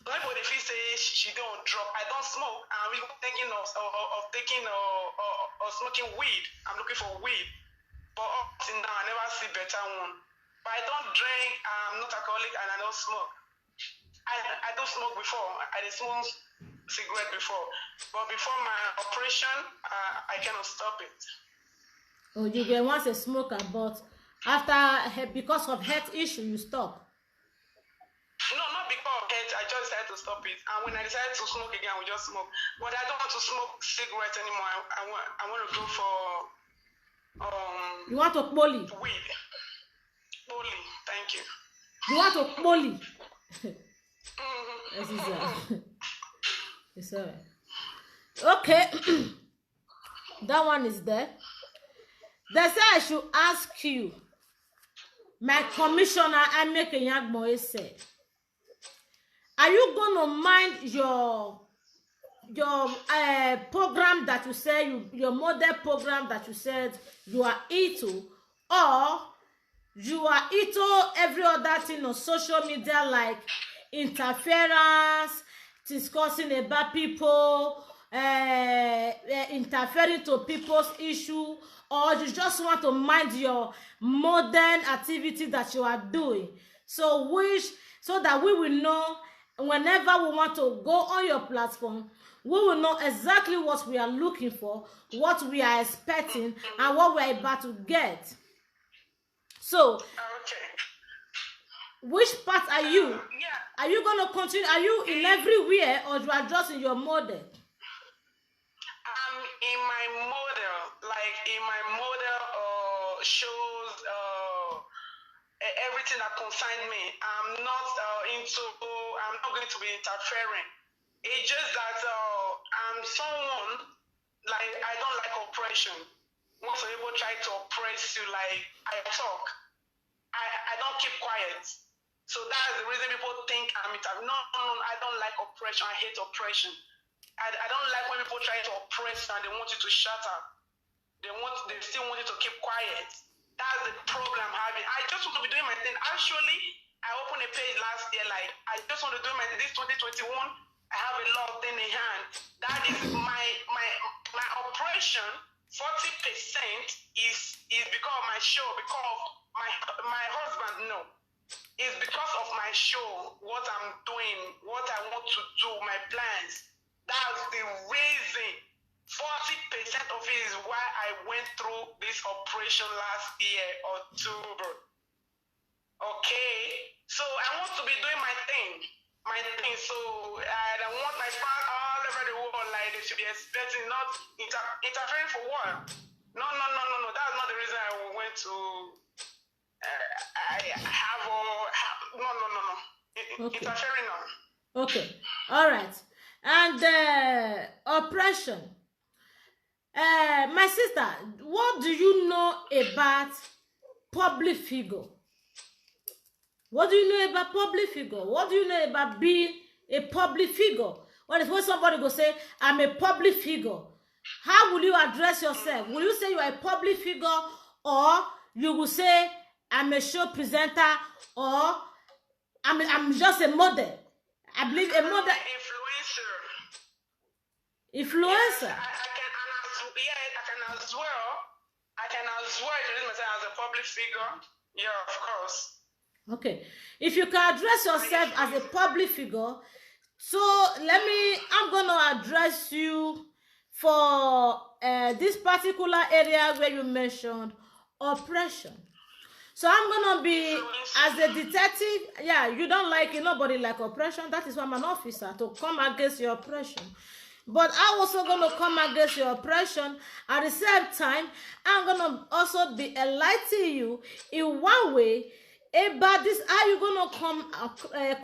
everybody if he say she don't drop. I don't smoke. I'm really thinking of taking or smoking weed. I'm looking for weed, but up till now I never see better one. But I don't drink. I'm not alcoholic, and I don't smoke. I don't smoke before. I did smoke cigarette before, but before my operation, I cannot stop it. Oh, you get once a smoker, but after because of health issue, you stop. No, not because of health. I just decided to stop it, and when I decided to smoke again, I will just smoke. But I don't want to smoke cigarettes anymore. I want to go for You want to poly? Weed. Poly. Thank you. You want to poly? Yes, it's it's all right. Okay. That one is there. They say I should ask you. My commissioner, I make a young boy say, are you gonna mind your program that you say your model program that you said you are into, or you are into every other thing on social media like interference, discussing about people, interfering to people's issue, or you just want to mind your modern activity that you are doing, so that we will know whenever we want to go on your platform, we will know exactly what we are looking for, what we are expecting, and what we are about to get. So which part are you? Yeah. Are you going to continue? Are you in everywhere, or you are just in your model? I'm in my model, like in my model shows, everything that concerns me. I'm not going to be interfering. It's just that I'm someone, like, I don't like oppression. Most people try to oppress you, like, I talk. I don't keep quiet. So that's the reason people think I'm interfering. No, I don't like oppression. I hate oppression. I don't like when people try to oppress you and they want you to shut up. They still want you to keep quiet. That's the problem I'm having. I just want to be doing my thing. Actually, I opened a page last year, like, I just want to do my thing. This 2021, I have a lot of things in hand. That is my oppression. 40% is because of my show, because of my husband, no. It's because of my show, what I'm doing, what I want to do, my plans. That's the reason. 40% of it is why I went through this operation last year, October. Okay? So I want to be doing my thing. So I don't want my fans all over the world, like, they should be expecting, not interfering for what? No. That's not the reason I went to... No. Okay. Interfering on. Okay. All right. And oppression. My sister, what do you know about public figure? What do you know about public figure? What do you know about being a public figure. When somebody go say, I'm a public figure, how will you address yourself? Will you say you are a public figure, or you will say, I'm a show presenter, or I'm just a model? I believe a model. Influencer. Yes, I can as well introduce myself as a public figure. Yeah, of course. Okay. If you can address yourself as a public figure, so I'm going to address you for this particular area where you mentioned oppression. So I'm going to be, as a detective, yeah, you don't like it, nobody like oppression. That is why I'm an officer, to come against your oppression. But I'm also going to come against your oppression. At the same time, I'm going to also be enlightening you in one way about this, how you going to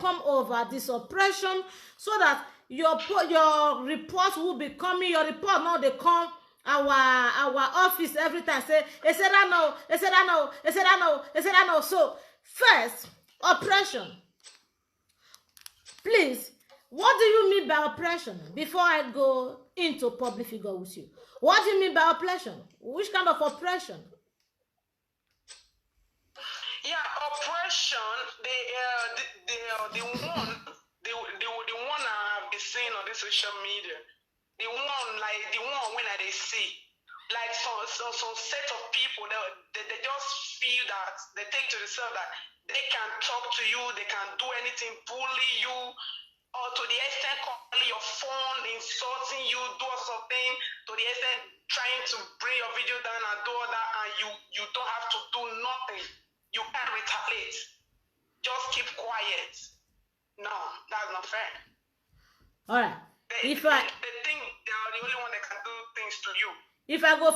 come over this oppression, so that your report will be coming. Your report now, they come our office every time, say, they said I know, they said I know, they said I know, they said I know. So first, oppression. Please, what do you mean by oppression? Before I go into public figure with you, what do you mean by oppression? Which kind of oppression? Yeah, oppression. The one I've been seeing on the social media. The one when they see, like some set of people that they just feel that they take to themselves that they can talk to you, they can do anything, bully you, or to the extent calling your phone, insulting you, do something, to the extent trying to bring your video down and do all that, and you don't have to do nothing. You can't retaliate. Just keep quiet. No, that's not fair. All right. They think they are the only one that can do things to you. If I go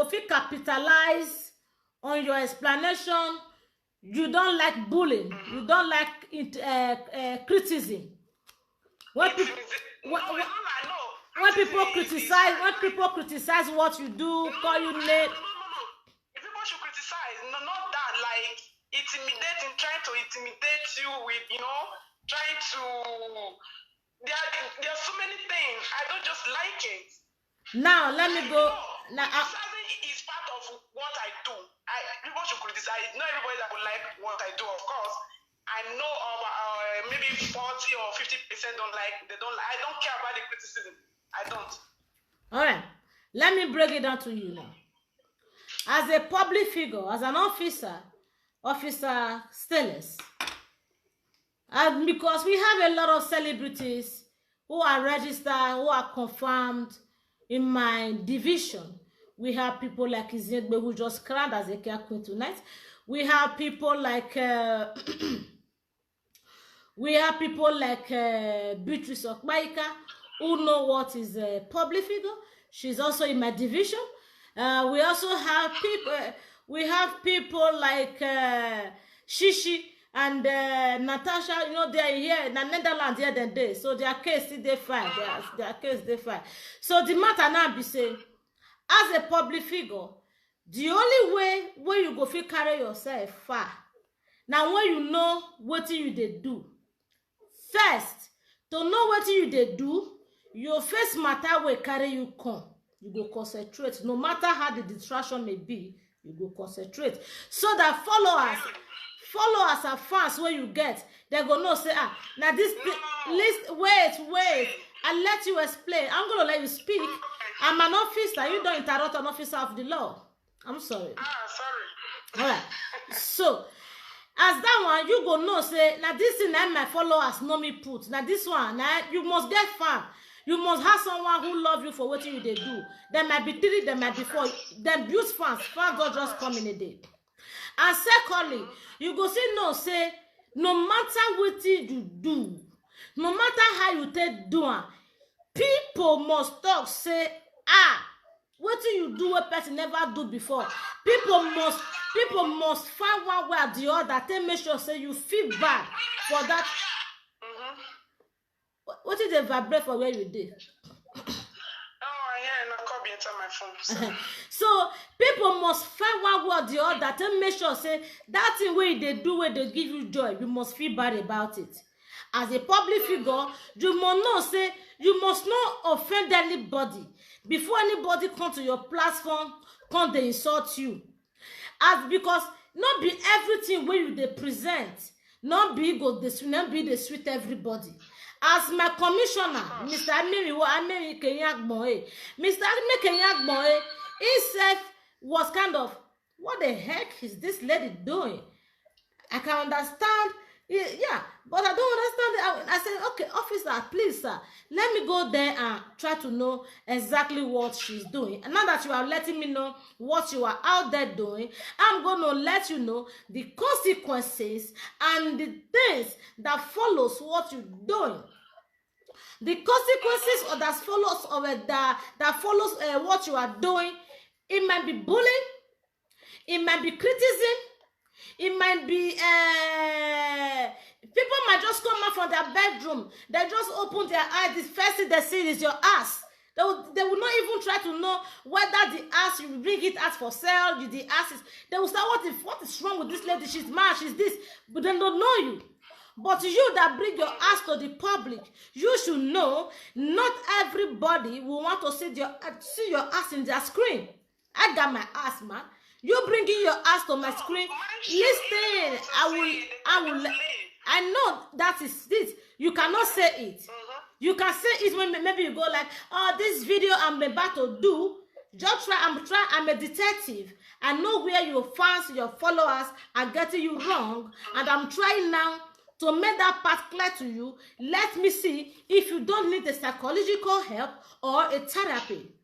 fit capitalize on your explanation, you don't like bullying. You don't like criticism. When people criticize what you do, call you name. People should criticize. No, not that. Like trying to intimidate you with, trying to. There are so many things. I don't just like it. Now let me go. Criticizing is part of what I do. People should criticize. Not everybody that would like what I do, of course. I know maybe 40 or 50% don't like. They don't. I don't care about the criticism. I don't. All right. Let me break it down to you now. As a public figure, as an officer stainless, and because we have a lot of celebrities who are registered, who are confirmed in my division. We have people like SHWO, who just crowned as a care queen tonight. We have people like Beatrice Okmaika, who know what is a public figure. She's also in my division. We also have people like Shishi and Natasha. They are here in the Netherlands here than they. So their case they file. Their case they file. So the matter now be saying, as a public figure, the only way where you go fit carry yourself far. Now when you know what you dey do, first to know what you dey do, your first matter will carry you come. You go concentrate. No matter how the distraction may be, you go concentrate. So that followers and fans where you get, they go no say, now this list, wait, I'll let you explain. I'm gonna let you speak. I'm an officer. You don't interrupt an officer of the law. I'm sorry. Sorry. All right. So as that one, you go no say, now this thing that my followers know me put. Now this one, now you must get fan. You must have someone who love you for what you they do. There might be 3, there might be 4. Then build fans. Fans don't just come in a day. And secondly, you go see no say, no matter what you do, no matter how you take doing, people must talk say, what do you do a person never do before? People must find one way or the other to make sure say you feel bad for that. What did they vibrate for where you did? My phone. So people must find one way or the other to make sure say that thing where they do where they give you joy, you must feel bad about it. As a public figure, you must know, say, you must not offend anybody before anybody come to your platform, come they insult you. As because not be everything wey you dey present, not be go dey not be dey sweet everybody. As my commissioner, Mr. Amiri Kenyagbon, Mr. Amiri Kenyagbon, himself was kind of, what the heck is this lady doing? I can understand, yeah, but I don't understand. I said, okay, officer, please, sir, let me go there and try to know exactly what she's doing. And now that you are letting me know what you are out there doing, I'm going to let you know the consequences and the things that follows what you're doing. The consequences that follows that follows what you are doing. It might be bullying, it might be criticism, it might be people might just come out from their bedroom, they just open their eyes, the first thing they see is your ass. They will not even try to know whether the ass, you bring it out for sale, the ass is, they will say, what is wrong with this lady? She's mad, she's this, but they don't know you. But you that bring your ass to the public, you should know not everybody will want to see your ass in their screen. I got my ass, man. You bringing your ass to my screen. Listen, I know that is this. You cannot say it. You can say it when maybe you go like, oh, this video I'm about to do. Just try. I'm a detective. I know where your fans, your followers are getting you wrong, and I'm trying now to make that part clear to you. Let me see if you don't need a psychological help or a therapy.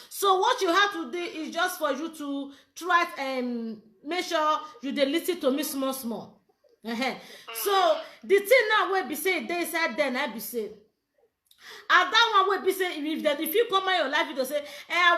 So what you have to do is just for you to try and make sure you listen to me small. So the thing now will be say they said then I be say. And that one will be say if you come on your live video say, I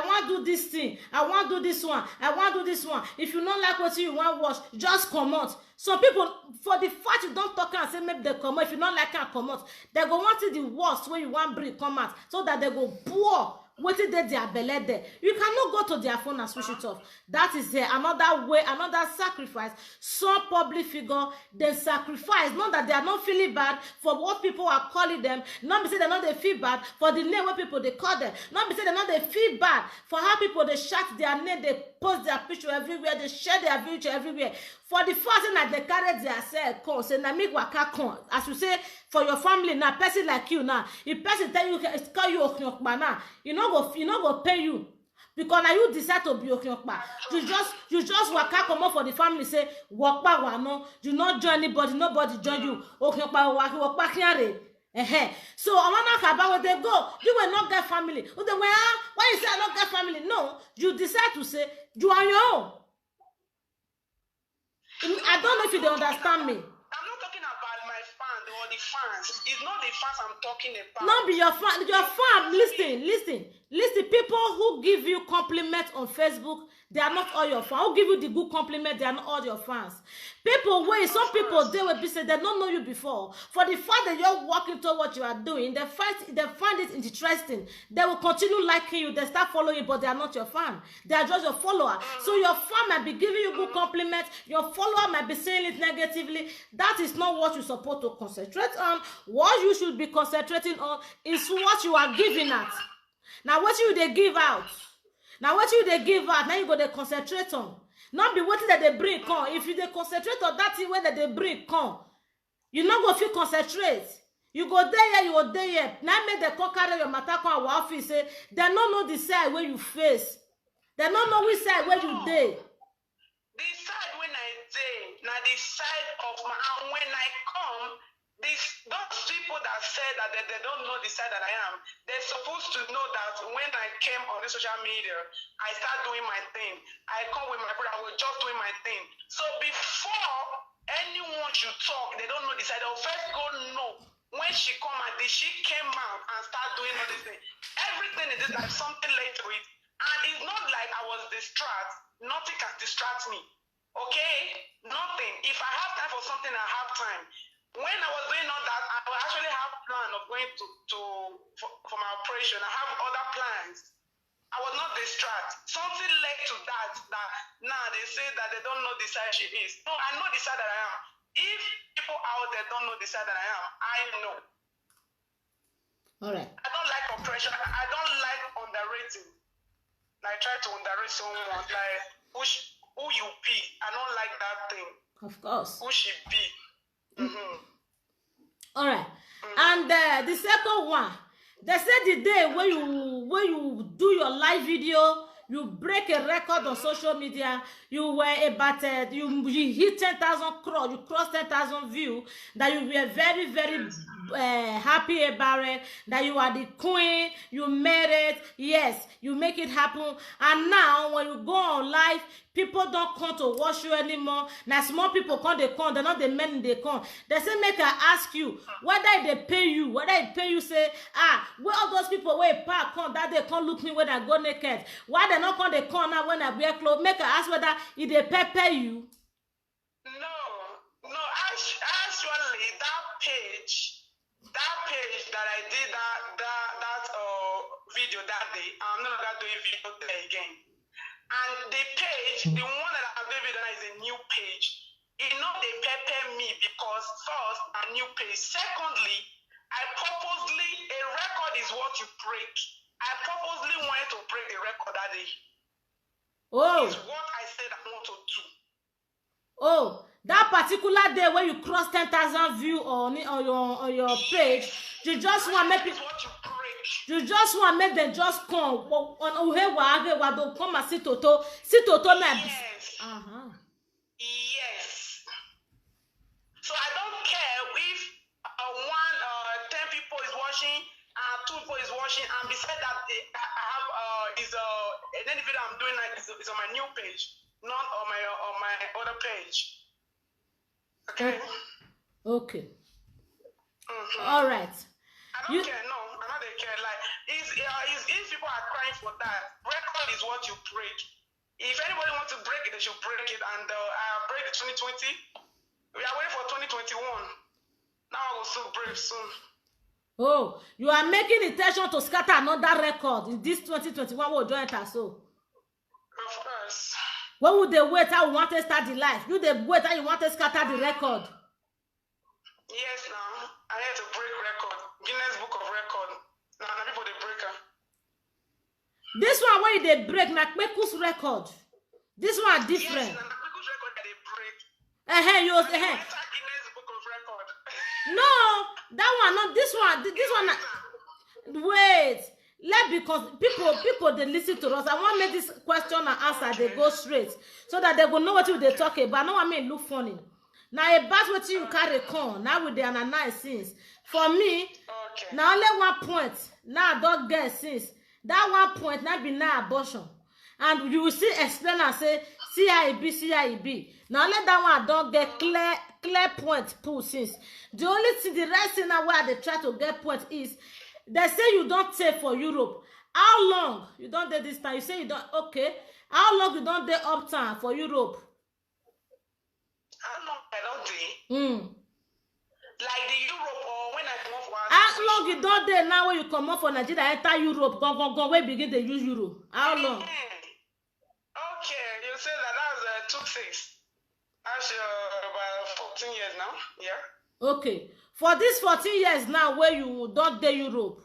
want do this thing, I want do this one, I want do this one. If you don't like what you want watch, just come out. Some people, for the fact you don't talk and say maybe they come out, if you don't like and come out, they go want to the worst when you want bring come out, so that they go pour waiting there their belly there. You cannot go to their phone and switch it off. That is another way, another sacrifice. Some public figure they sacrifice, not that they are not feeling bad for what people are calling them, not be say they're not they feel bad for the name where people they call them, not be say they're not they feel bad for how people they shout their name, they post their picture everywhere, they share their picture everywhere. For the first thing that they carry their self come, say na make waka come. As you say, for your family now, person like you now, if person tell you call you Okiokpa now, you not go pay you. Because now you decide to be Okiokpa. You just waka come up for the family, say, Wakpa wano, you not join anybody, nobody join you. Okiokpa wakpa kiare. So I wanna about where they go. You will not get family. Why you say I not get family? No, you decide to say you are your own. I don't know if you don't understand me. I'm not talking about my fans or the fans. It's not the fans I'm talking about. Not be your fan. Your fan. Listen. People who give you compliments on Facebook, they are not all your fans. Who give you the good compliment, they are not all your fans. Some people they will be say they don't know you before. For the fact that you're walking toward what you are doing, they find it interesting. They will continue liking you. They start following you, but they are not your fan. They are just your follower. So your fan might be giving you good compliments. Your follower might be saying it negatively. That is not what you're supposed to concentrate on. What you should be concentrating on is what you are giving at. Now what you they give out. Now you go to concentrate on. Not be what that they bring come. If you they concentrate on that thing where that they bring come, you not go feel concentrate. You go there, you go there. Now make the come carry your matter come our office say they don't know the side where you face. They don't know which side where you dey. The side when I dey, now the side of my when I come. Those people that said that they don't know the side that I am, they're supposed to know that when I came on the social media, I start doing my thing. I come with my brother, I was just doing my thing. So before anyone should talk, they don't know the side. They'll first go know when she come out, she came out and start doing all this thing. Everything is just like something late to it. And it's not like I was distracted. Nothing can distract me. Okay? Nothing. If I have time for something, I have time. When I was doing all that, I actually have plan of going for my operation. I have other plans. I was not distracted. Something led to that. That now they say that they don't know the side she is. No, I know the side that I am. If people out there don't know the side that I am, I know. All right. I don't like oppression. I don't like underrating. Like try to underrate someone. Like who you be. I don't like that thing. Of course. Who she be. Mm-hmm. All right. And the second one, they said the day when you do your live video, you break a record on social media, you were about you hit 10,000 cross, you crossed 10,000 views, that you were very, very happy about it, that you are the queen, you made it, yes, you make it happen. And now when you go on live, people don't come to watch you anymore. Now small people come, they come, they're not the men they come. They say make I ask you whether they pay you, say, where all those people where park come that they can't look me when I go naked. Why they not come, they come now when I wear clothes? Make I ask whether if they pay you. No, actually that page that I did that video that day, I'm not gonna do a video there again. And the page, the one that I'm doing now is a new page. You know they pepper me because first a new page. Secondly, a record is what you break. I purposely wanted to break the record that day. Oh. It's what I said I want to do. Oh, that particular day when you cross 10,000 views on your page, you just want to make people. You just want to make them just come on don't come and sit toto Yes. Yes. So I don't care if 10 people is watching, 2 people is watching, and beside that I have any video I'm doing like is on my new page, not on my other page. Okay. Okay. Mm-hmm. All right. I don't care. No, I don't care. Like, if people are crying for that, record is what you break. If anybody wants to break it, they should break it. And I break the 2020. We are waiting for 2021. Now I will soon break soon. Oh, you are making intention to scatter another record in this 2021. Will join us so. Of course. When would they wait? How you want to start the life? You they wait? How you want to scatter the record? Yes, now I had to break record. Guinness Book of Record. Now people they break her. This one where they break Nakmeku's record. This one different. Yes, Nakmeku's record that they break. Guinness Book of Record. No, that one not this one. This one. Wait. Because people they listen to us. I want to make this question and answer. They go straight so that they will know what they talk about. No, I mean look funny. Now about what you carry con now with the analyze since for me. Okay. Now only 1 point. Now I don't get since that 1 point now be now abortion, and you will see explain and say CIB. Now let that one don't get clear point pull since the only thing the rest thing now where they try to get point is. They say you don't take for Europe. How long you don't do this time? You say you don't. Okay. How long you don't do uptime for Europe? How long I don't do? Like the Europe or when I come off one. How long you don't do now when you come off for Nigeria enter Europe? Go. Where begin to use Euro? How long? Okay, you say that was 2-6. That's about 14 years now. Yeah. Okay. For this 14 years now where you don't do Europe,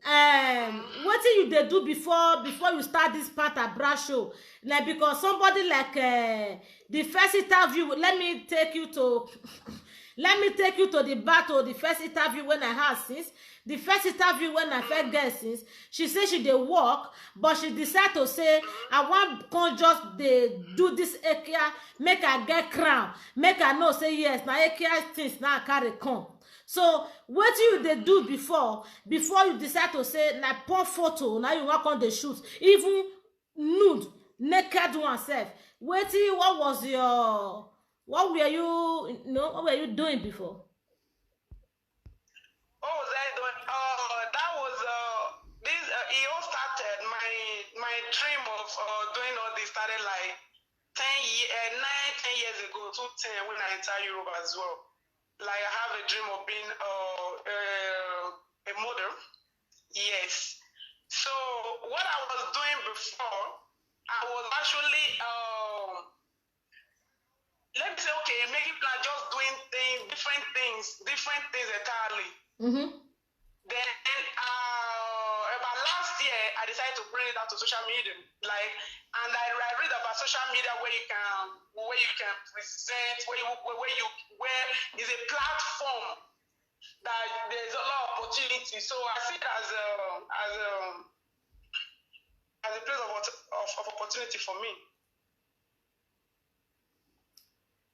what did you they do before you start this part of Brass show? Like because somebody like the first interview, let me take you to the battle. The first interview when I had since the first interview when I first get since she said she dey work, but she decided to say I want can just they do this Ekia, make I get crown, make I know say yes now Ekia things now carry come. So what they do before you decide to say na poor photo now you work on the shoot even nude naked oneself. What were you doing before? What was I doing? That was this. It all started. My dream of doing all this started like 10 years ago, 2010 when I entered Europe as well. Like I have a dream of being a model. Yes. So what I was doing different things entirely. Mm-hmm. Then about last year, I decided to bring it out to social media. And I read about social media where you can present, where is a platform that there's a lot of opportunity. So I see it as a place of opportunity for me.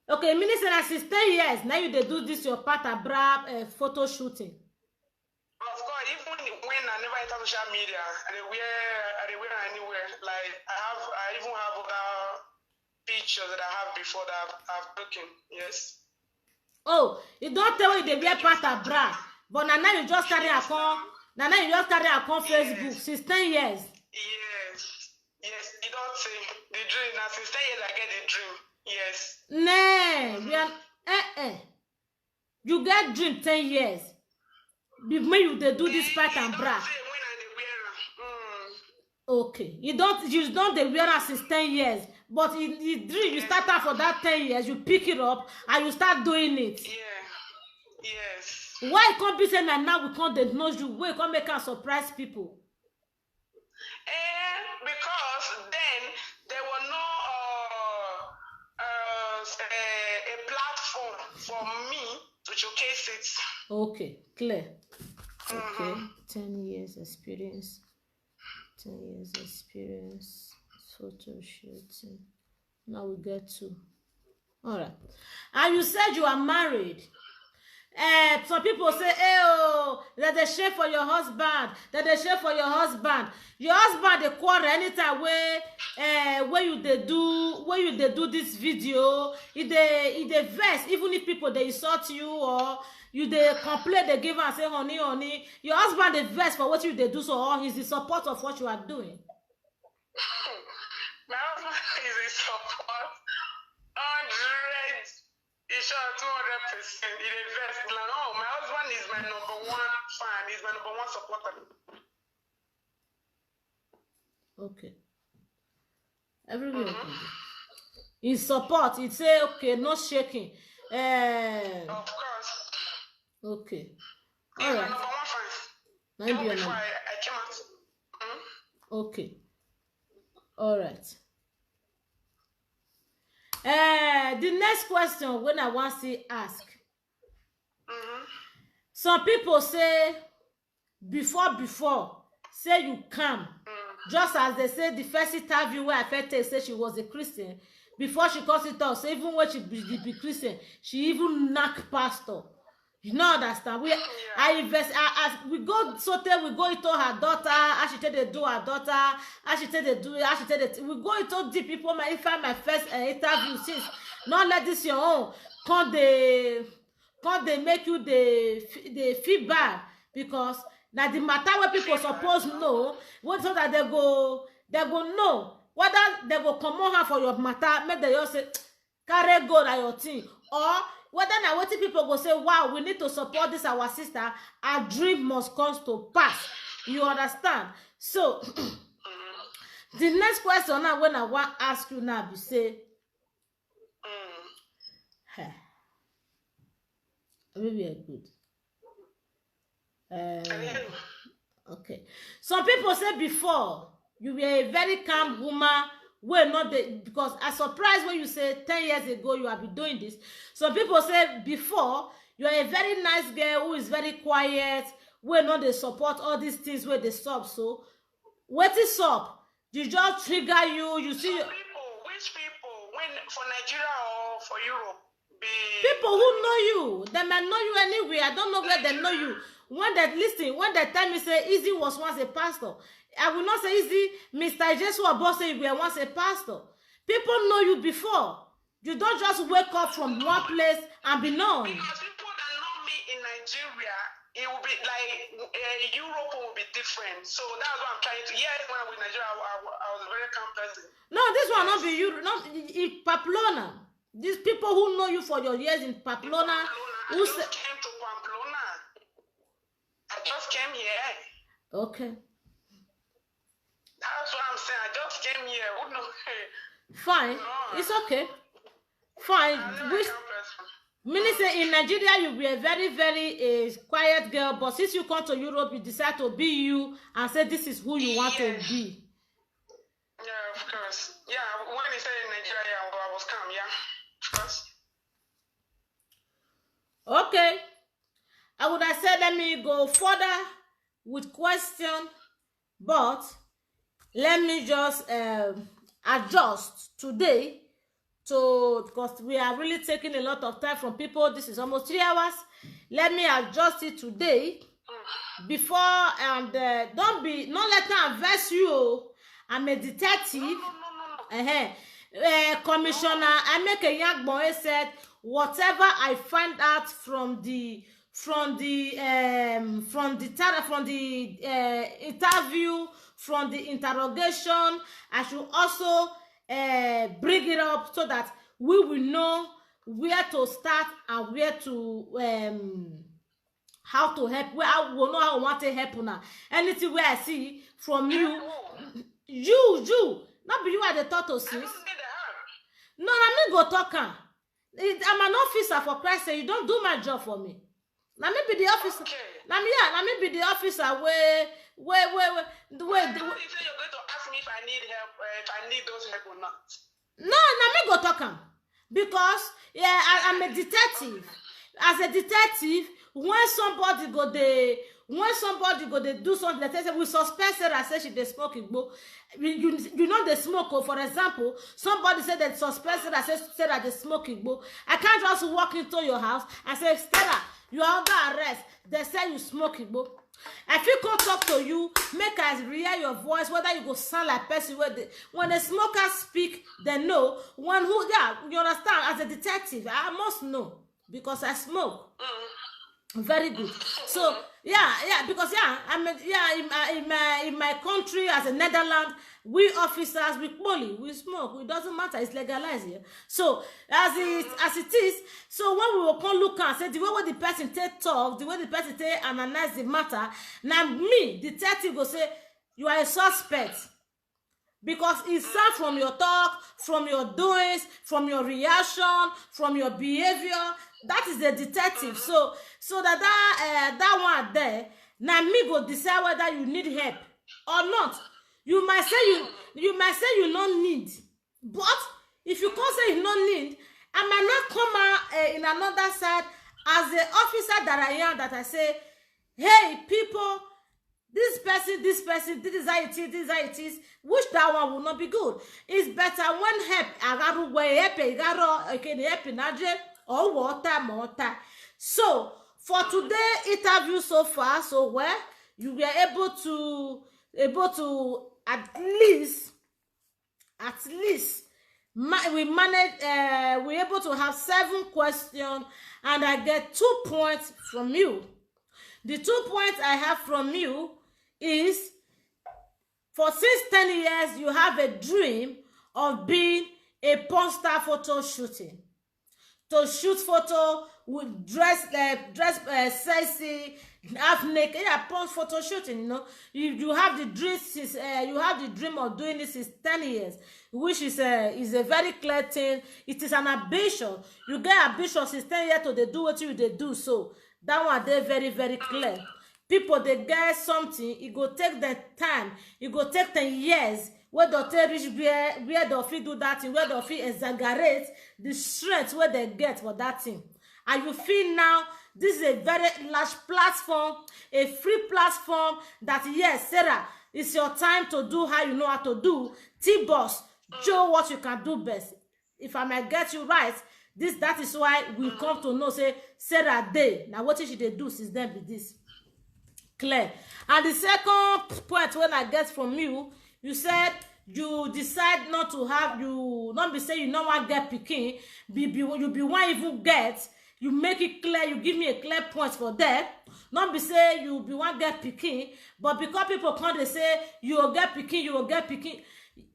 Okay, Minister, since 10 years now you do this your part of bra photo shooting. Of course, even when I never enter social media, I wear anywhere. Like I even have other pictures that I have before that I've taken. Yes. Oh, you don't tell me they wear part of bra, but now you just carry a con. Now you just carry a con Facebook since 10 years. Yes. You don't say the dream. Now since 10 years I get the dream. Yes. Nah, we are you get dream 10 years. When you they do this part and bra. Okay, you don't they wear it since 10 years, but in the dream you start out for that 10 years, you pick it up and you start doing it. Yeah. Yes. Why can't be saying that now we can't diagnose you? Why can't make us surprise people? Because then there was no a platform for me to showcase it. Okay, clear. Okay, 10 years experience. 10 years experience. Photo shooting. Now we get to. All right. And you said you are married. Some people say, oh, that they share for your husband. That they share for your husband. Your husband they quarrel anytime where you they do this video. If they vex, even if people they insult you or you they complain, they give and say honey. Your husband they vex for what you they do, so or he's in support of what you are doing. My husband is in support. 100. It's sure 200%. It invests. No, my husband is my number one fan. He's my number one supporter. Okay. Everywhere. In support, it say okay, no shaking. Of course. Okay. He's All my right. number one fan. Maybe Even before I came out. Okay. All right. The next question when I want to ask. Some people say before say you come. Just as they say the first interview where I first say she was a Christian, before she calls it out, so even when she be Christian, she even knock pastor. You know understand? I invest as we go we go into her daughter, as she tell they do her daughter, as she tell they do, as she tell they we go into deep people my first interview since not let this your own can't they make you they feel bad because now the matter where people suppose know what so that they go know whether they go come on her for your matter, make they just say carry God at your thing or whether now what people go say, wow, we need to support this our sister, our dream must come to pass. You understand? So the next question now when I want to ask you now be say maybe a good. Okay. Some people say before you were a very calm woman. Well, not the because I surprised when you say 10 years ago you have been doing this. Some people say before you are a very nice girl who is very quiet. Well, not they support all these things where they stop. So what is up? You just trigger you see which people when for Nigeria or for Europe? People who know you, they may know you anywhere. I don't know where they know you. When they listen, when they tell me say Easy was once a pastor, I will not say Easy, Mr. SHWO boss say you were once a pastor. People know you before. You don't just wake up from one place and be known. Because people that know me in Nigeria, it will be like Europe will be different. So that's what I'm trying to. Yes, when I'm with Nigeria, I was a very calm person. No, this one not be you. Not in Pamplona. These people who know you for your years in Pamplona. I just came to Pamplona. I just came here. Okay. That's what I'm saying. I just came here. Who knows? Fine. No. It's okay. Fine. Meaning say in Nigeria you be a very, very quiet girl, but since you come to Europe, you decide to be you and say this is who you want to be. Yeah, of course. Yeah, when he said in Nigeria, I was calm, yeah. Of course. Okay. I would have said let me go further with question, but let me just adjust today because we are really taking a lot of time from people. This is almost 3 hours. Let me adjust it today before and don't let them verse you. I'm a detective. No. Commissioner, I make a young boy said whatever I find out from the interview, from the interrogation, I should also bring it up so that we will know where to start and where to how to help. Where I will know how I want to help now. Anything where I see from you, not be you are the tortoise. No, I'm not go talk. I'm an officer for Christ's sake. You don't do my job for me. Now me be the officer. Okay. Now me be the officer where. You say you're going to ask me if I need help, if I need those help or not. No, now me go talk because I'm a detective. As a detective, when somebody go they do something that say we suspect Sarah say she dey smoke igbo. You know they smoke. For example, somebody said that suspect Sarah they smoke igbo. I can't just walk into your house and say Sarah, you are under arrest. They say you smoke igbo. If you come talk to you, make us hear your voice, whether you go sound like person when a smoker speak, they know one who you understand. As a detective, I must know because I smoke. Very good. So because I'm in my country as a Netherlands, we officers we smoke. It doesn't matter. It's legalized here. So as it is. So when we will come look and say the way the person take talk, the way the person take analyze the matter. Now me, detective, will say you are a suspect. Because it's sound from your talk, from your doings, from your reaction, from your behavior. That is the detective. So that one there, now me go decide whether you need help or not. You might say you don't need, but if you can't say you don't need, I might not come out in another side as the officer that I am. That I say, hey people, this person, this is how it is, which that one will not be good. It's better when help or water. So for today interview so far, so well, you were able to at least we managed we're able to have 7 questions and I get 2 points from you. The 2 points I have from you is for since 10 years you have a dream of being a porn star photo shooting. To shoot photo with dress sexy, half naked, porn photo shooting. You know, you have the dream since you have the dream of doing this since 10 years, which is a very clear thing. It is an ambition. You get ambition since 10 years to they do what you they do. So that one they very, very clear. People they get something, it go take the time, it go take 10 years. Where they reach where they fit do that thing, where they fit exaggerate the strength where they get for that thing. And you feel now this is a very large platform, a free platform that yes, Sarah, it's your time to do how you know how to do. T-Boss, show what you can do best. If I might get you right, that is why we come to know, say, Sarah Day. Now what should they do since then be this? Clear. And the second point when I get from you, you said you decide not to have not be say you no want get pikin, you be one even get, you make it clear, you give me a clear point for that. Not be say you be one get pikin, but because people come they say you will get pikin,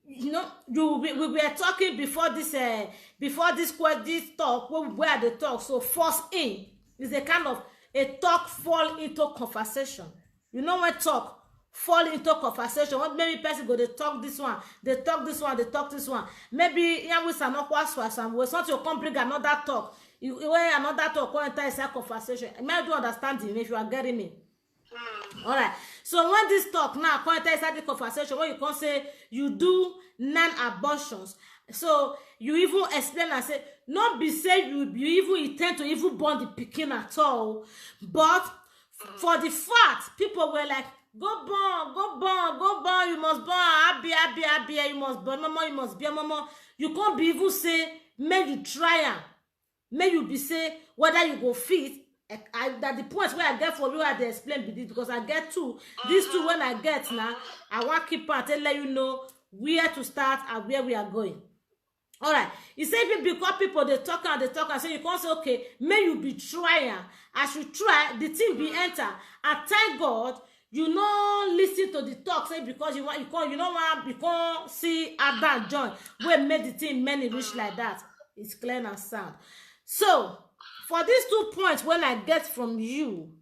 you know, we were talking before this talk where the talk so force in is a kind of a talk fall into conversation. You know when talk fall into conversation, what maybe person go they talk this one, they talk this one, maybe yeah we are not was some way something you come bring another talk. Where another talk come enter inside conversation. I do understand him if you are getting me. All right. So when this talk now come enter inside the conversation, when you can say you do non-abortions, so you even explain and say, not be say you even intend to even born the pikin at all, but for the fact people were like, go born, you must born, abia, you must born, mama, you must be a mama. You can't be even say, may you try am, may you be say whether you go fit. That the points where I get for you I dey explain be this, because I get two. These two when I get now, I want keep on and let you know where to start and where we are going. All right. You say because people they talk and say you can't say okay, may you be trying. As you try, the thing be enter. And thank God you no listen to the talk say because you can't see Adam join where made the thing many rich like that. It's clear and sound. So for these 2 points when I get from you,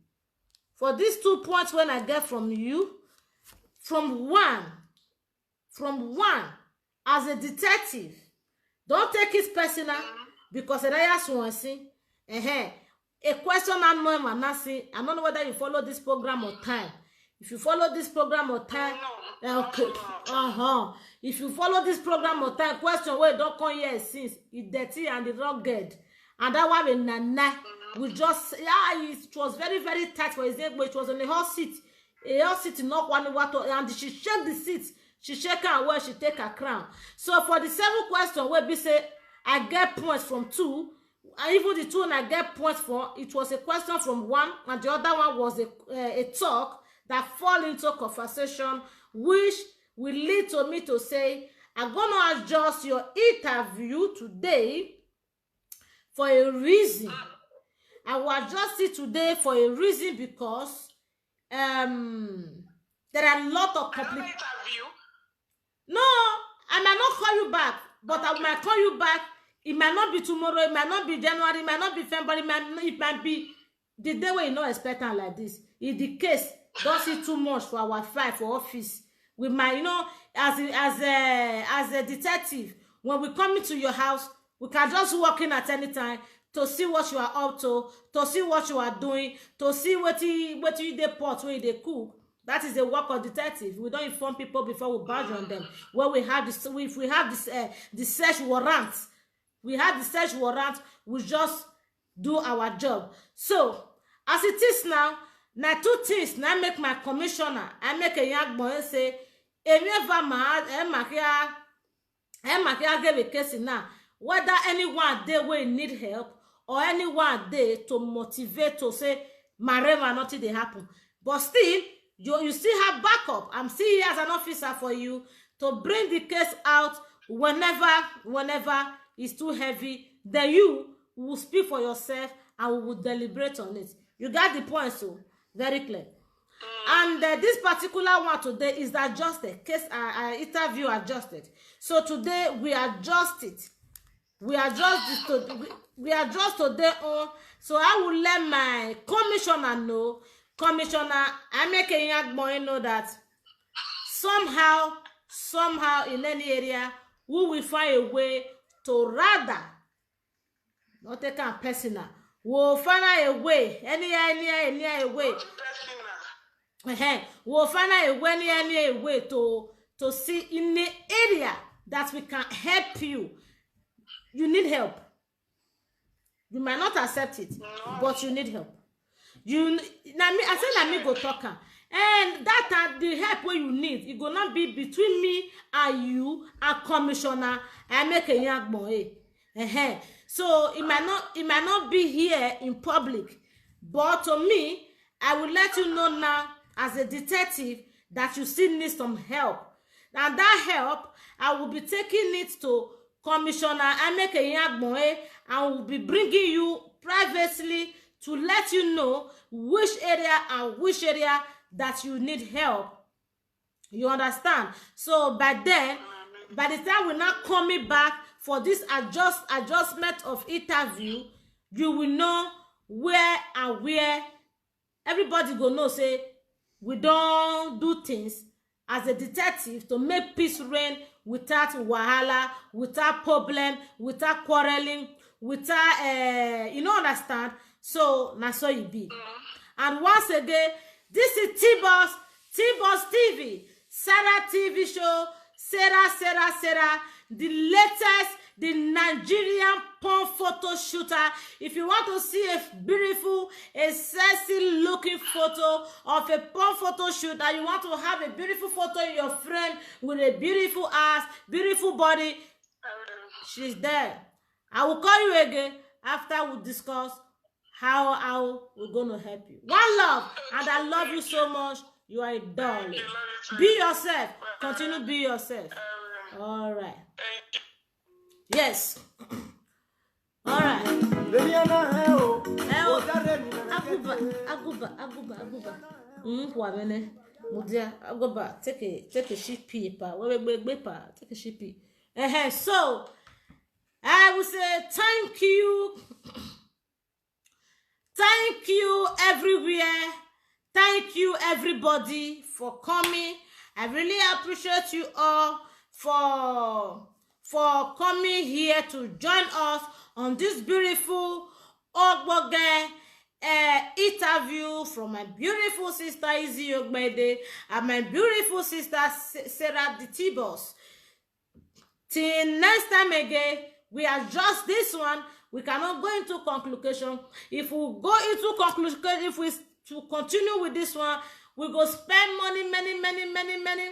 from one as a detective, don't take it personal because a question I don't know whether you follow this program or time. If you follow this program or time, okay. If you follow this program or time, question where don't come here since it's dirty and it's rugged. And that one in Nana, we just it was very, very tight for his name, but it was on a hot seat. A hot seat, not one water, and she shake the seat. She shake her where she take her crown. So for the 7 question where we say I get points from 2, and even the 2 and I get points for, it was a question from 1, and the other one was a talk that fall into conversation, which will lead to me to say, I'm gonna adjust your interview today for a reason. I will adjust it today for a reason because there are a lot of complications. No, I might not call you back, but I might call you back. It might not be tomorrow, it might not be January, it might not be February, it might be the day where you not expecting like this. In the case, don't see too much for our file for office. We might, as a detective, when we come into your house, we can just walk in at any time to see what you are up to see what you are doing, to see what you dey pot, where they cook. That is the work of detective. We don't inform people before we badge on them. When we have this, if we have this, the search warrant, we just do our job. So as it is now 2 things now make my commissioner. I make a young boy say, give a case now. Whether anyone there will need help or anyone there to motivate to say, Marema, nothing they happen. But still, you still have backup. I'm still here as an officer for you to bring the case out whenever it's too heavy. Then you will speak for yourself and we will deliberate on it. You got the point, so very clear. And this particular one today is adjusted. Case interview adjusted. So today we adjust it. We adjust today on. So I will let my commissioner know. Commissioner, I make a young boy know that somehow in any area we will find a way to rather not take a personal. We'll find a way any way. We'll find a way any way to see in the area that we can help you. You need help. You might not accept it, but you need help. I said me go talk am. And that the help where you need, it go not be between me and you and commissioner. I make a young boy. So it might not be here in public, but to me, I will let you know now as a detective that you still need some help. And that help, I will be taking it to commissioner. I make a young boy and will be bringing you privately to let you know which area that you need help. You understand? So by the time we're not coming back for this adjustment of interview, you will know where everybody go know say we don't do things as a detective to make peace reign without wahala, without problem, without quarreling, without you know understand. So na so it be. And once again, this is T-Boz TV, Sarah TV show, Sarah, the latest, the Nigerian porn photo shooter. If you want to see a beautiful, a sexy looking photo of a porn photo shoot, and you want to have a beautiful photo in your frame with a beautiful ass, beautiful body, she's there. I will call you again after we discuss how we're going to help you. One love, and I love you so much. You are a darling. Be yourself. Continue to be yourself. All right. Yes. All right. Aguba. Aguba. Take a sheet paper. Take a sheet paper. So I will say thank you. Thank you everywhere. Thank you everybody for coming. I really appreciate you all for coming here to join us on this beautiful OGBEIDE interview from my beautiful sister LIZZY OGBEIDE and my beautiful sister Sarah the T-Boz. Till next time again, we adjust this one. We cannot go into conclusion. If we go into conclusion, if we to continue with this one, we go spend money, many.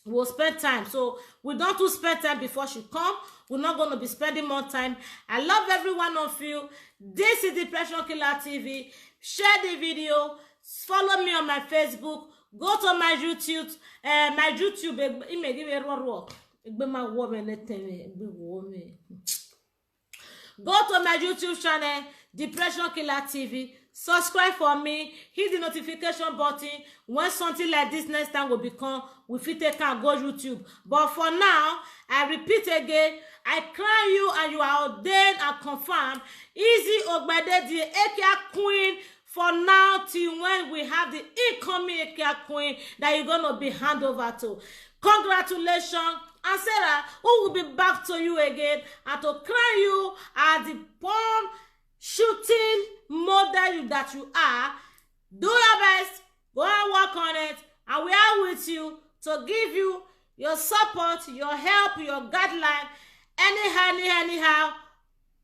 We'll spend time. So we don't to spend time before she come. We're not going to be spending more time. I love every one of you. This is Depression Killer TV. Share the video. Follow me on my Facebook. Go to my YouTube. It may give me a raw. Go to my YouTube channel, Depression Killer TV. Subscribe for me. Hit the notification button. When something like this next time will become, we fit take and go YouTube. But for now, I repeat again, I crown you and you are ordained and confirmed LIZZY OGBEIDE, the Ekia Queen. For now, till when we have the incoming Ekia Queen that you're gonna be handed over to. Congratulations. And Sarah, who will be back to you again and to crown you as the porn shooting model that you are. Do your best, go and work on it, and we are with you to give you your support, your help, your guideline. Anyhow,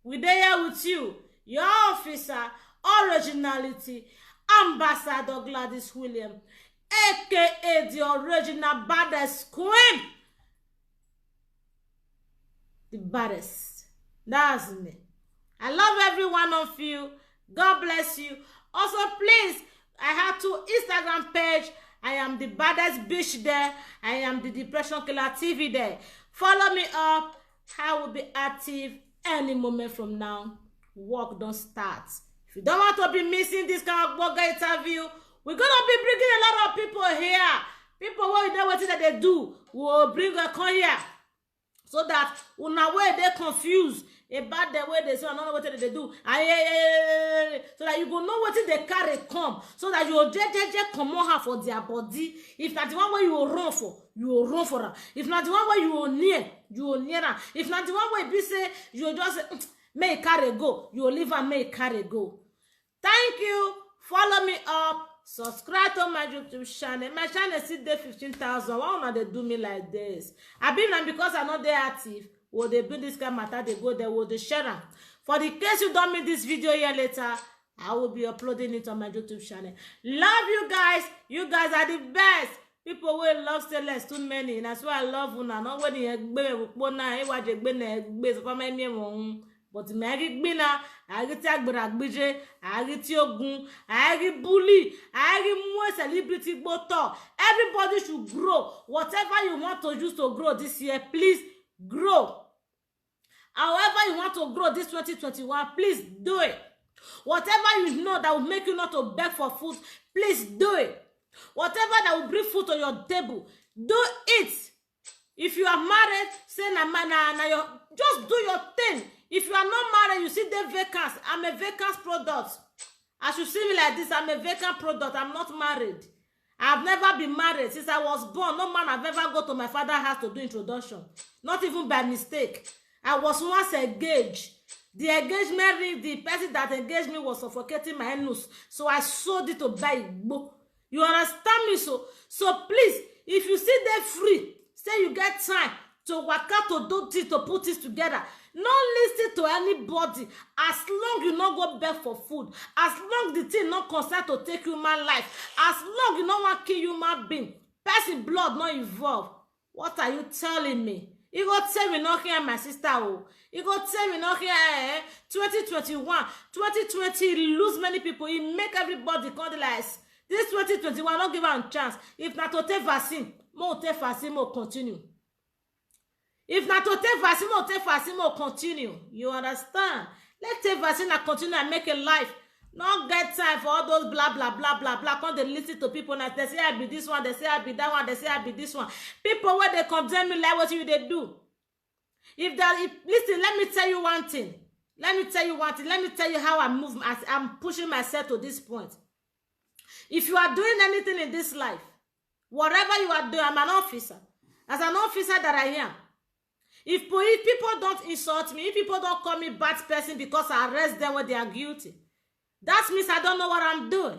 we're there with you. Your officer, originality, Ambassador Gladys William, aka the original baddest queen. The baddest. That's me. I love every one of you. God bless you. Also, please, I have 2 Instagram page. I am the baddest bitch there. I am the Depression Killer TV there. Follow me up. I will be active any moment from now. Work don't start. If you don't want to be missing this kind of blogger interview, we're gonna be bringing a lot of people here. People who know what they do. We'll bring a con here. So that una way they confused about the way they say, I don't know what they do. So that you go know what they carry come. So that you will come on her for their body. If not the one way you will run for, you will run for her. If not the one way you will near, you will near her. If not the one way be say, you will just may carry go. You will leave and may carry go. Thank you. Follow me up. Subscribe to my YouTube channel. My channel is there 15,000. Why not they do me like this? I been and because I'm not there active. Will they bring this kind of matter? They go there. Will they share them? For the case you don't make this video here later, I will be uploading it on my YouTube channel. Love you guys. You guys are the best. People will love say less too many. That's why I love you. Not when you but me gbina, agi ti agbara gbije, agi ti ogun, agi bully, agi more celebrity gboto. Everybody should grow. Whatever you want to use to grow this year, please grow. However you want to grow this 2021, please do it. Whatever you know that will make you not to beg for food, please do it. Whatever that will bring food to your table, do it. If you are married, say just do your thing. If you are not married, you see the vacants. I'm a vacant product. As you see me like this, I'm a vacant product. I'm not married. I've never been married since I was born. No man I've ever go to my father's house to do introduction. Not even by mistake. I was once engaged. The engagement ring, the person that engaged me was suffocating my nose. So I sold it to buy Igbo. You understand me? So please, if you see them free, say you get time to work out, to do things, to put this together. Not listen to anybody. As long you not go beg for food, as long the thing not concerned to take human life, as long you not want to kill human being, person blood not involved. What are you telling me? You go tell me not here, my sister. Oh, you go tell me not here. 2021, 2020 lose many people. It make everybody condolize. This 2021 not give am chance. If not to take vaccine, more take vaccine, more continue. If not to take vaccine, more continue. You understand? Let's take vaccine and continue and make a life. Not get time for all those blah blah blah blah blah. Come they listen to people and they say I be this one, they say I be that one, they say I be this one. People where they condemn me like what you they do. Listen, let me tell you one thing. Let me tell you how I move. I'm pushing myself to this point. If you are doing anything in this life, whatever you are doing, I'm an officer. As an officer that I am. If people don't insult me, if people don't call me bad person because I arrest them when they are guilty, that means I don't know what I'm doing.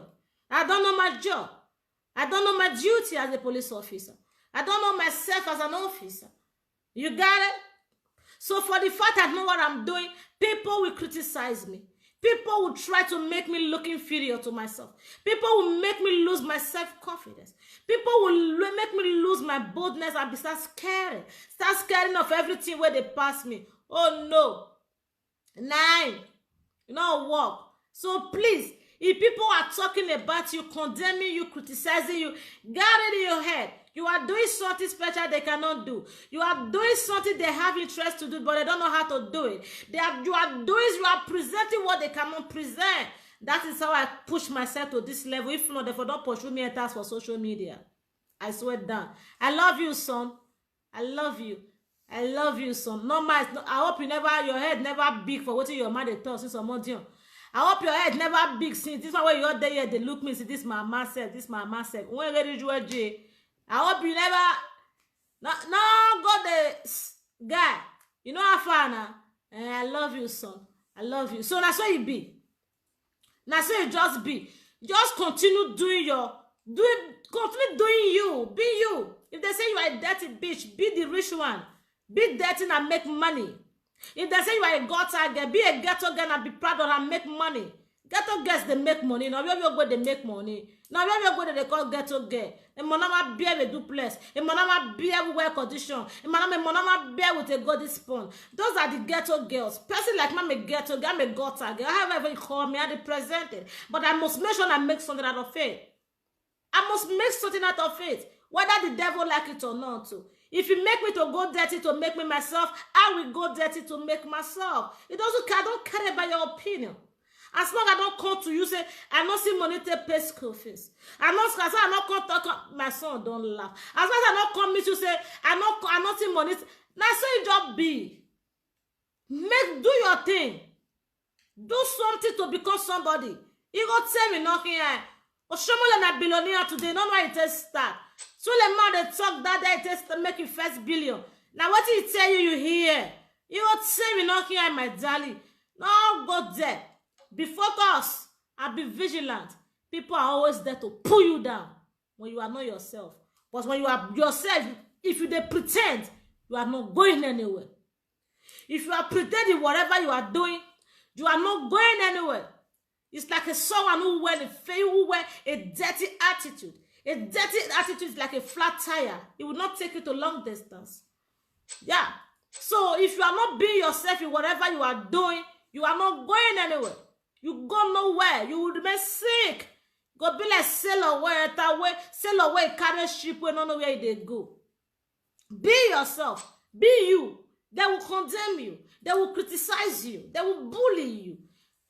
I don't know my job. I don't know my duty as a police officer. I don't know myself as an officer. You got it? So for the fact I know what I'm doing, people will criticize me. People will try to make me look inferior to myself. People will make me lose my self-confidence. People will make me lose my boldness and start scaring of everything where they pass me. Oh no. 9. You know work. So please, if people are talking about you, condemning you, criticizing you, get it in your head. You are doing something special they cannot do. You are doing something they have interest to do, but they don't know how to do it. You are presenting what they cannot present. That is how I push myself to this level. If not, they don't pursue me attacks for social media. I swear down. I love you, son. I love you. I love you, son. No matter. I hope your head never big for what your mother thought since some audio. I hope your head never big since this one where you're there, they look me, see this my man said, this my man said. When ready to do I hope you never no go the guy. You know how far now? I love you, son. I love you. So that's what you be. Now so you just be. Just continue doing continue doing you. Be you. If they say you are a dirty bitch, be the rich one. Be dirty and make money. If they say you are a gutter girl, be a ghetto girl and be proud of and make money. Ghetto girls, they make money. Now, where you go, they make money. Now, where you go, they call ghetto girl. And monama bear with duplex. And monama bear with well condition. And monama bear with a golden spoon. Those are the ghetto girls. Person like me, I'm a ghetto girl, I'm a gutter girl. However you call me, I represent it. But I must make sure I make something out of it. I must make something out of it. Whether the devil like it or not. If you make me to go dirty to make me myself, I will go dirty to make myself. It doesn't care. I don't care about your opinion. As long as I don't come to you, say, I don't see money to pay school fees. I don't come talk, my son don't laugh. As long as I don't come meet you, say, I don't see money. Now say job be. Do your thing. Do something to become somebody. You go tell me nothing here. Oshomola na billionaire today, no why it just start. So the man they talk that day just make you first billion. Now what he tell you hear? You go tell me nothing here, my darling. No go there. Be focused and be vigilant. People are always there to pull you down when you are not yourself. But when you are yourself, if you they pretend, you are not going anywhere. If you are pretending whatever you are doing, you are not going anywhere. It's like someone who wear a dirty attitude. A dirty attitude is like a flat tire. It will not take you to long distance. Yeah. So if you are not being yourself in whatever you are doing, you are not going anywhere. You go nowhere. You will remain sick. Go be like sail away, carry ship where don't know where they go. Be yourself. Be you. They will condemn you. They will criticize you. They will bully you.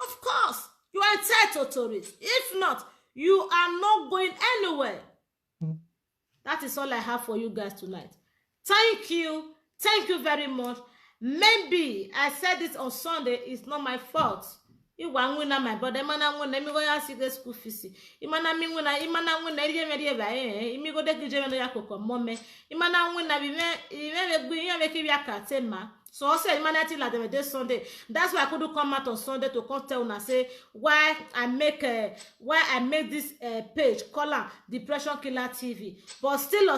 Of course, you are entitled to it. If not, you are not going anywhere. That is all I have for you guys tonight. Thank you. Thank you very much. Maybe I said this on Sunday. It's not my fault. You want win my brother. Imana win. Let me go ask you the school fees. Imana win. Imana win. Imi go de gije no yakoko mome. Imana win na bi me go yin make bi akate ma. So also humanity like them this Sunday. That's why I couldn't come out on Sunday to come tell una say why I make this page call am Depression Killer TV. But still,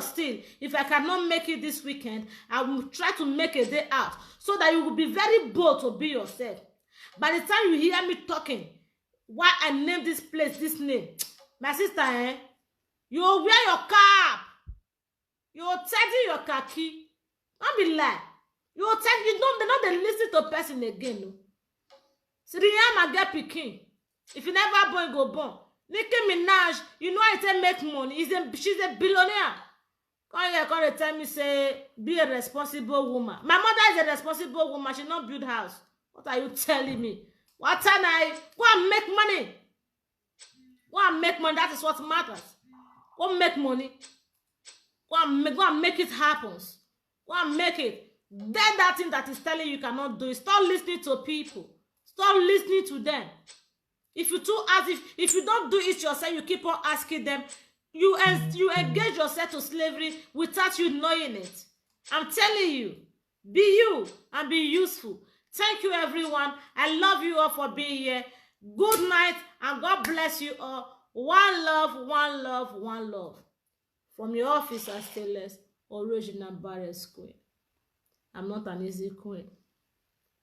if I cannot make it this weekend, I will try to make a day out so that you will be very bold to be yourself. By the time you hear me talking, why I name this place this name, my sister, you wear your cap, you tidy your khaki. Don't be lie. You don't they listen to person again. No. Siriyama get pikin. If you never born, go born. Nicki Minaj, you know I say make money. She's a billionaire. Come here, come tell me say be a responsible woman. My mother is a responsible woman. She not build house. What are you telling me? What time I go and make money? Go and make money. That is what matters. Go make money. Go and make it happen. Go and make it. Then that thing that is telling you cannot do it. Stop listening to people. Stop listening to them. If you too ask, if you don't do it yourself, you keep on asking them. You engage yourself to slavery without you knowing it. I'm telling you, be you and be useful. Thank you, everyone. I love you all for being here. Good night and God bless you all. One love, one love, one love. From your officer, Stainless, original Barres Queen. I'm not an easy queen.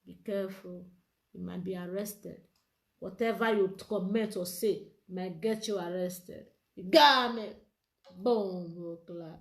Be careful. You might be arrested. Whatever you comment or say might get you arrested. You got me. Boom, clap.